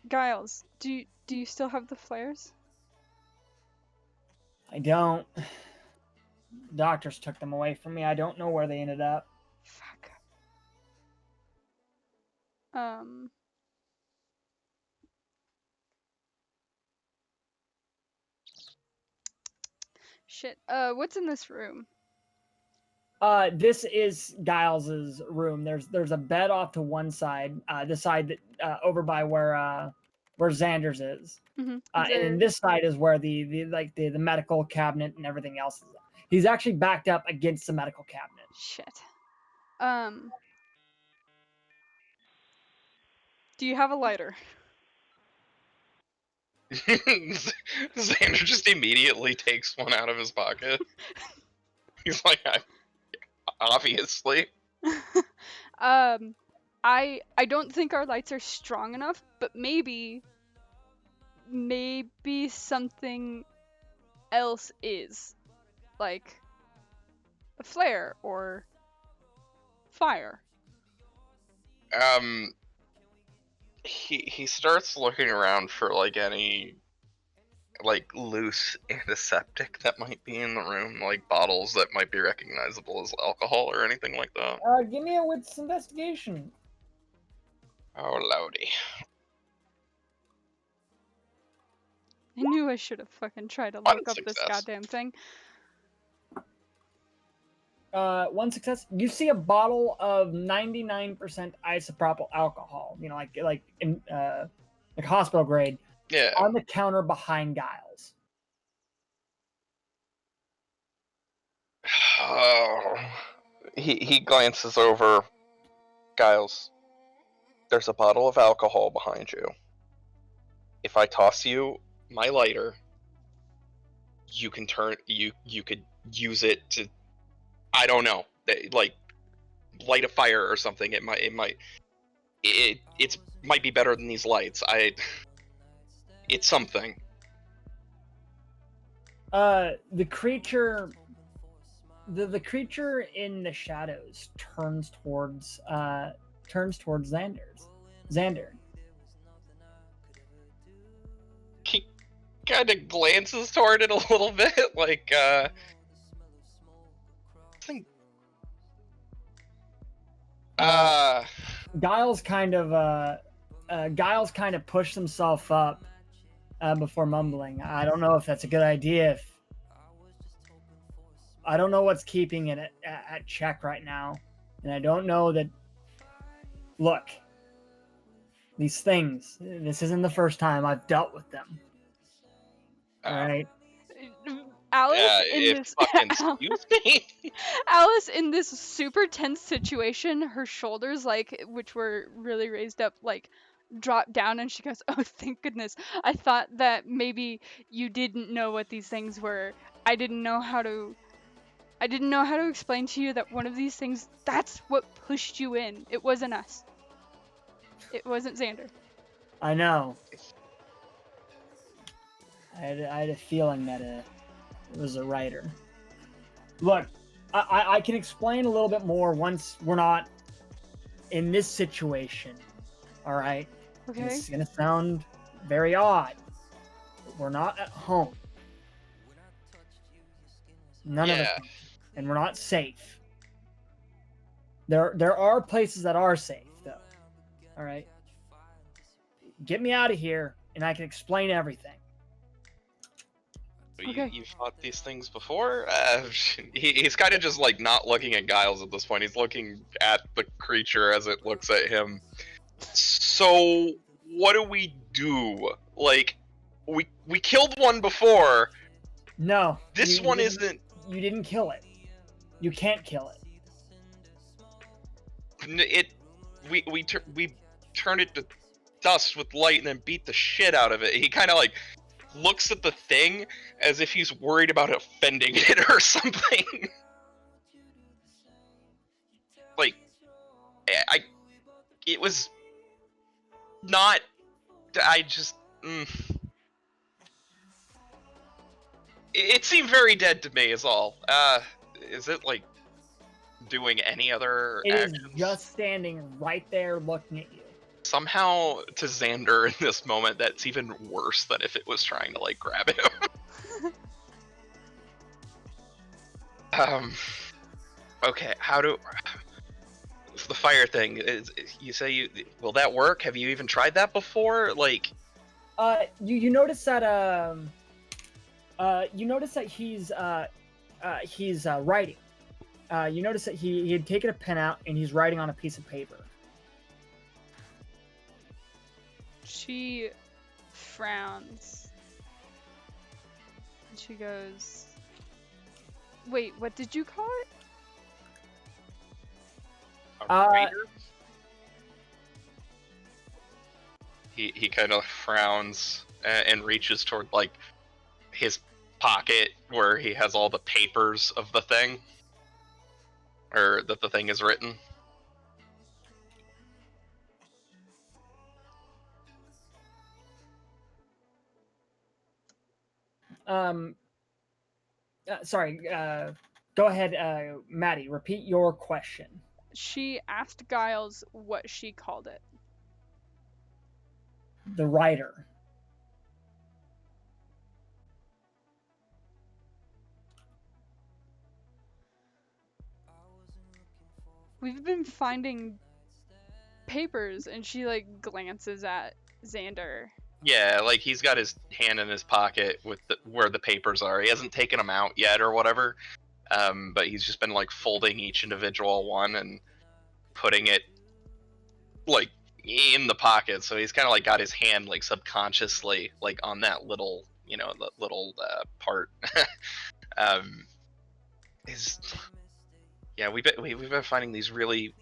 Giles, do you still have the flares? I don't. Doctors took them away from me. I don't know where they ended up. Fuck. Shit. What's in this room? This is Giles's room. There's a bed off to one side, the side that over by where Xander's is. And then this side is where the medical cabinet and everything else is. He's actually backed up against the medical cabinet. Shit. Do you have a lighter? Xander just immediately takes one out of his pocket. He's like, obviously. I don't think our lights are strong enough, but maybe something else is, like a flare or fire. He starts looking around for like any like loose antiseptic that might be in the room, like bottles that might be recognizable as alcohol or anything like that. Give me a wits investigation. Oh lordy. I knew I should have fucking tried to One look up this success. goddamn thing. One success. You see a bottle of 99% isopropyl alcohol. You know, like hospital grade. Yeah. On the counter behind Giles. Oh. He glances over. Giles, there's a bottle of alcohol behind you. If I toss you my lighter, you can you could use it to, I don't know, like light a fire or something. It might be better than these lights. It's something. The creature in the shadows turns towards Xander. He kind of glances toward it a little bit, like Giles kind of pushed himself up before mumbling, "I don't know if that's a good idea. I don't know what's keeping it at check right now, and I don't know that. Look, these things. This isn't the first time I've dealt with them. All right. Alice Yeah, in if this fucking excuse me. Alice in this super tense situation, her shoulders, like, which were really raised up, like, drop down, and she goes, "Oh, thank goodness. I thought that maybe you didn't know what these things were. I didn't know how to explain to you that one of these things, that's what pushed you in. It wasn't us. It wasn't Xander." I know. I had a feeling that it was a writer. Look, I can explain a little bit more once we're not in this situation. All right. Okay. This is gonna sound very odd, but we're not at home. None of us, Yeah. and we're not safe. There are places that are safe, though. All right. Get me out of here, and I can explain everything. Okay. You fought these things before? He's kind of just like not looking at Giles at this point. He's looking at the creature as it looks at him. So what do we do? Like, we killed one before. No. This you one didn't- isn't. You didn't kill it. You can't kill it. We turned it to dust with light and then beat the shit out of it. He kind of like looks at the thing as if he's worried about offending it or something. Like, it was not. I just. It seemed very dead to me. Is all. Is it like doing any other It is actions? just standing right there looking at you. Somehow to Xander in this moment, that's even worse than if it was trying to like grab him. Okay, how do the fire thing is, you say will that work? Have you even tried that before? Like, You notice that he's writing. You notice that he had taken a pen out and he's writing on a piece of paper. She frowns. And she goes, "Wait, what did you call it?" a writer? He kind of frowns and reaches toward like his pocket where he has all the papers of the thing, or that the thing is written. Sorry. Go ahead, Maddie. Repeat your question. She asked Giles what she called it. The writer. We've been finding papers, and she like glances at Xander. Yeah, like he's got his hand in his pocket with where the papers are. He hasn't taken them out yet or whatever, but he's just been like folding each individual one and putting it like in the pocket. So he's kind of like got his hand like subconsciously like on that little, the little part. Is yeah, we've been finding these really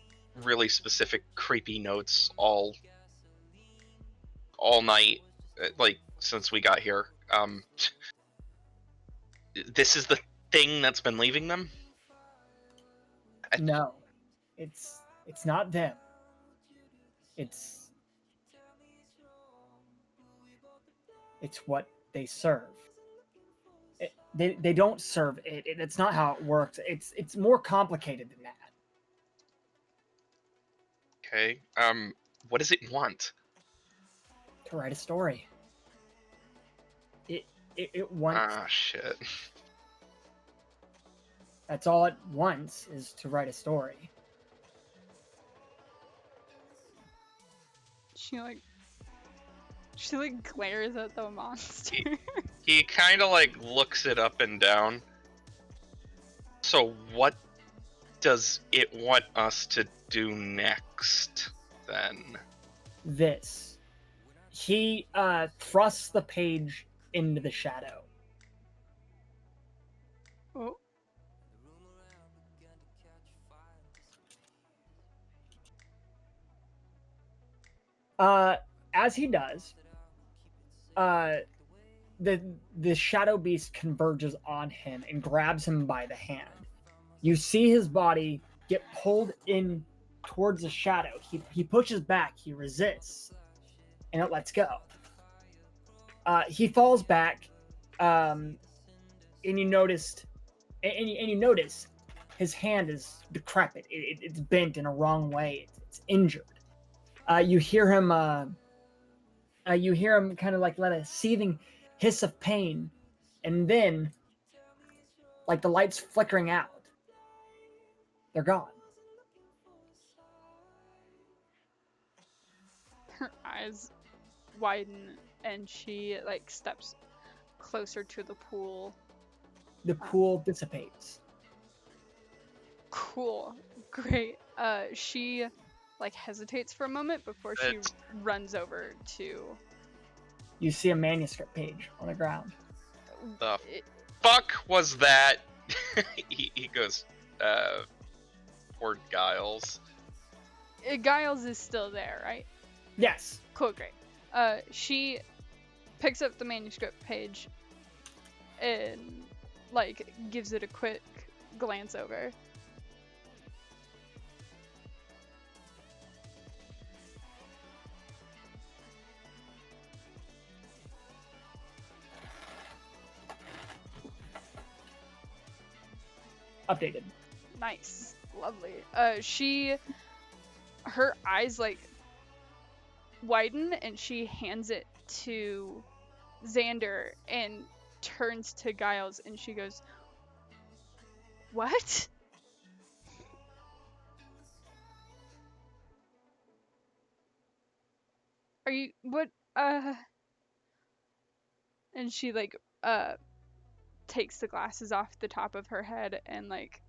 specific creepy notes all night, like since we got here. This is the thing that's been leaving them? No, it's not them. It's what they serve. They don't serve it. It's not how it works. It's more complicated than that. Okay. What does it want? To write a story. It wants. Ah, shit. That's all it wants, is to write a story. She glares at the monster. He kind of like looks it up and down. So what does it want us to do next, then? this. He thrusts the page into the shadow. Oh. As he does, the shadow beast converges on him and grabs him by the hand. You see his body get pulled in towards the shadow. He pushes back, he resists, and it lets go. He falls back, and you notice his hand is decrepit. It's bent in a wrong way. It's injured. You hear him kind of like let a seething hiss of pain, and then, like the lights flickering out, they're gone. Her eyes widen and she like steps closer to the pool. The pool dissipates. Cool. Great. She like hesitates for a moment before she That's- runs over to You see a manuscript page on the ground. The it, fuck was that? he goes, poor Giles. Giles is still there, right? Yes. Cool, great. She picks up the manuscript page and like gives it a quick glance over. Updated. Nice. Lovely. Her eyes like widen and she hands it to Xander and turns to Giles and she goes, "What?" Are you what and she like takes the glasses off the top of her head and like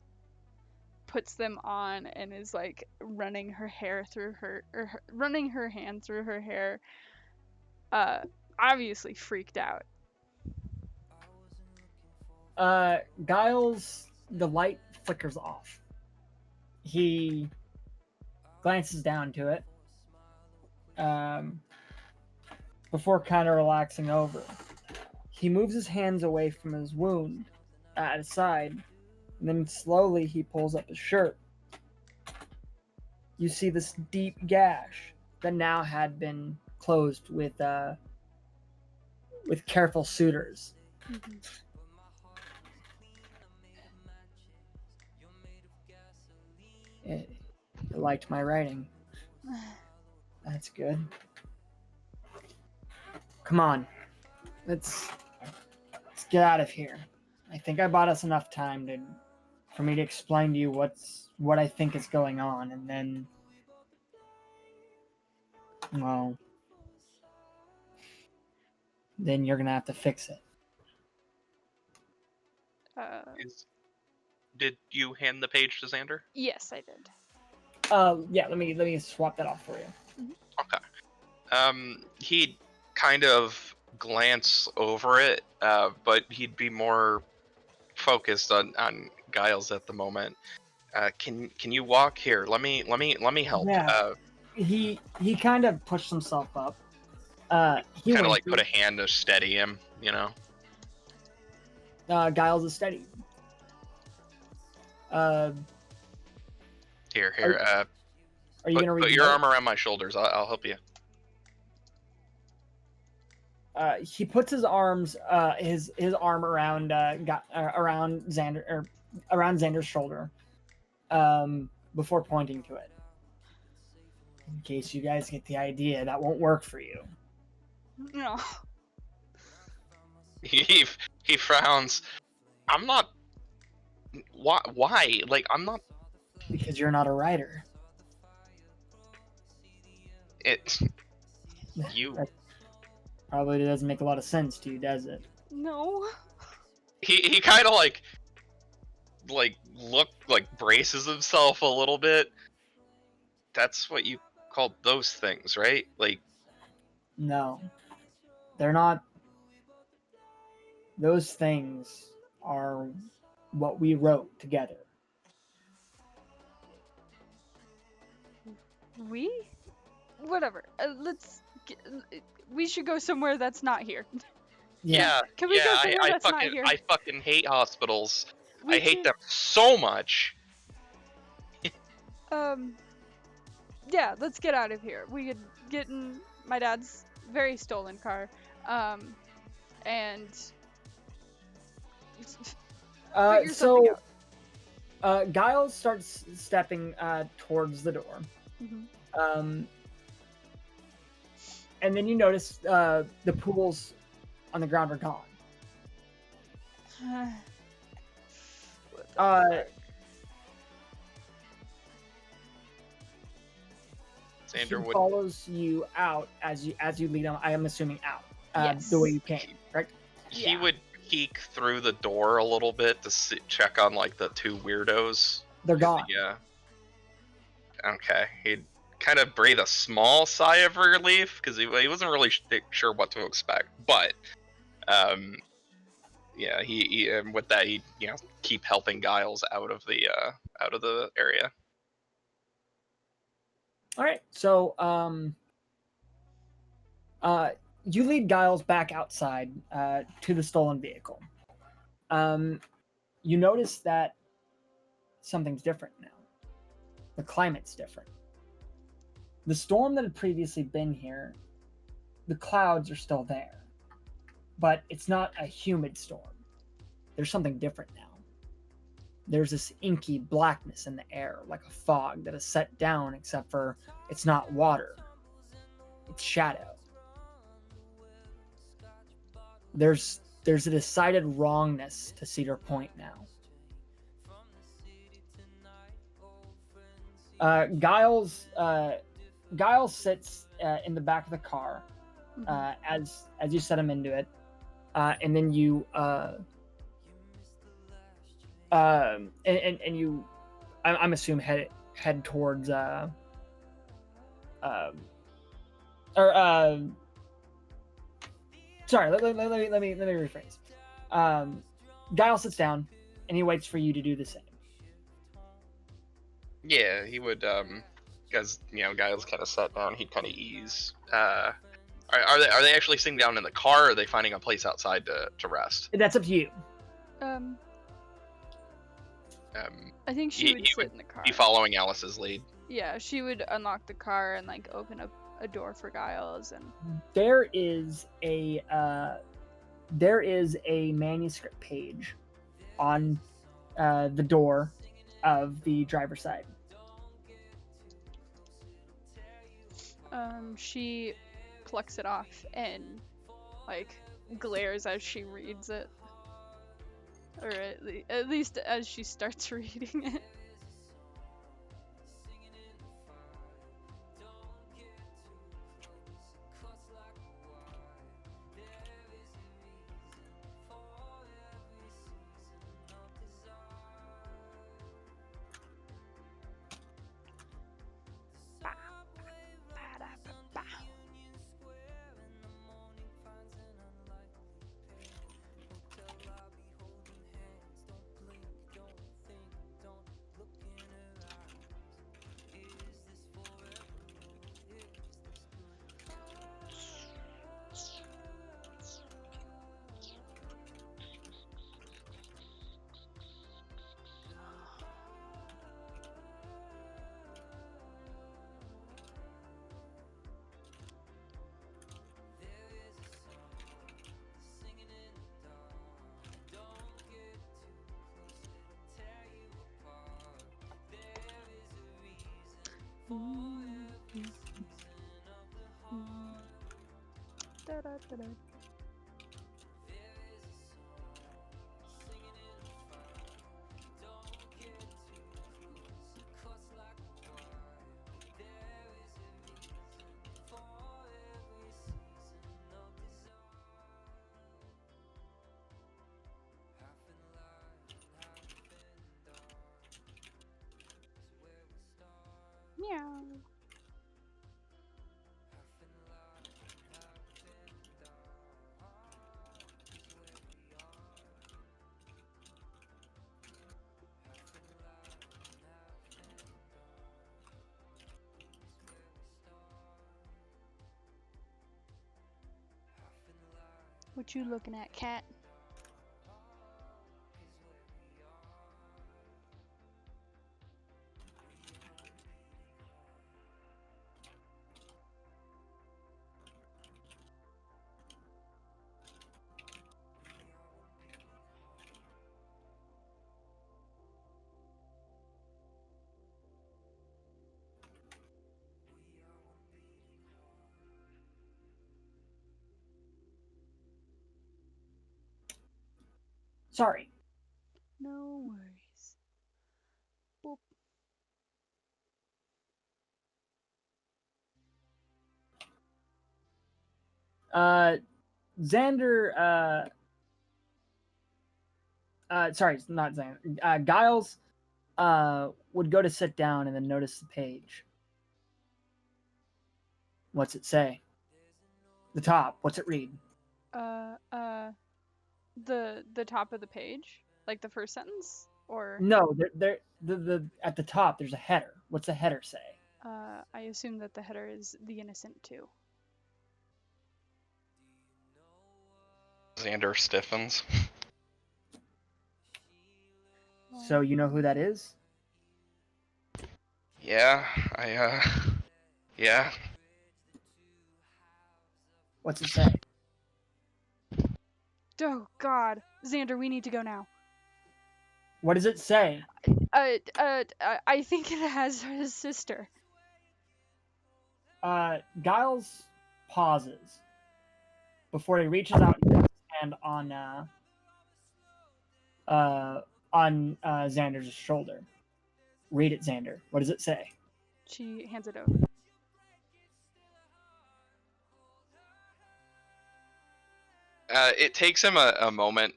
puts them on and is like running her hair through running her hand through her hair, obviously freaked out. Giles, the light flickers off. He glances down to it, before kind of relaxing over. He moves his hands away from his wound at his side, and then slowly he pulls up his shirt. You see this deep gash that now had been closed with careful suitors. You liked my writing. That's good. Come on. Let's get out of here. I think I bought us enough time for me to explain to you what I think is going on, and then, well, then you're gonna have to fix it. Did you hand the page to Xander? Yes, I did. Yeah. Let me swap that off for you. Okay. He'd kind of glance over it, but he'd be more focused on Giles at the moment. Can you walk here? Let me help. Yeah. He kind of pushed himself up. He Kind of like went put a hand to steady him, you know. Giles is steady. Here. Are you gonna read? Put your arm around my shoulders. I'll help you. He puts his arms, his arm around around Xander, or around Xander's shoulder, before pointing to it. In case you guys get the idea, that won't work for you. No. He frowns. I'm not. Why? Like, I'm not. Because you're not a writer. It. You. That probably doesn't make a lot of sense to you, does it? No. He kind of like braces himself a little bit. That's what you called those things, right? Like, No, they're not. Those things are what we wrote together. We? Whatever. We should go somewhere that's not here. yeah, Can we go somewhere I that's not fucking here? I fucking hate hospitals. We I hate can- them so much. Yeah, let's get out of here. We could get in my dad's very stolen car, and figure something So out. Giles starts stepping towards the door. Mhm. And then you notice the pools on the ground are gone. What the Uh, fuck? he Xander would follows you out as you lead him. I am assuming out Yes. the way you came, right? he Yeah. would peek through the door a little bit to check on like the two weirdos. They're gone. Yeah. Okay. He'd kind of breathe a small sigh of relief because he wasn't really sure what to expect. But, yeah, he and with that he keep helping Giles out of the area. All right. So you lead Giles back outside to the stolen vehicle. You notice that something's different now. The climate's different. The storm that had previously been here, the clouds are still there, but it's not a humid storm. There's something different now. There's this inky blackness in the air, like a fog that has set down, except for it's not water, it's shadow. There's a decided wrongness to Cedar Point now. Giles sits in the back of the car as you set him into it, and then you and you, I'm assuming head towards sorry, let me rephrase. Giles sits down and he waits for you to do the same. Yeah, he would. Because Giles kind of sat down. He'd kind of ease. Are they actually sitting down in the car? Or are they finding a place outside to rest? That's up to you. I think she would sit in the car. Be following Alice's lead. Yeah, she would unlock the car and like open up a door for Giles, and There is a manuscript page on the door of the driver's side. She plucks it off and like glares as she reads it, or at least as she starts reading it. Meow. What you looking at, cat? Sorry. No worries. Boop. Xander, sorry, not Xander. Giles, would go to sit down and then notice the page. What's it say? The top. What's it read? The top of the page, like the first sentence, or No, the at the top there's a header. What's the header say? I assume that the header is the innocent too. Xander stiffens. So you know who that is? Yeah, yeah. What's it say? Oh God, Xander, we need to go now. What does it say? I think it has his sister. Giles pauses before he reaches out and puts his hand on Xander's shoulder. Read it, Xander. What does it say? She hands it over. It takes him a moment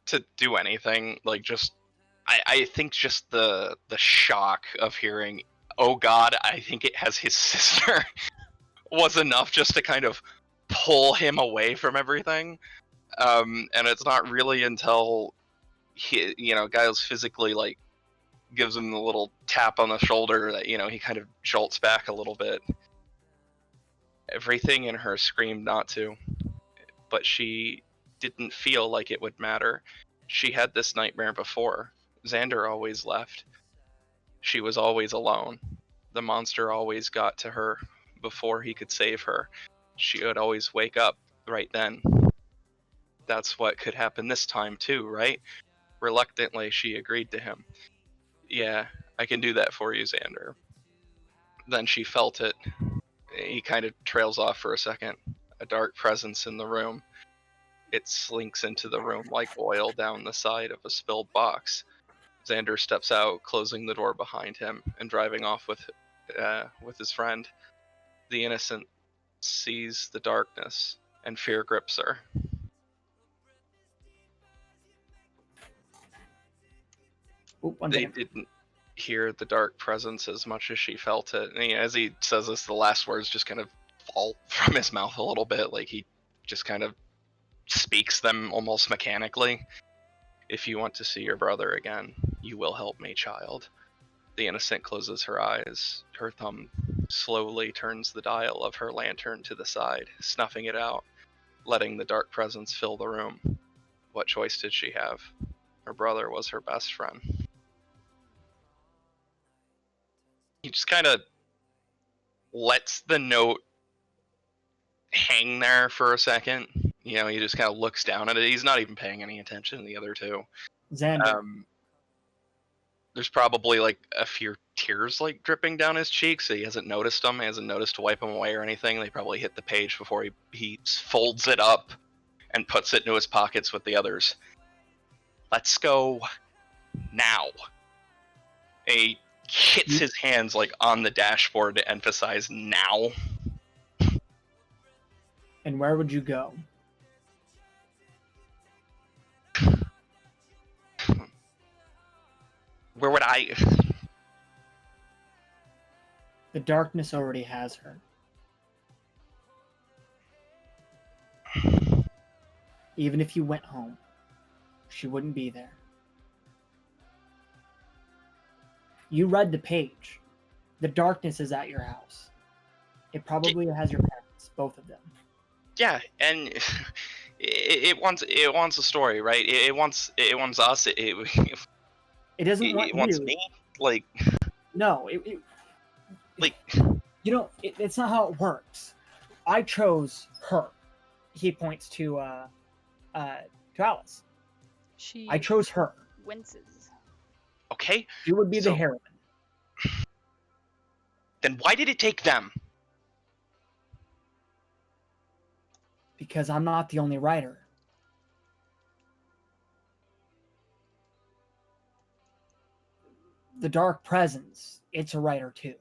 to do anything. Like, just I think just the shock of hearing, oh God, I think it has his sister, was enough just to kind of pull him away from everything. And it's not really until Giles physically like gives him the little tap on the shoulder that he kind of jolts back a little bit. Everything in her screamed not to, but she didn't feel like it would matter. She had this nightmare before. Xander always left. She was always alone. The monster always got to her before he could save her. She would always wake up right then. That's what could happen this time too, right? Reluctantly, she agreed to him. Yeah, I can do that for you, Xander. Then she felt it. He kind of trails off for a second. A dark presence in the room. It slinks into the room like oil down the side of a spilled box. Xander steps out, closing the door behind him and driving off with his friend. The innocent sees the darkness, and fear grips her. Ooh, one They second. didn't hear the dark presence as much as she felt it. And as he says this, the last words just kind of fall from his mouth a little bit, like he just kind of speaks them almost mechanically. If you want to see your brother again, you will help me, child. The innocent closes her eyes. Her thumb slowly turns the dial of her lantern to the side, snuffing it out, letting the dark presence fill the room. What choice did she have? Her brother was her best friend. He just kind of lets the note hang there for a second. He just kind of looks down at it. He's not even paying any attention to the other two. Xander. There's probably like a few tears like dripping down his cheeks. So he hasn't noticed them. He hasn't noticed to wipe them away or anything. They probably hit the page before he folds it up and puts it into his pockets with the others. Let's go now. He hits his hands like on the dashboard to emphasize now. And where would you go? Where would I? The darkness already has her. Even if you went home, she wouldn't be there. You read the page. The darkness is at your house. It probably has your parents, both of them. Yeah, and It wants a story, right? It wants us. It doesn't want it wants you. me. Like No, like you don't. It's not how it works. I chose her. He points to Alice. She I chose her. winces. okay. She would be the So- heroine. Then why did it take them? Because I'm not the only writer. The Dark Presence, it's a writer too.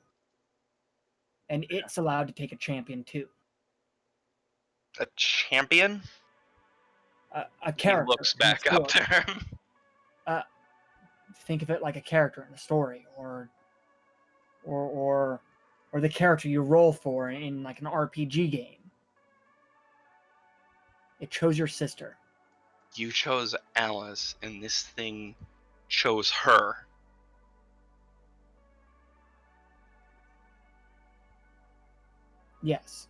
And it's allowed to take a champion too. A champion? A character. He looks in the back up story. to him. Think of it like a character in a story, or the character you roll for in like an RPG game. It chose your sister. You chose Alice, and this thing chose her. Yes.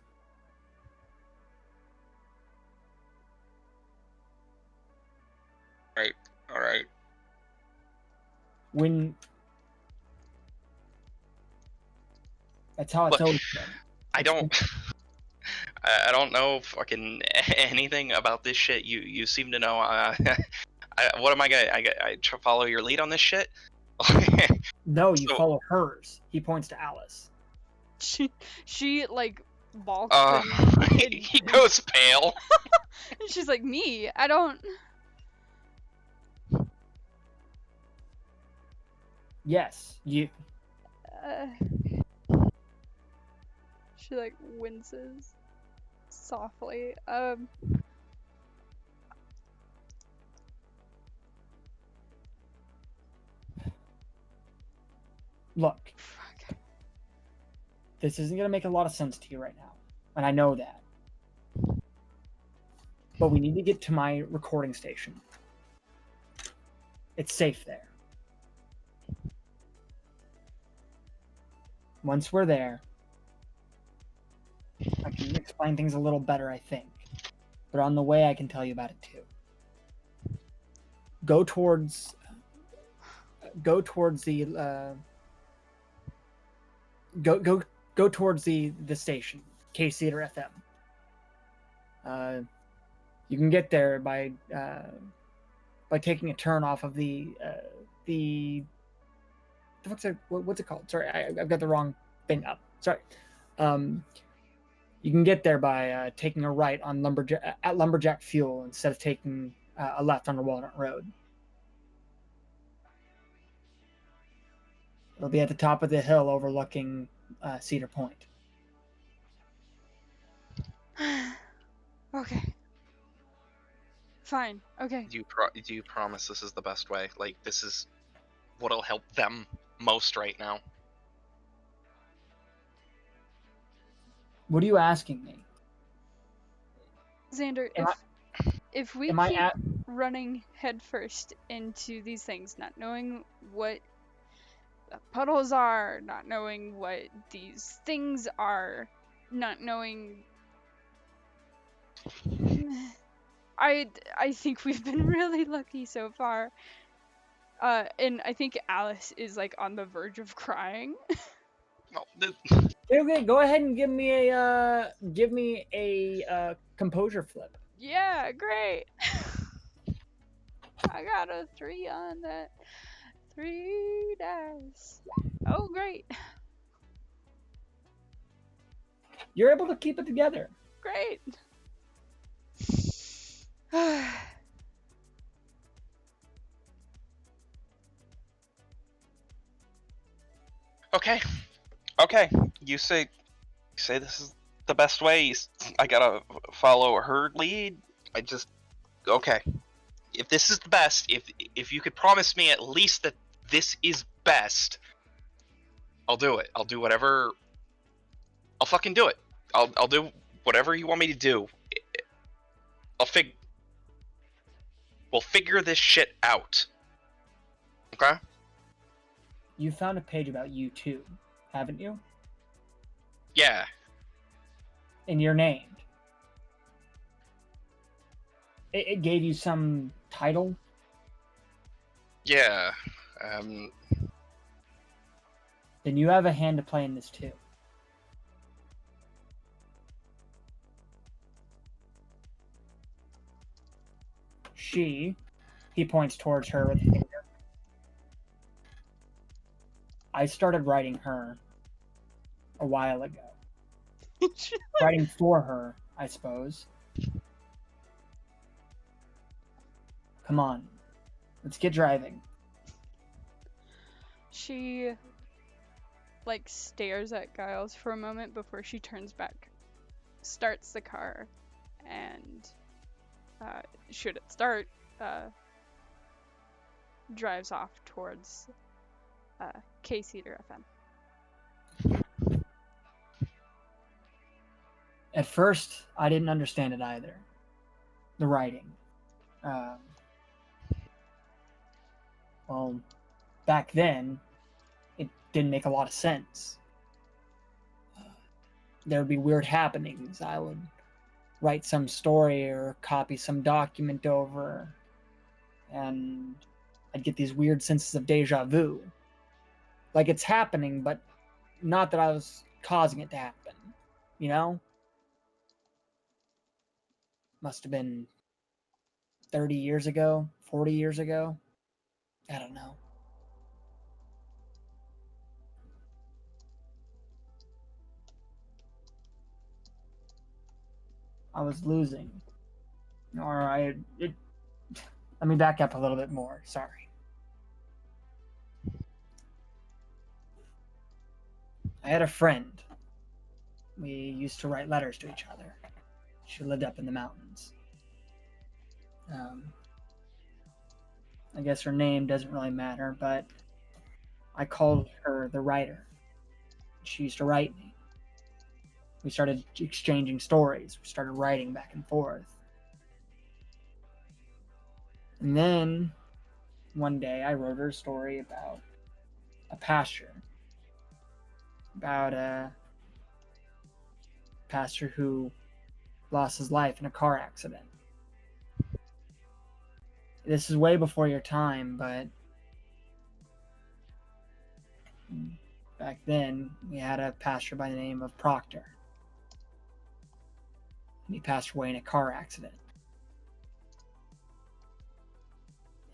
All right. When that's how it's Look, always been. I don't. I don't know fucking anything about this shit. You seem to know. What am I gonna? I follow your lead on this shit. No, you So- follow hers. He points to Alice. She like balks He goes pale. and she's like, me? I don't. Yes, you. She like winces softly. Look, Fuck. this isn't gonna make a lot of sense to you right now, and I know that. But we need to get to my recording station. It's safe there. Once we're there, I can explain things a little better, I think. But on the way, I can tell you about it too. Go towards the go towards the station, Cedar FM. You can get there by taking a turn off of what's it called? Sorry, I've got the wrong thing up. Sorry. You can get there by taking a right on Lumberjack Fuel instead of taking a left on Walnut Road. It'll be at the top of the hill overlooking Cedar Point. Okay. Fine. Okay. Do you promise this is the best way? Like this is what'll help them most right now. What are you asking me? Xander, Am if we am I keep at- running headfirst into these things, not knowing what the puddles are, not knowing what these things are, not knowing I think we've been really lucky so far. And I think Alice is like on the verge of crying. No, Okay, go ahead and give me a composure flip. Yeah, great. I got a 3 on that. 3 dice. Oh, great. You're able to keep it together. Great. Okay. You say this is the best way. I gotta follow her lead. Okay. If this is the best, if you could promise me at least that this is best, I'll do it. I'll do whatever. I'll fucking do it. I'll do whatever you want me to do. We'll figure this shit out. Okay? You found a page about you too, haven't you? Yeah. And you're named. It gave you some title. Yeah. Then you have a hand to play in this too. He points towards her with a finger. I started writing her a while ago. Writing for her, I suppose. Come on. Let's get driving. She like stares at Giles for a moment before she turns back, starts the car, and should it start, drives off towards Cedar FM. At first, I didn't understand it either. The writing. Well, back then, it didn't make a lot of sense. There would be weird happenings. I would write some story or copy some document over, and I'd get these weird senses of deja vu. Like it's happening, but not that I was causing it to happen. You know? Must have been 30 years ago, 40 years ago. I don't know. I was losing. Let me back up a little bit more. Sorry. I had a friend. We used to write letters to each other. She lived up in the mountains. I guess her name doesn't really matter, but I called her the writer. She used to write me. We started exchanging stories. We started writing back and forth. And then one day I wrote her a story about a pasture. About a pastor who lost his life in a car accident. This is way before your time, but back then we had a pastor by the name of Proctor. And he passed away in a car accident.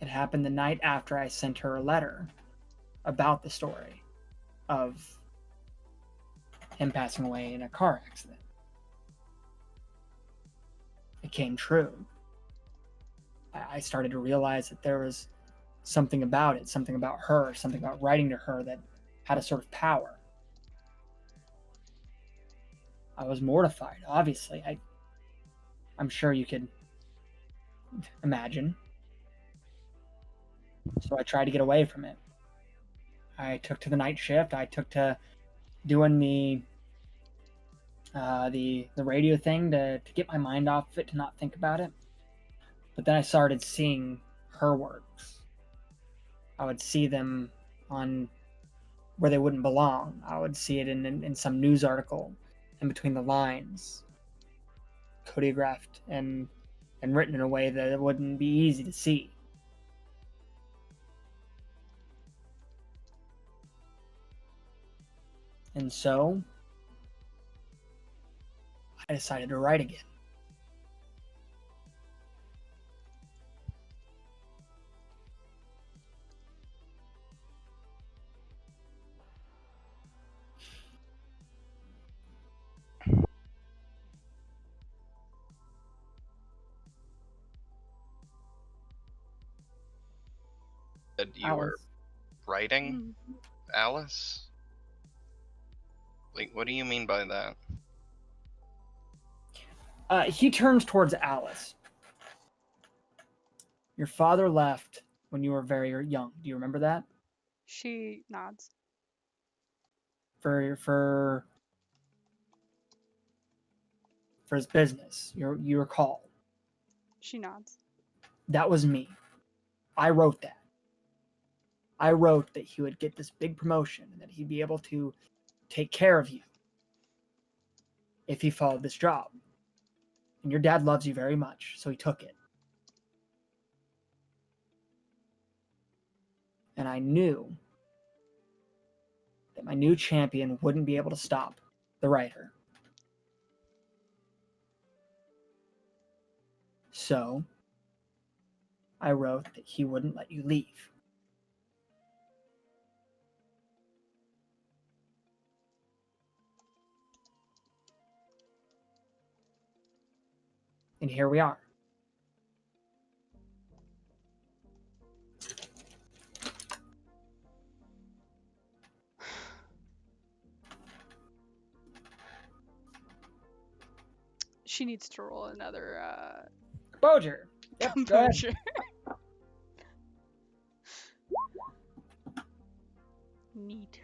It happened the night after I sent her a letter about the story of him passing away in a car accident. It came true. I started to realize that there was something about it, something about her, something about writing to her that had a sort of power. I was mortified, obviously. I'm sure you could imagine. So I tried to get away from it. I took to the night shift. I took to doing the radio thing to get my mind off of it, to not think about it. But then I started seeing her works. I would see them on where they wouldn't belong. I would see it in some news article, in between the lines, choreographed and written in a way that it wouldn't be easy to see. And so I decided to write again. That you were writing, Alice? Like, what do you mean by that? He turns towards Alice. Your father left when you were very young. Do you remember that? She nods. For his business. You recall. She nods. That was me. I wrote that. I wrote that he would get this big promotion and that he'd be able to take care of you if he followed this job. And your dad loves you very much, so he took it. And I knew that my new champion wouldn't be able to stop the rider. So, I wrote that he wouldn't let you leave. And here we are. She needs to roll another Boger. Yep, go ahead. composure. Neat.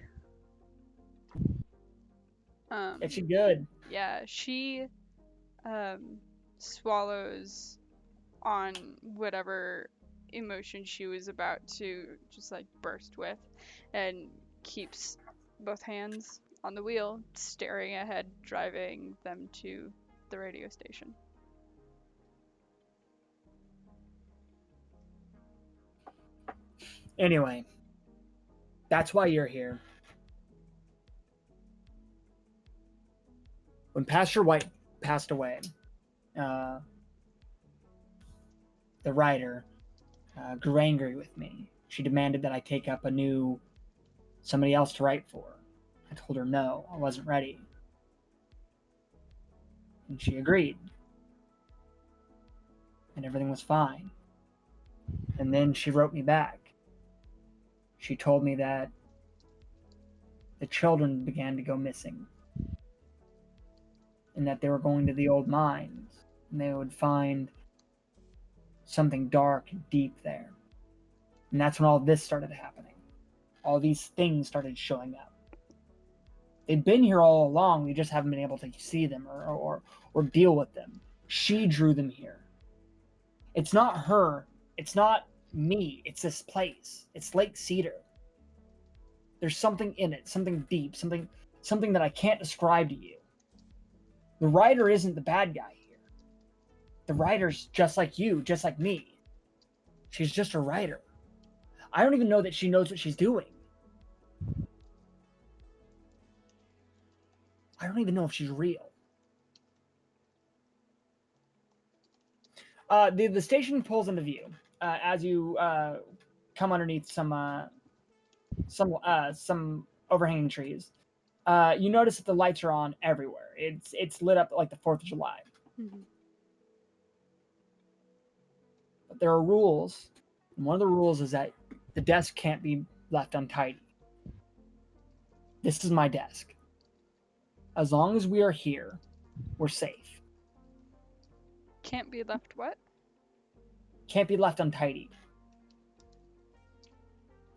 Is she good? Yeah, she swallows on whatever emotion she was about to just like burst with, and keeps both hands on the wheel, staring ahead, driving them to the radio station. Anyway, that's why you're here. When Pastor White passed away, the writer grew angry with me. She demanded that I take up somebody else to write for. I told her no, I wasn't ready. And she agreed. And everything was fine. And then she wrote me back. She told me that the children began to go missing. And that they were going to the old mines. And they would find something dark and deep there. And that's when all this started happening. All these things started showing up. They've been here all along. We just haven't been able to see them or deal with them. She drew them here. It's not her. It's not me. It's this place. It's Lake Cedar. There's something in it, something deep, something that I can't describe to you. The writer isn't the bad guy here. The writer's just like you, just like me. She's just a writer. I don't even know that she knows what she's doing. I don't even know if she's real. The station pulls into view as you come underneath some overhanging trees. You notice that the lights are on everywhere. It's lit up like the 4th of July. Mm-hmm. But there are rules, and one of the rules is that the desk can't be left untidy. This is my desk. As long as we are here, we're safe. Can't be left what? Can't be left untidy.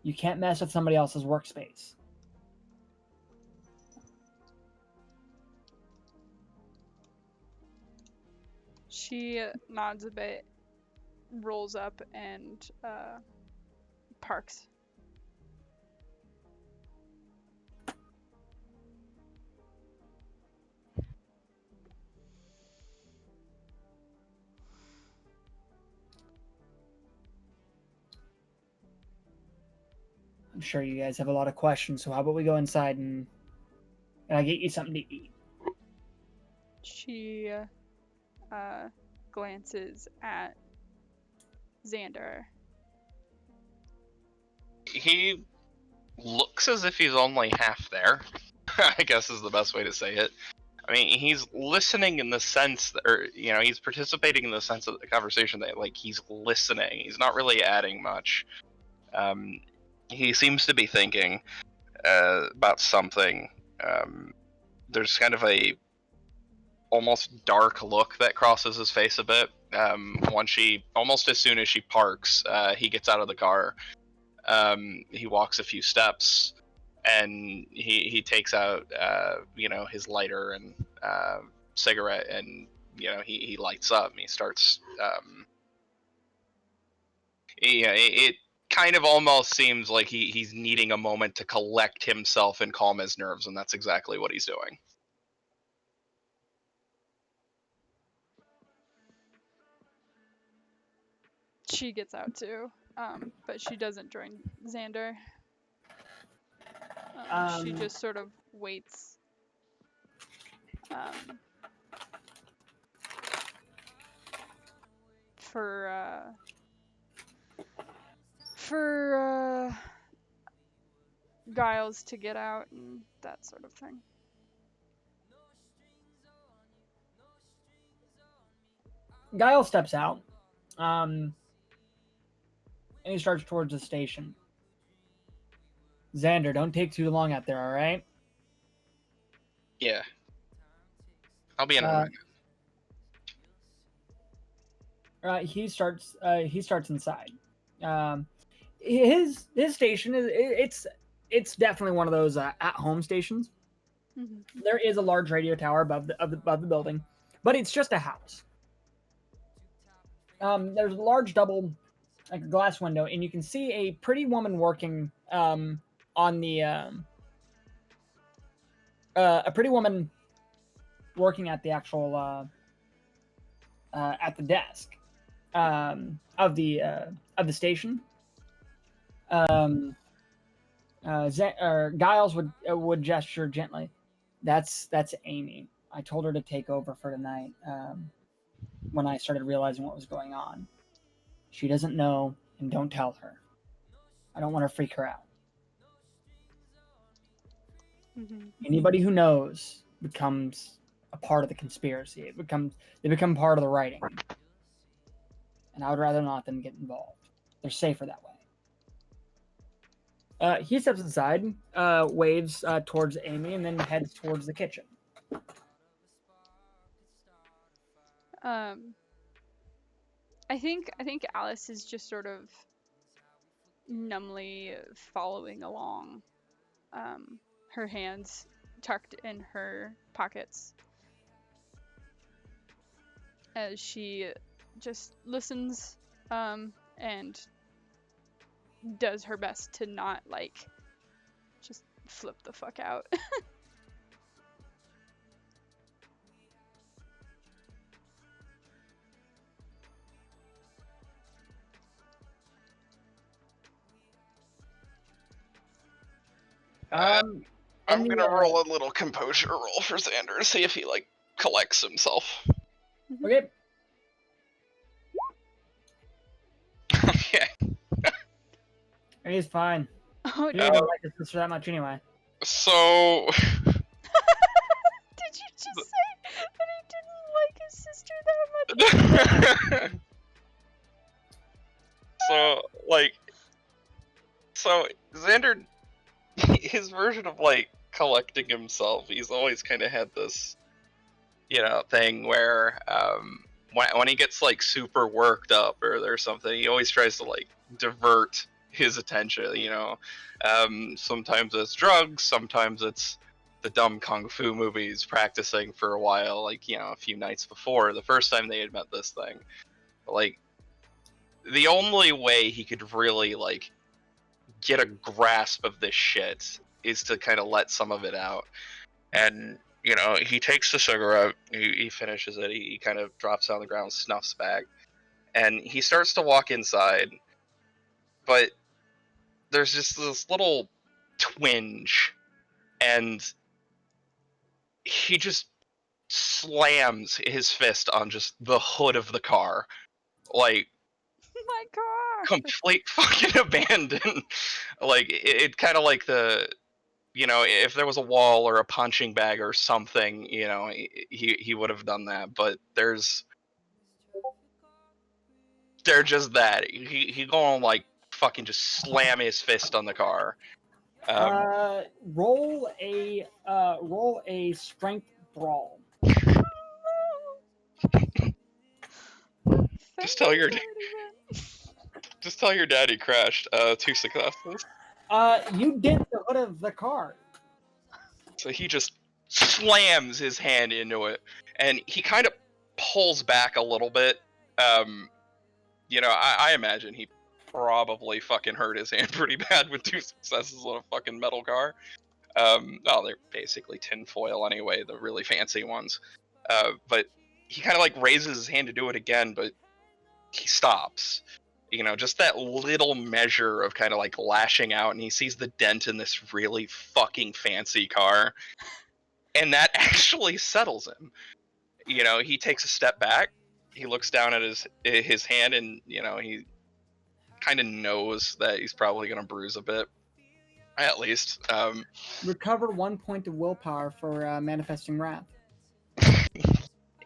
You can't mess with somebody else's workspace. She nods a bit, rolls up, and parks. I'm sure you guys have a lot of questions, so how about we go inside and I get you something to eat? She glances at Xander. He looks as if he's only half there. I guess is the best way to say it. I mean, he's listening in the sense that, or he's participating in the sense of the conversation that, like, he's listening. He's not really adding much. He seems to be thinking about something. There's kind of a almost dark look that crosses his face a bit. Almost as soon as she parks, he gets out of the car. He walks a few steps, and he takes out his lighter and cigarette, and he lights up and he starts it kind of almost seems like he's needing a moment to collect himself and calm his nerves, and that's exactly what he's doing. She gets out too. but she doesn't join Xander. She Um, just sort of waits. Um, for Giles to get out and that sort of thing. Guile steps out, and he starts towards the station. Xander, don't take too long out there, all right? Yeah. I'll be in a Uh, minute. He starts. He starts inside. His station it's definitely one of those at home stations. Mm-hmm. There is a large radio tower above the building, but it's just a house. There's a large double, like a glass window, and you can see a pretty woman working on the a pretty woman working at the actual at the desk of the station. Giles would gesture gently. That's Amy. I told her to take over for tonight. When I started realizing what was going on, she doesn't know, and don't tell her. I don't want to freak her out. Mm-hmm. Anybody who knows becomes a part of the conspiracy. They become part of the writing, and I would rather not them get involved. They're safer that way. He steps inside, waves towards Amy, and then heads towards the kitchen. I think Alice is just sort of numbly following along, her hands tucked in her pockets as she just listens and does her best to not just flip the fuck out. I'm and gonna roll a little composure roll for Xander to see if he collects himself. Okay. Okay. He's fine. Oh, He didn't like his sister that much anyway. So did you just say that he didn't like his sister that much? so Xander, his version of collecting himself, he's always kind of had this, thing where when he gets super worked up or there's something, he always tries to divert his attention. Sometimes it's drugs, sometimes it's the dumb kung fu movies practicing for a while, a few nights before the first time they had met this thing. The only way he could really get a grasp of this shit is to kind of let some of it out. And he takes the cigarette, he finishes it, he kind of drops it on the ground, snuffs back, and he starts to walk inside, but there's just this little twinge, and he just slams his fist on just the hood of the car, My God. complete fucking abandon. It kind of the, if there was a wall or a punching bag or something, he would have done that. But they're just that. He going fucking just slam his fist on the car. Roll a strength brawl. Just tell your daddy crashed. 2 successes. You dent the hood of the car. So he just slams his hand into it, and he kind of pulls back a little bit. I imagine he probably fucking hurt his hand pretty bad with 2 successes on a fucking metal car. They're basically tinfoil anyway, the really fancy ones. But he kind of raises his hand to do it again, but he stops. just that little measure of kind of like lashing out, and he sees the dent in this really fucking fancy car, and that actually settles him. He takes a step back, he looks down at his hand, and he kind of knows that he's probably gonna bruise a bit, at least. Recover 1 point of willpower for manifesting wrath.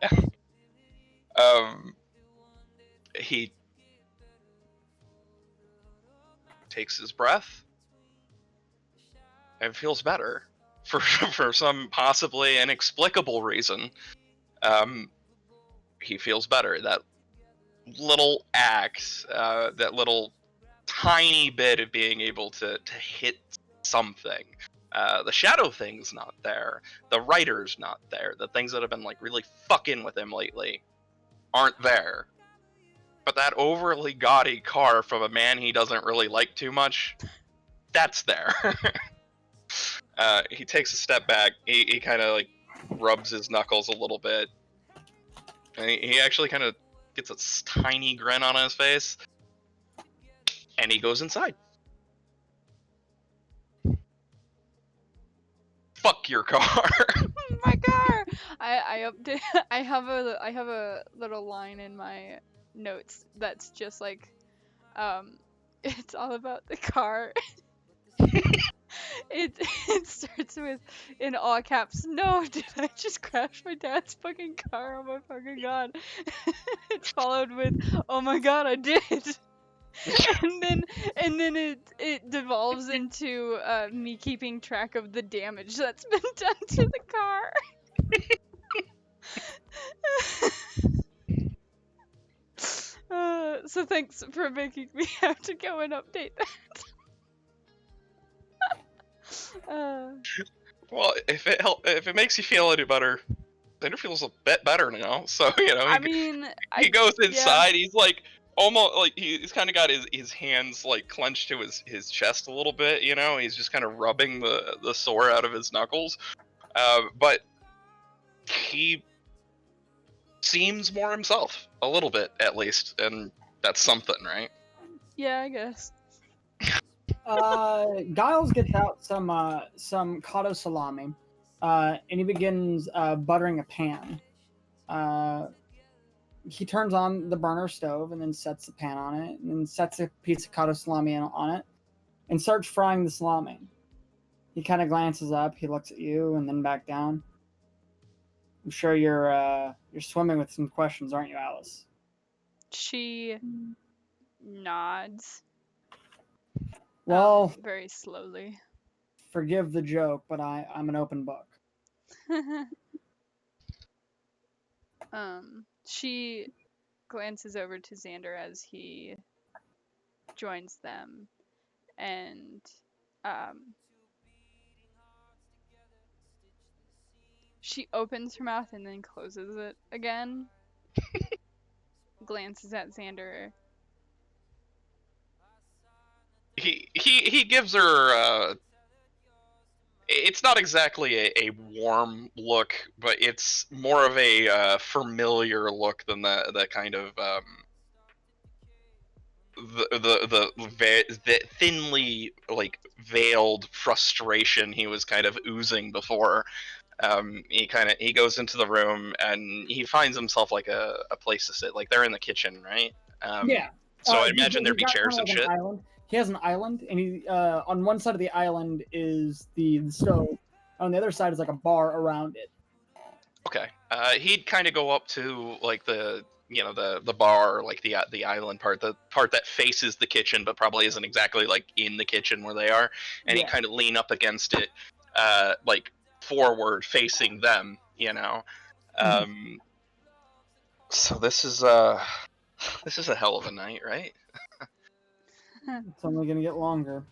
Yeah. He takes his breath and feels better for some possibly inexplicable reason. He feels better. That little act, that little tiny bit of being able to hit something. The shadow thing's not there. The writer's not there. The things that have been like really fucking with him lately aren't there. But that overly gaudy car from a man he doesn't really like too much, that's there. He takes a step back. He kind of like rubs his knuckles a little bit. And he actually kind of gets a tiny grin on his face. And he goes inside. Fuck your car. My car. I update. I have a little line in my notes that's just like, it's all about the car. It starts with, in all caps, "No, did I just crash my dad's fucking car? Oh my fucking god!" It's followed with, "Oh my god, I did." and then it devolves into me keeping track of the damage that's been done to the car. So thanks for making me have to go and update that. Well, if it makes you feel any better, Xander feels a bit better now. So I mean, he goes yeah. inside. He's like almost like he's kind of got his hands like clenched to his chest a little bit. He's just kind of rubbing the sore out of his knuckles. But he seems more himself a little bit, at least, and that's something, right? Yeah, I guess. Giles gets out some cotto salami, and he begins buttering a pan. He turns on the burner stove and then sets the pan on it, and then sets a piece of cotto salami on it, and starts frying the salami. He kind of glances up, he looks at you, and then back down. I'm sure you're swimming with some questions, aren't you, Alice? She nods. Well, Very slowly. forgive the joke, but I'm an open book. She glances over to Xander as he joins them, and she opens her mouth and then closes it again. Glances at Xander. He gives her it's not exactly a warm look, but it's more of a familiar look than the kind of the thinly like veiled frustration he was kind of oozing before. He goes into the room and he finds himself like a place to sit. Like they're in the kitchen, right? Yeah. So I imagine there'd be chairs and shit. Island. He has an island, and he on one side of the island is the stove. On the other side is like a bar around it. Okay. He'd kind of go up to like the bar, like the island part, the part that faces the kitchen, but probably isn't exactly like in the kitchen where they are, and he'd kind of lean up against it, like forward facing them, So this is a hell of a night, right? It's only gonna get longer.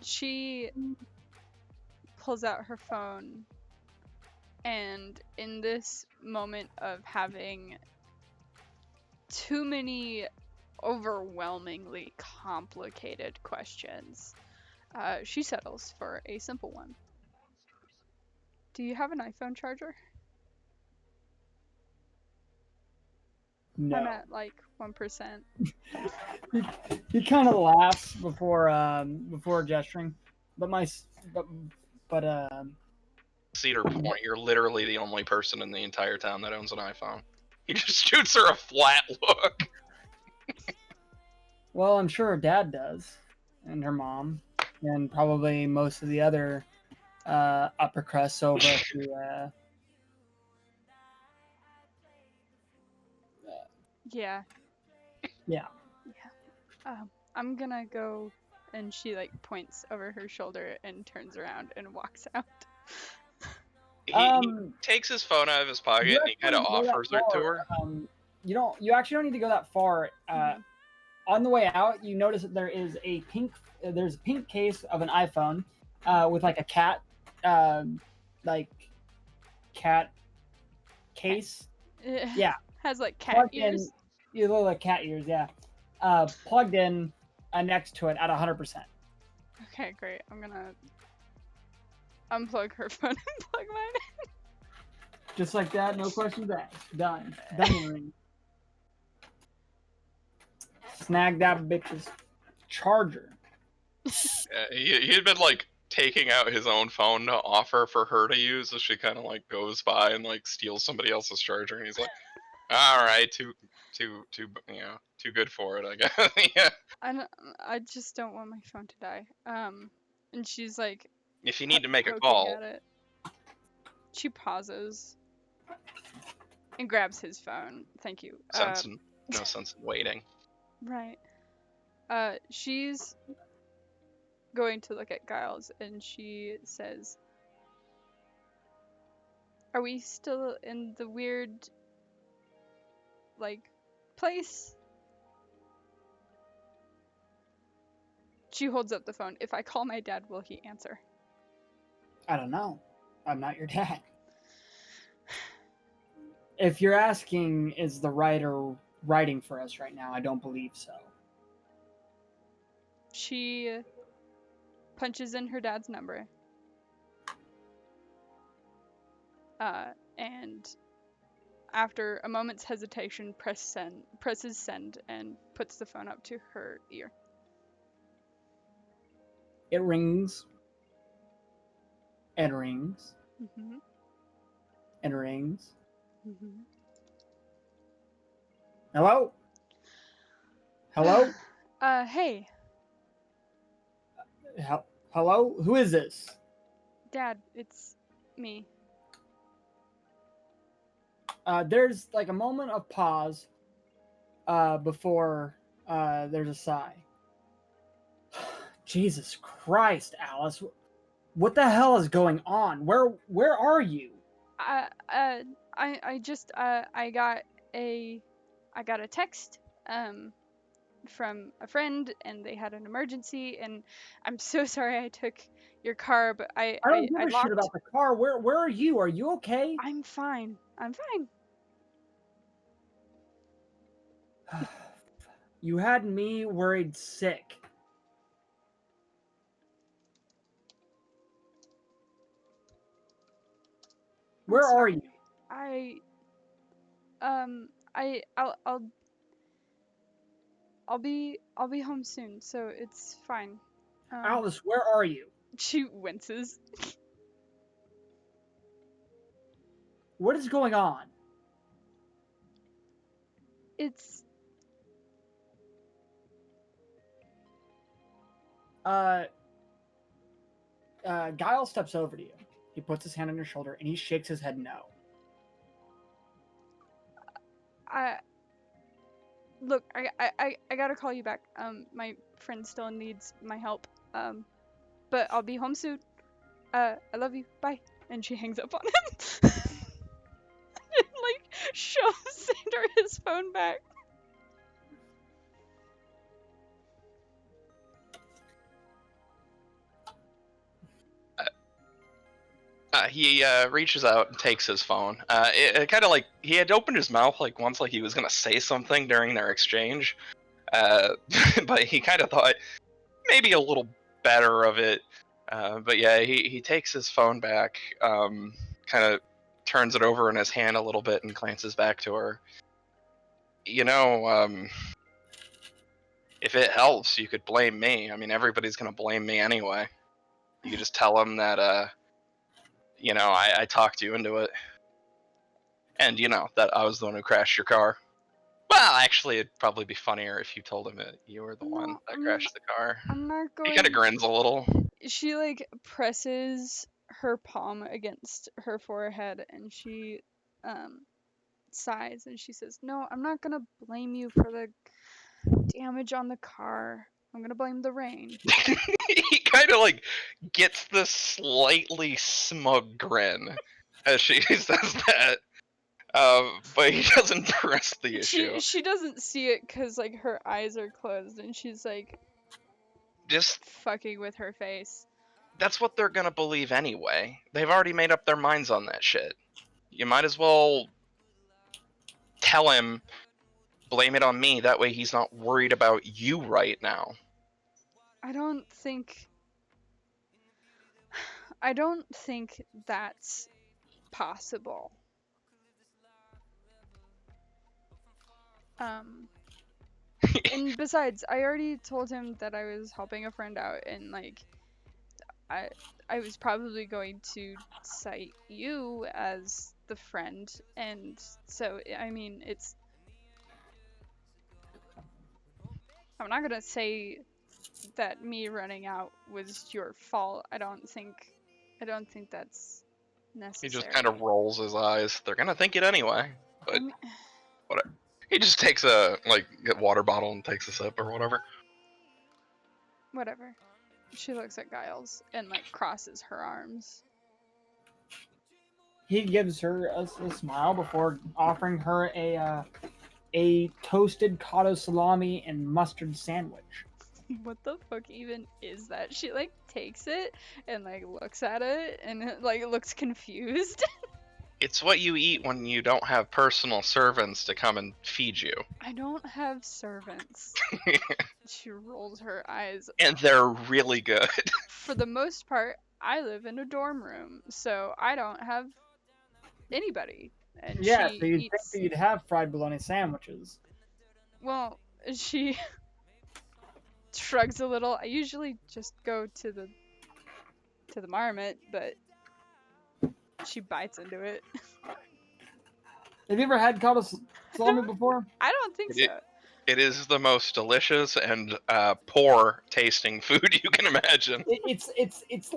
She pulls out her phone, and in this moment of having too many overwhelmingly complicated questions, she settles for a simple one. Do you have an iPhone charger? No. I'm at like 1%. He kind of laughs before gesturing, but Cedar Point, you're literally the only person in the entire town that owns an iPhone. He just shoots her a flat look. well, I'm sure her dad does, and her mom, and probably most of the other upper crust over at the. Yeah. Yeah. I'm gonna go, and she like points over her shoulder and turns around and walks out. He takes his phone out of his pocket You and he kind of actually don't go that offers it to far, her. You actually don't need to go that far. Mhm. On the way out, you notice that there's a pink case of an iPhone, with like a cat, like cat case. Yeah. Has like cat Plugged ears. in. You look like cat ears, yeah. Plugged in next to it at 100%. Okay, great. I'm gonna unplug her phone and plug mine. Just like that, no questions asked. Done. Done ring. Snag that bitch's charger. He had been like taking out his own phone to offer for her to use, so she kind of like goes by and like steals somebody else's charger, and he's like, "All right, too good for it, I guess." Yeah. I just don't want my phone to die. And she's like If you need to make a poking call, at it. She pauses and grabs his phone. Thank you. no sense in waiting. Right. She's going to look at Giles and she says, "Are we still in the weird, like, place?" She holds up the phone. "If I call my dad, will he answer?" I don't know. I'm not your dad. If you're asking, is the writer writing for us right now? I don't believe so. She punches in her dad's number. And after a moment's hesitation, presses send and puts the phone up to her ear. It rings. It rings. Mm-hmm. It rings. Mm-hmm. Hello? Hello? Hey, Hello? Who is this? Dad, it's me. There's like a moment of pause before there's a sigh. Jesus Christ, Alice. What the hell is going on? Where are you? I got a text from a friend and they had an emergency and I'm so sorry I took your car, but I don't give a locked. shit about the car. Where are you? Are you okay? I'm fine. I'm fine. You had me worried sick. Where are you? I'll be home soon, so it's fine. Alice, where are you? She winces. What is going on? It's Guile steps over to you. He puts his hand on your shoulder and he shakes his head no. Look, I gotta call you back. My friend still needs my help. But I'll be home soon. I love you. Bye. And she hangs up on him. And like shows Xander his phone back. He reaches out and takes his phone. It kind of like he had opened his mouth like once, like he was gonna say something during their exchange, but he kind of thought maybe a little better of it. But yeah, he takes his phone back, kind of turns it over in his hand a little bit, and glances back to her. You know, if it helps, you could blame me. I mean, everybody's gonna blame me anyway. You could just tell them that, you know, I talked you into it. And, you know, that I was the one who crashed your car. Well, actually, it'd probably be funnier if you told him that you were the one No, that crashed the car. I'm not He kind of going. grins a little. She like presses her palm against her forehead and she sighs and she says, "No, I'm not gonna blame you for the damage on the car. I'm gonna blame the rain." He kind of like gets this slightly smug grin as she says that. But he doesn't press the issue. She doesn't see it because like her eyes are closed and she's like Just fucking with her face. that's what they're gonna believe anyway. They've already made up their minds on that shit. You might as well tell him, blame it on me. That way he's not worried about you right now. I don't think that's possible. And besides, I already told him that I was helping a friend out and like I was probably going to cite you as the friend, and so I mean I'm not gonna say that me running out was your fault. I don't think that's He just necessary. kind of rolls his eyes. They're gonna think it anyway. I But mean, whatever. He just takes a water bottle and takes a sip or whatever. whatever. She looks at Giles and like crosses her arms. He gives her a smile before offering her a toasted cotto salami and mustard sandwich. What the fuck even is that? She like takes it and like looks at it and it, like looks confused. It's what you eat when you don't have personal servants to come and feed you. I don't have servants. She rolls her eyes. And they're really good. For the most part, I live in a dorm room, so I don't have anybody. And Yeah, she so you'd think eats. that you'd have fried bologna sandwiches. Well, she shrugs a little. I usually just go to the marmot, but she bites into it. Have you ever had cotto salami before? I don't think so. It is the most delicious and poor tasting food you can imagine. It's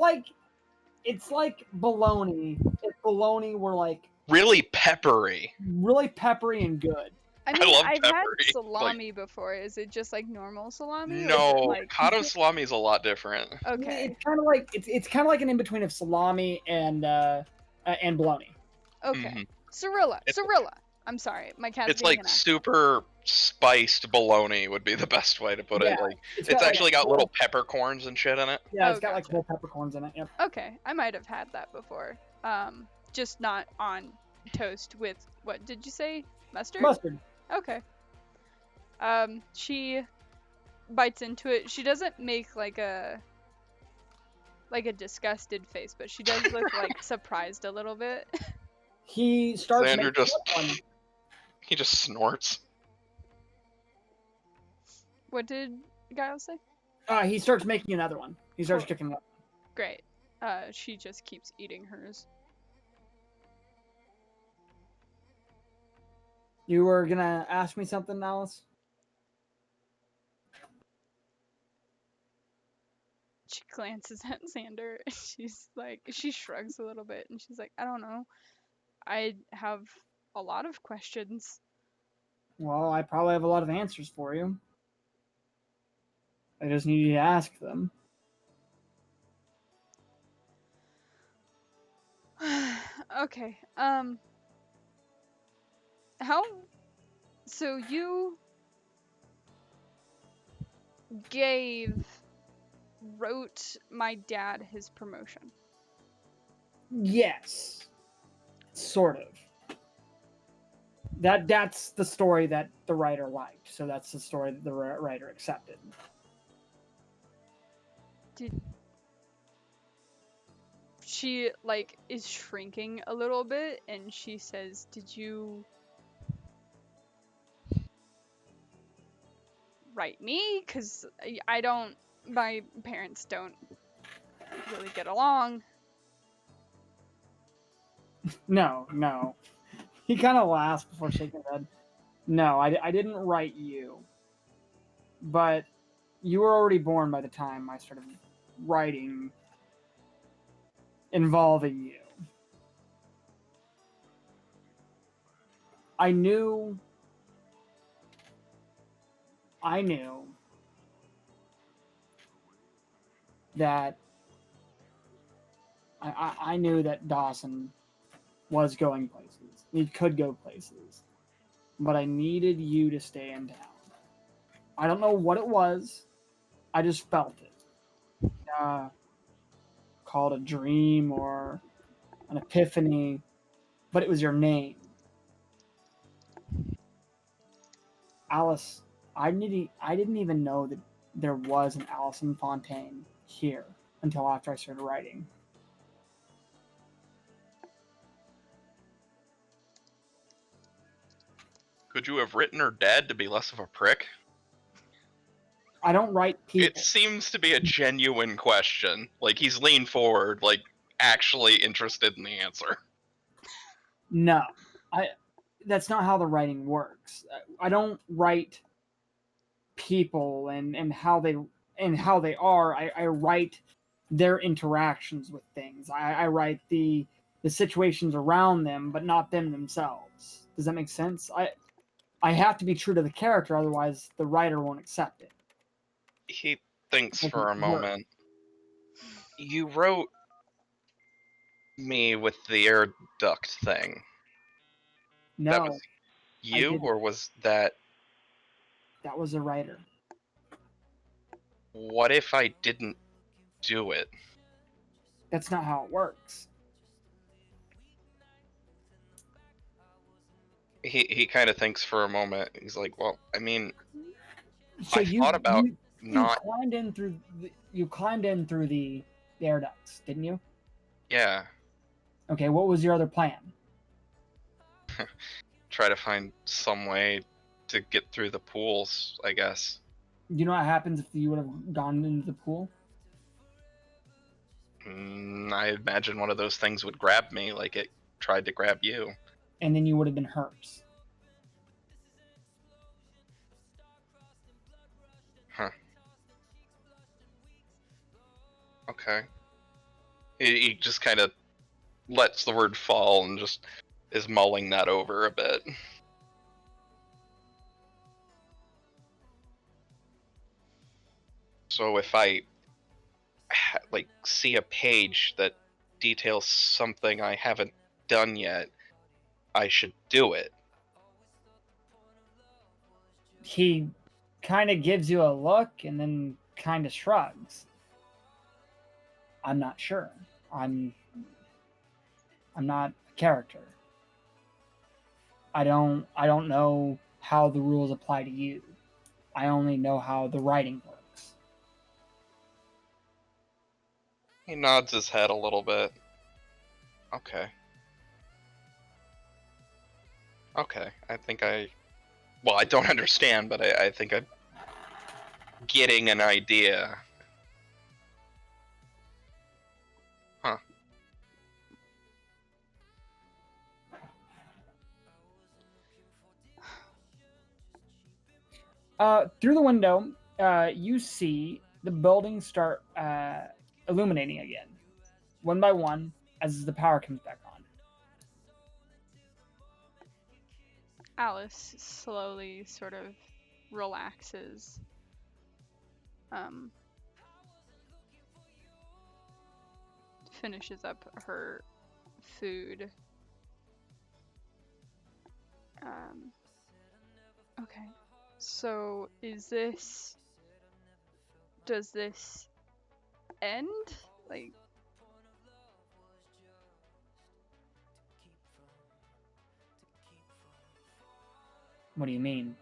like bologna. If bologna were like Really peppery. really peppery and good. I mean, love I've had peppery. salami before. Is it just like normal salami? Or is No, it like... cotto salami is a lot different. Okay. It's kind of like it's kind of like an in between of salami and bologna. Okay. Mhm. Cirilla. It's- Cirilla. I'm sorry. My cat's It's being like an ass. super spiced bologna would be the best way to put it. Yeah, Like it's it's got, actually like, got whole- little peppercorns and shit in it. Yeah, Oh, it's got like gotcha. whole peppercorns in it. Yep. Okay, I might have had that before. Just not on toast with, what did you say? Mustard? Mustard. Okay. She bites into it. She doesn't make like a disgusted face, but she does look like surprised a little bit. He starts Xander making just another one. he just snorts. What did Giles say? He starts making another one. He starts Oh. cooking it up. Great. She just keeps eating hers. You were gonna ask me something, Alice? She glances at Xander and she's like, she shrugs a little bit and she's like, I don't know. I have a lot of questions. Well, I probably have a lot of answers for you. I just need you to ask them. Okay. So you wrote my dad his promotion. Yes. Sort of. That's the story that the writer liked, so that's the story that the writer accepted. She like is shrinking a little bit and she says, write me, because I don't, my parents don't really get along. No. He kind of laughs before shaking his head. No, I didn't write you. But you were already born by the time I started writing involving you. I knew that I knew that Dawson was going places. He could go places. But I needed you to stay in town. I don't know what it was. I just felt it. Call it a dream or an epiphany, but it was your name. Alice, I didn't even know that there was an Allison Fontaine here until after I started writing. Could you have written her dead to be less of a prick? I don't write people. It seems to be a genuine question. Like, he's leaned forward, like, actually interested in the answer. No, that's not how the writing works. I don't write people and how they are. I write their interactions with things. I write the situations around them, but not them themselves. Does that make sense? I have to be true to the character, otherwise the writer won't accept it. He thinks Doesn't for a work. moment. You wrote me with the air duct thing. No, That was you, didn't. or was that... That was a writer. What if I didn't do it? That's not how it works. He kind of thinks for a moment. He's like, well, I mean, So I thought about not... You climbed in through the air ducts, didn't you? Yeah. Okay, what was your other plan? Try to find some way to get through the pools, I guess. You know what happens if you would have gone into the pool? I imagine one of those things would grab me like it tried to grab you. And then you would have been hurt. Huh. Okay. He just kind of lets the word fall and just is mulling that over a bit. So if I like see a page that details something I haven't done yet, I should do it. He kind of gives you a look and then kind of shrugs. I'm not sure. I'm not a character. I don't know how the rules apply to you. I only know how the writing works. He nods his head a little bit. Okay. Okay, I think well, I don't understand, but I think I'm getting an idea. Huh. Through the window, you see the buildings start illuminating again, one by one, as the power comes back on. Alice slowly sort of relaxes. Finishes up her food. Okay. So does this end? Like, What do you mean?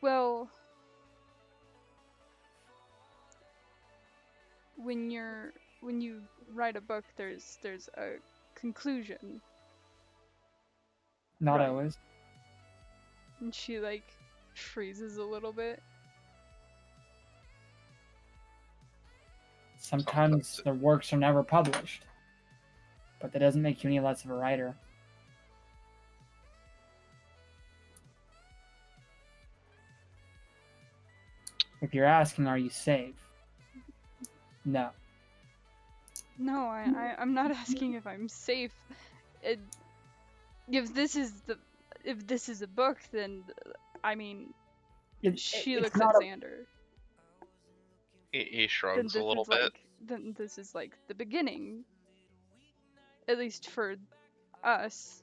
well, when you write a book, there's a conclusion. Not Right. always. And she like freezes a little bit. Sometimes their works are never published, but that doesn't make you any less of a writer. If you're asking, are you safe? No. No, I'm not asking if I'm safe. If this is a book, then I mean, she looks at Xander. He shrugs a little bit. Then this is like the beginning. At least for us.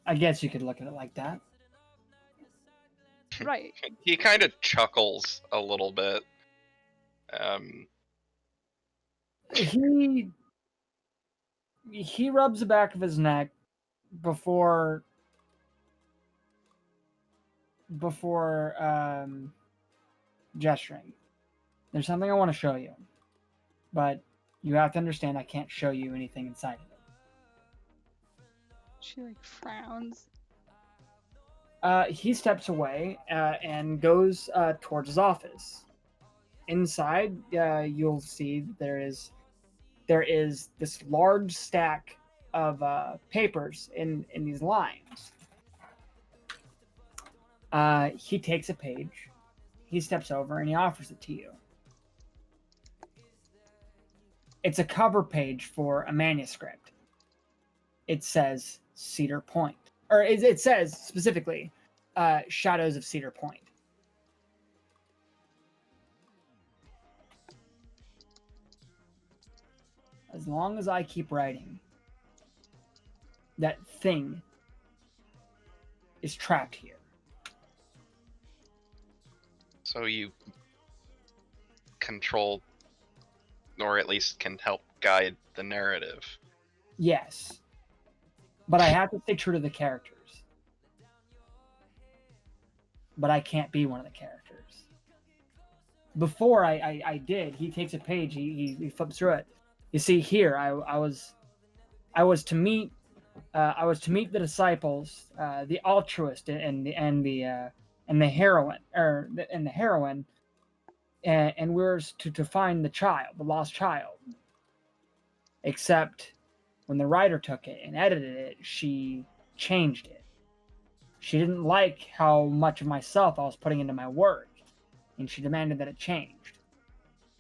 I guess you could look at it like that. Right. He kind of chuckles a little bit. He rubs the back of his neck before gesturing. There's something I want to show you, but you have to understand I can't show you anything inside of it. She like frowns. He steps away and goes towards his office. Inside, you'll see there is this large stack of papers in these lines. He takes a page, he steps over, and he offers it to you. It's a cover page for a manuscript. It says Cedar Point. Or it says specifically, Shadows of Cedar Point. As long as I keep writing, that thing is trapped here. So you control, or at least can help guide the narrative. Yes. But I have to stay true to the characters. But I can't be one of the characters. Before I did, he takes a page, he flips through it. You see here, I was to meet the disciples, the altruist and the heroine, and we were to find the child, the lost child. Except when the writer took it and edited it, she changed it. She didn't like how much of myself I was putting into my work, and she demanded that it changed.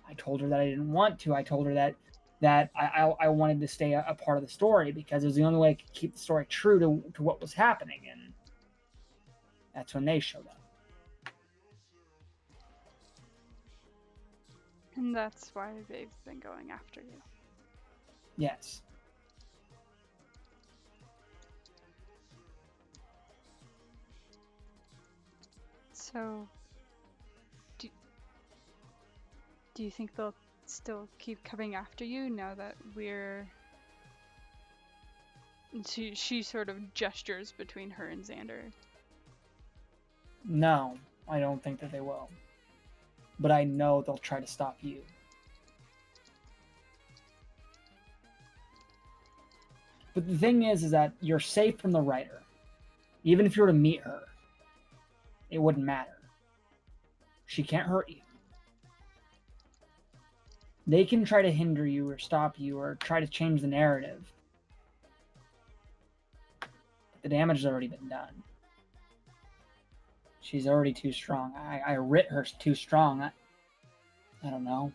I told her that I didn't want to. I told her that I wanted to stay a part of the story because it was the only way I could keep the story true to what was happening, and that's when they showed up. And that's why they've been going after you. Yes. So, do you think they'll still keep coming after you now that we're... She sort of gestures between her and Xander. No, I don't think that they will. But I know they'll try to stop you. But the thing is that you're safe from the writer. Even if you were to meet her, it wouldn't matter. She can't hurt you. They can try to hinder you or stop you or try to change the narrative. But the damage has already been done. She's already too strong. I writ her too strong. I don't know.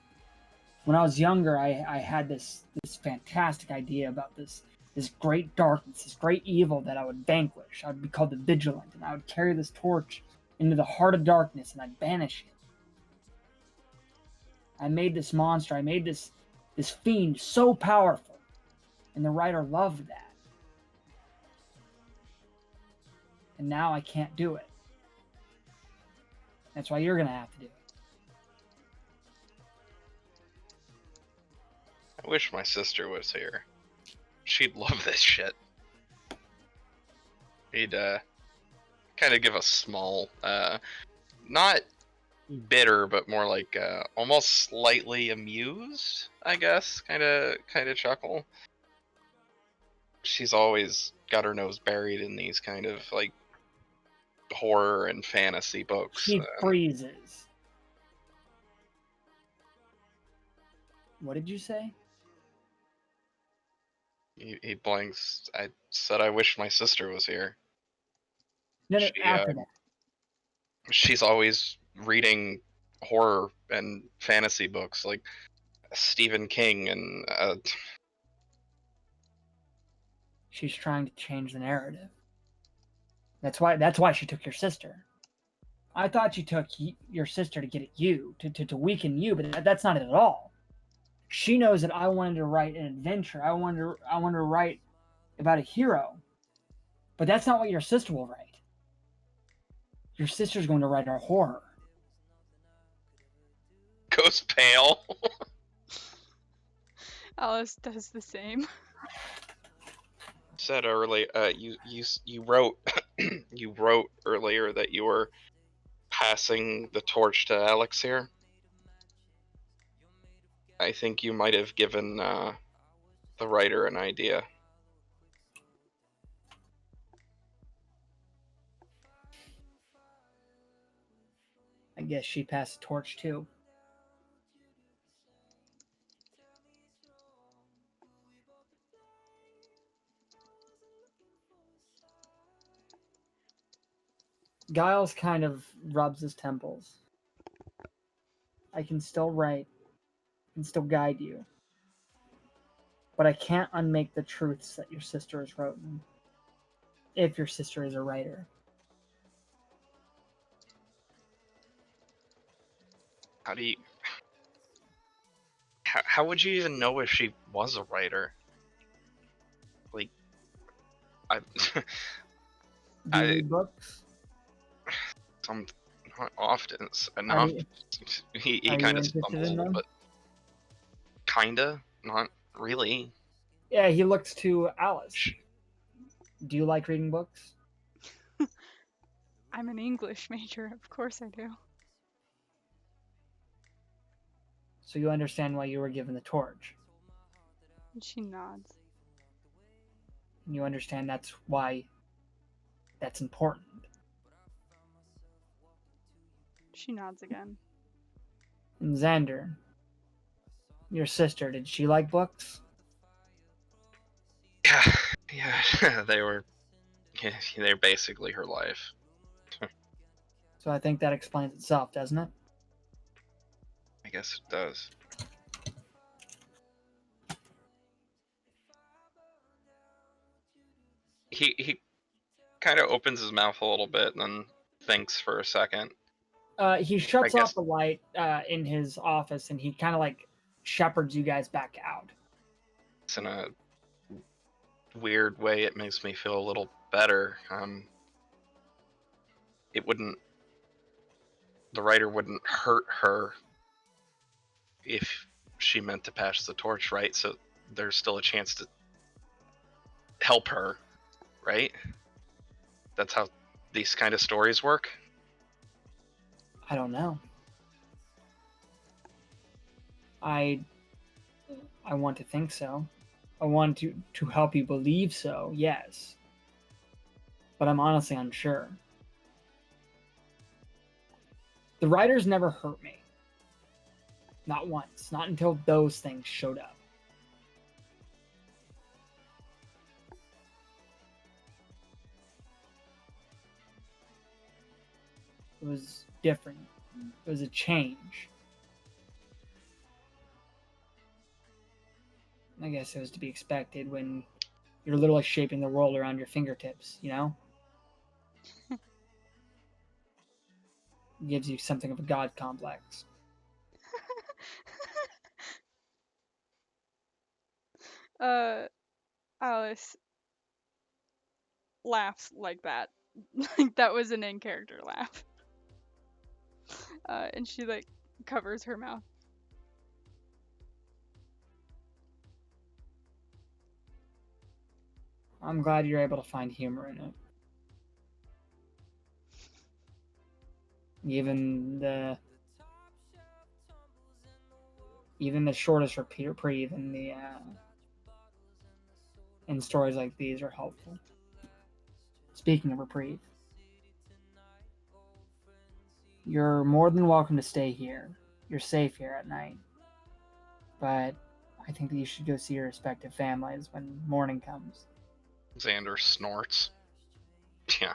When I was younger, I had this fantastic idea about this great darkness, this great evil that I would vanquish. I would be called the Vigilant, and I would carry this torch into the heart of darkness, and I'd banish it. I made this monster, I made this fiend so powerful, and the writer loved that. And now I can't do it. That's why you're going to have to do it. I wish my sister was here. She'd love this shit. He'd kind of give a small, not bitter, but more like almost slightly amused, I guess, kind of chuckle. She's always got her nose buried in these kind of like horror and fantasy books. She freezes. What did you say? He blinks. I said I wish my sister was here. No, no, She, after that. She's always reading horror and fantasy books like Stephen King and She's trying to change the narrative. That's why she took your sister. I thought she took your sister to get at you, to weaken you, but that's not it at all. She knows that I wanted to write an adventure. I wanted to write about a hero. But that's not what your sister will write. Your sister's going to write a horror. goes pale. Alice does the same. Said earlier, you wrote you wrote earlier that you were passing the torch to Alex here. I think you might have given the writer an idea. I guess she passed the torch too. Giles kind of rubs his temples. I can still write, I can still guide you. But I can't unmake the truths that your sister has written. If your sister is a writer. How do you? How would you even know if she was a writer? Like, I, Do you read books? some not often Are enough. you- He are you kind of interested in stumbles, them? but kinda, not really. Yeah, he looks to Alice. Do you like reading books? I'm an English major, of course I do. So you understand why you were given the torch. And she nods. And you understand that's why that's important. She nods again. And Xander, your sister, did she like books? Yeah, they're basically her life. So I think that explains itself, doesn't it? I guess it does. He kind of opens his mouth a little bit and then thinks for a second. He shuts I off guess- the light in his office and he kind of like shepherds you guys back out. It's in a weird way. It makes me feel a little better. The writer wouldn't hurt her if she meant to pass the torch, right? So there's still a chance to help her, right? That's how these kind of stories work. I don't know. I want to think so. I want to help you believe so, yes. But I'm honestly unsure. The writers never hurt me. Not once. Not until those things showed up. It was different. It was a change. I guess it was to be expected when you're literally shaping the world around your fingertips, you know? Gives you something of a god complex. Alice laughs like that. Like that was an in-character laugh. And she like covers her mouth. I'm glad you're able to find humor in it. Even the shortest reprieve in stories like these are helpful. Speaking of reprieve, You're more than welcome to stay here. You're safe here at night. But I think that you should go see your respective families when morning comes. Xander snorts. Yeah.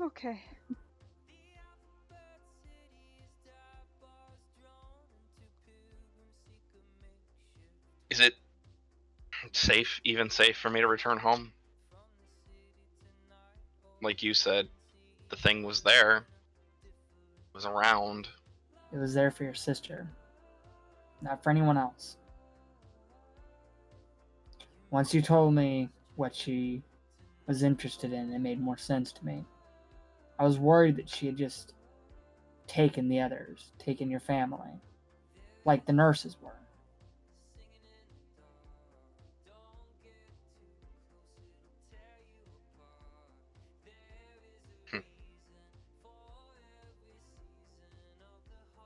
Okay. Is it safe, even safe for me to return home? Like you said, the thing was there. It was around. It was there for your sister, not for anyone else. Once you told me what she was interested in, it made more sense to me. I was worried that she had just taken the others, taken your family, like the nurses were.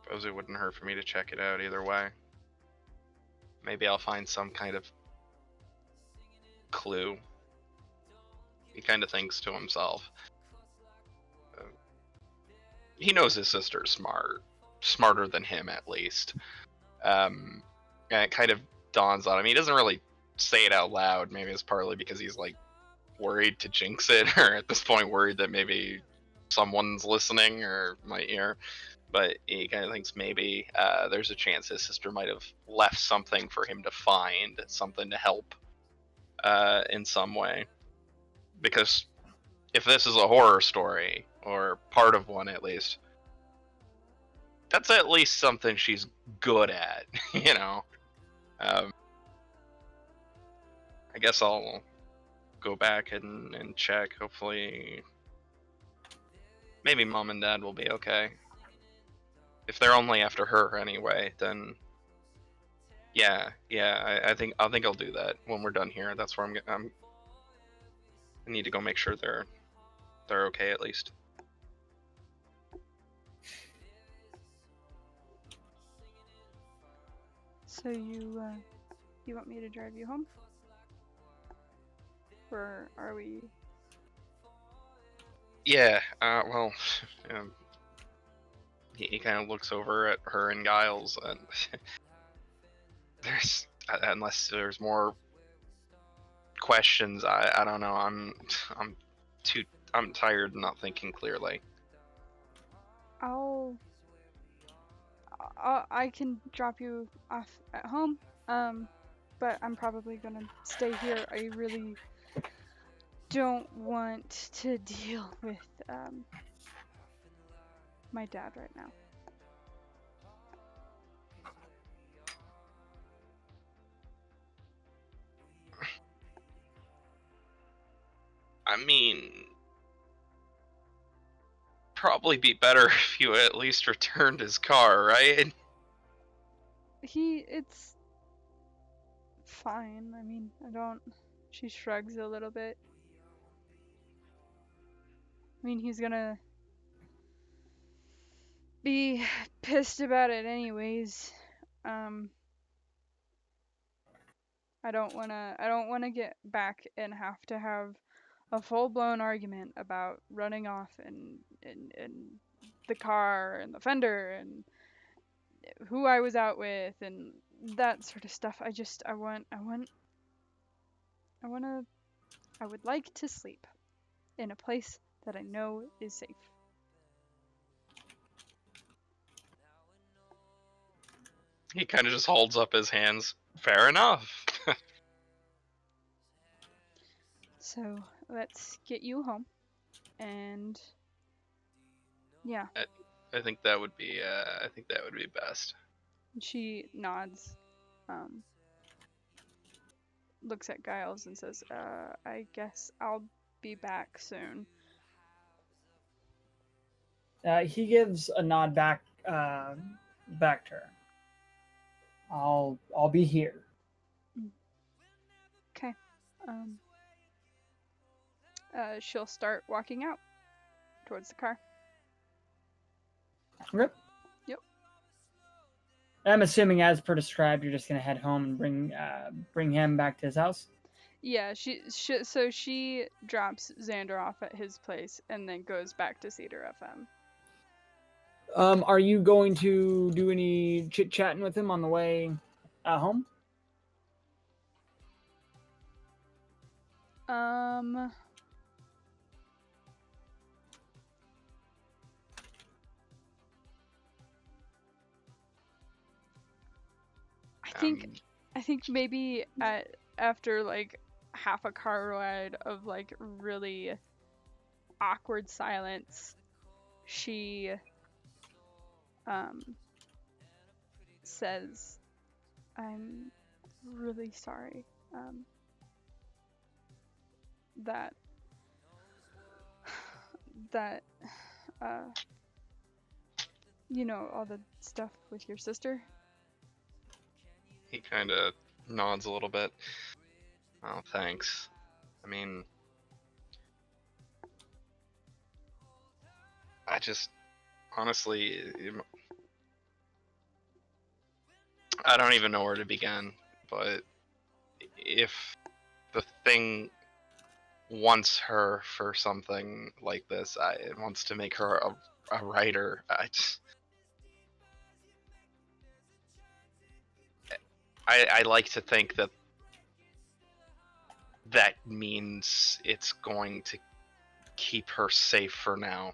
Suppose it wouldn't hurt for me to check it out either way. Maybe I'll find some kind of clue. He kind of thinks to himself. He knows his sister's smart. Smarter than him, at least. And it kind of dawns on him. He doesn't really say it out loud. Maybe it's partly because he's like worried to jinx it, or at this point worried that maybe someone's listening or might hear. But he kind of thinks maybe there's a chance his sister might have left something for him to find, something to help in some way. Because if this is a horror story, or part of one at least, that's at least something she's good at, you know? I guess I'll go back and check. Hopefully, maybe Mom and Dad will be okay. If they're only after her anyway, then yeah. I think I'll do that when we're done here. That's where I need to go make sure they're okay at least. So you want me to drive you home? Or are we? Yeah. Well, he kind of looks over at her and Giles, and there's unless there's more questions, I don't know. I'm tired and not thinking clearly. I can drop you off at home. But I'm probably gonna stay here. I really don't want to deal with my dad right now. I mean, probably be better if you at least returned his car, right? It's fine. I mean, I don't. She shrugs a little bit. I mean, he's gonna be pissed about it anyways. I don't wanna get back and have to have a full-blown argument about running off and the car and the fender and who I was out with and that sort of stuff. I would like to sleep in a place that I know is safe. He kind of just holds up his hands. Fair enough. So let's get you home, and yeah. I think that would be best. She nods, looks at Giles and says, I guess I'll be back soon. He gives a nod back to her. I'll be here. Okay. She'll start walking out towards the car. Okay. Yep. I'm assuming, as per described, you're just gonna head home and bring him back to his house. Yeah, so she drops Xander off at his place and then goes back to Cedar FM. Are you going to do any chit chatting with him on the way home? I think maybe after like half a car ride of like really awkward silence, she says, "I'm really sorry that that you know, all the stuff with your sister." He kind of nods a little bit. Oh, thanks. I mean, I just honestly, I don't even know where to begin. But if the thing wants her for something like this, it wants to make her a writer, I like to think that that means it's going to keep her safe for now.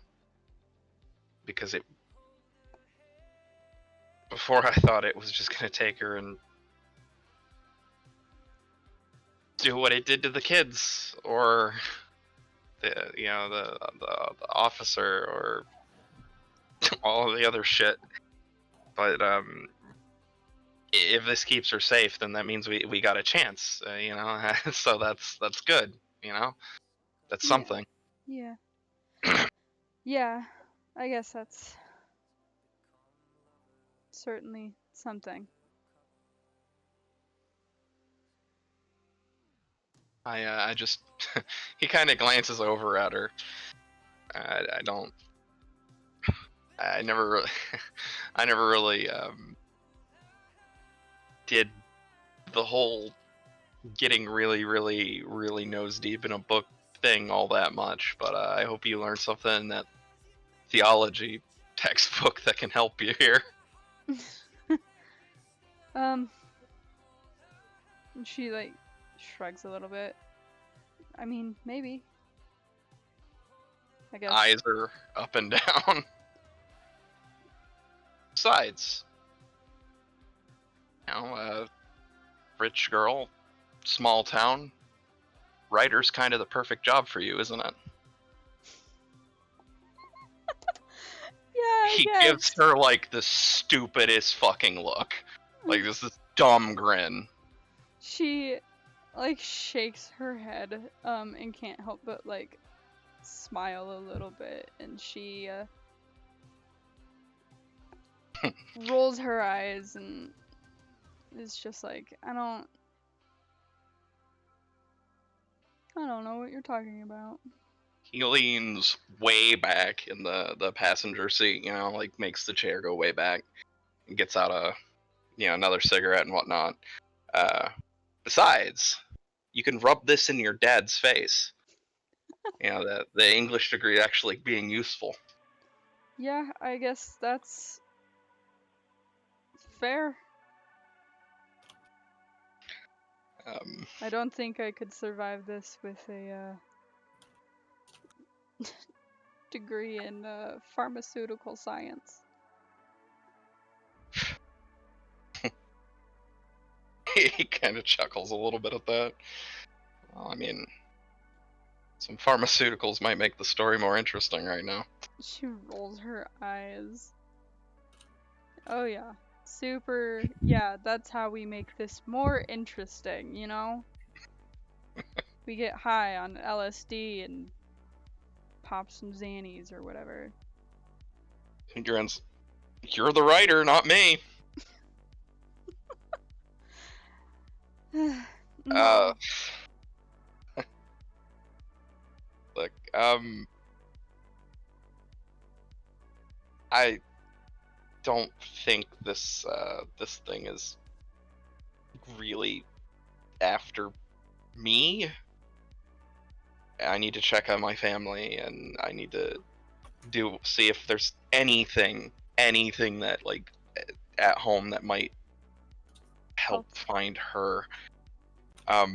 Because before I thought it was just going to take her and do what it did to the kids, or the officer, or all the other shit. But if this keeps her safe, then that means we got a chance, so that's good, that's something. Yeah. Yeah, I guess that's certainly something. I just he kind of glances over at her. I don't. I never really, I never really did the whole getting really, really, really nose deep in a book thing all that much. But I hope you learned something in that theology textbook that can help you here. And she like shrugs a little bit. I mean, maybe. I guess. Eyes are up and down. Besides, rich girl, small town, writer's kind of the perfect job for you, isn't it? Yeah, He gives her like the stupidest fucking look. Like this dumb grin. She like shakes her head and can't help but like smile a little bit, and she rolls her eyes and is just like, I don't know what you're talking about. He leans way back in the passenger seat, like makes the chair go way back, and gets out another cigarette and whatnot. Besides, you can rub this in your dad's face. The English degree actually being useful. Yeah, I guess that's fair. I don't think I could survive this with a degree in pharmaceutical science. He kind of chuckles a little bit at that. Well, I mean, some pharmaceuticals might make the story more interesting right now. She rolls her eyes. Oh yeah. Super. Yeah, that's how we make this more interesting, We get high on LSD and pop some Xannies or whatever. He grins. You're the writer, not me. No. Look, I don't think this thing is really after Me? I need to check on my family, and I need to see if there's anything that like at home that might help find her. But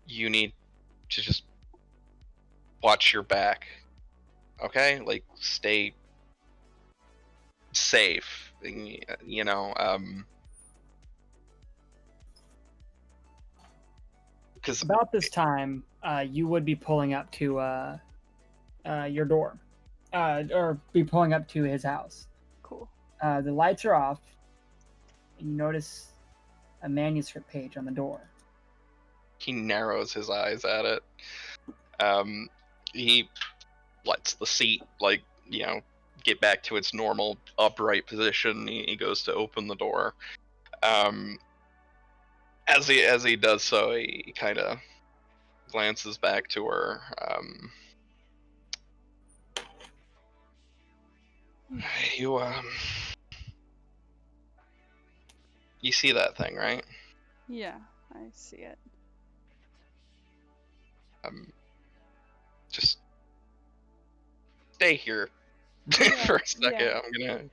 you need to just watch your back, okay? Like, stay safe, you know, because About this time, you would be pulling up to your door, or be pulling up to his house. Cool. The lights are off, and you notice a manuscript page on the door. he narrows his eyes at it. He lets the seat, like, you know, get back to its normal upright position. He goes to open the door. As he does so, he kind of glances back to her. You see that thing, right? Yeah, I see it. Just stay here for a second. Yeah. I'm gonna.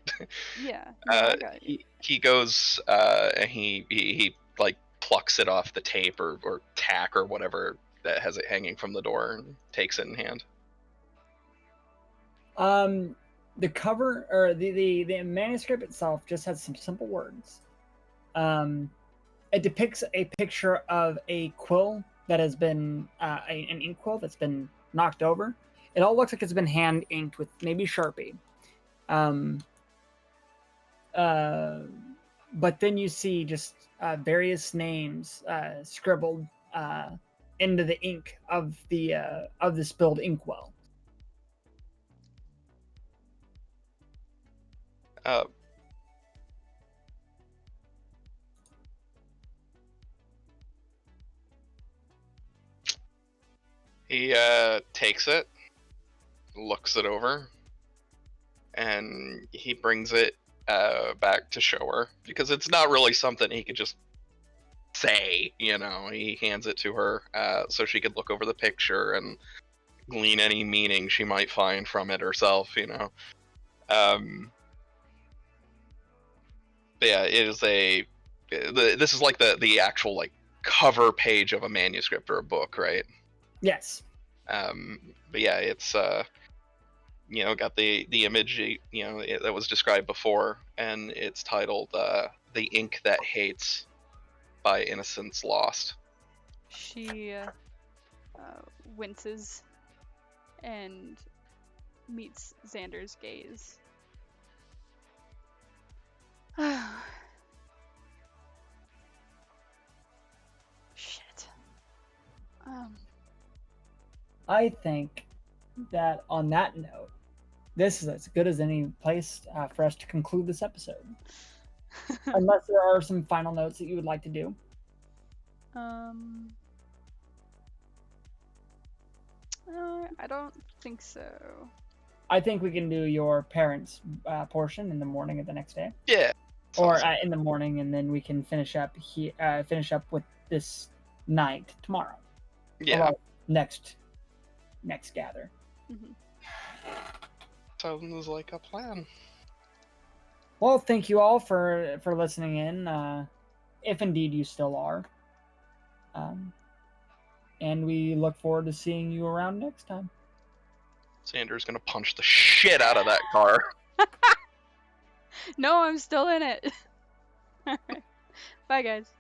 Yeah. I got you. He goes and he like plucks it off the tape or tack or whatever that has it hanging from the door and takes it in hand. The cover, or the manuscript itself, just has some simple words. It depicts a picture of a quill that has been an ink quill that's been knocked over. It all looks like it's been hand inked with maybe Sharpie. But then you see just various names scribbled into the ink of the spilled inkwell. He takes it, looks it over, and he brings it back to show her, because it's not really something he could just say, you know. He hands it to her so she could look over the picture and glean any meaning she might find from it herself, you know. But yeah, it is this is like the actual like cover page of a manuscript or a book, right? Yes. But yeah, it's you know, got the image, you know, that was described before, and it's titled "The Ink That Hates" by Innocence Lost. She winces and meets Xander's gaze. Shit. I think that on that note, this is as good as any place for us to conclude this episode. Unless there are some final notes that you would like to do. I don't think so. I think we can do your parents' portion in the morning of the next day. Yeah. Or in the morning, and then we can finish up with this night tomorrow. Yeah. Next gather. Mm-hmm. Sounds like a plan. Well, thank you all for listening in, if indeed you still are. And we look forward to seeing you around next time. Xander's gonna punch the shit out of that car. No, I'm still in it. All right. Bye, guys.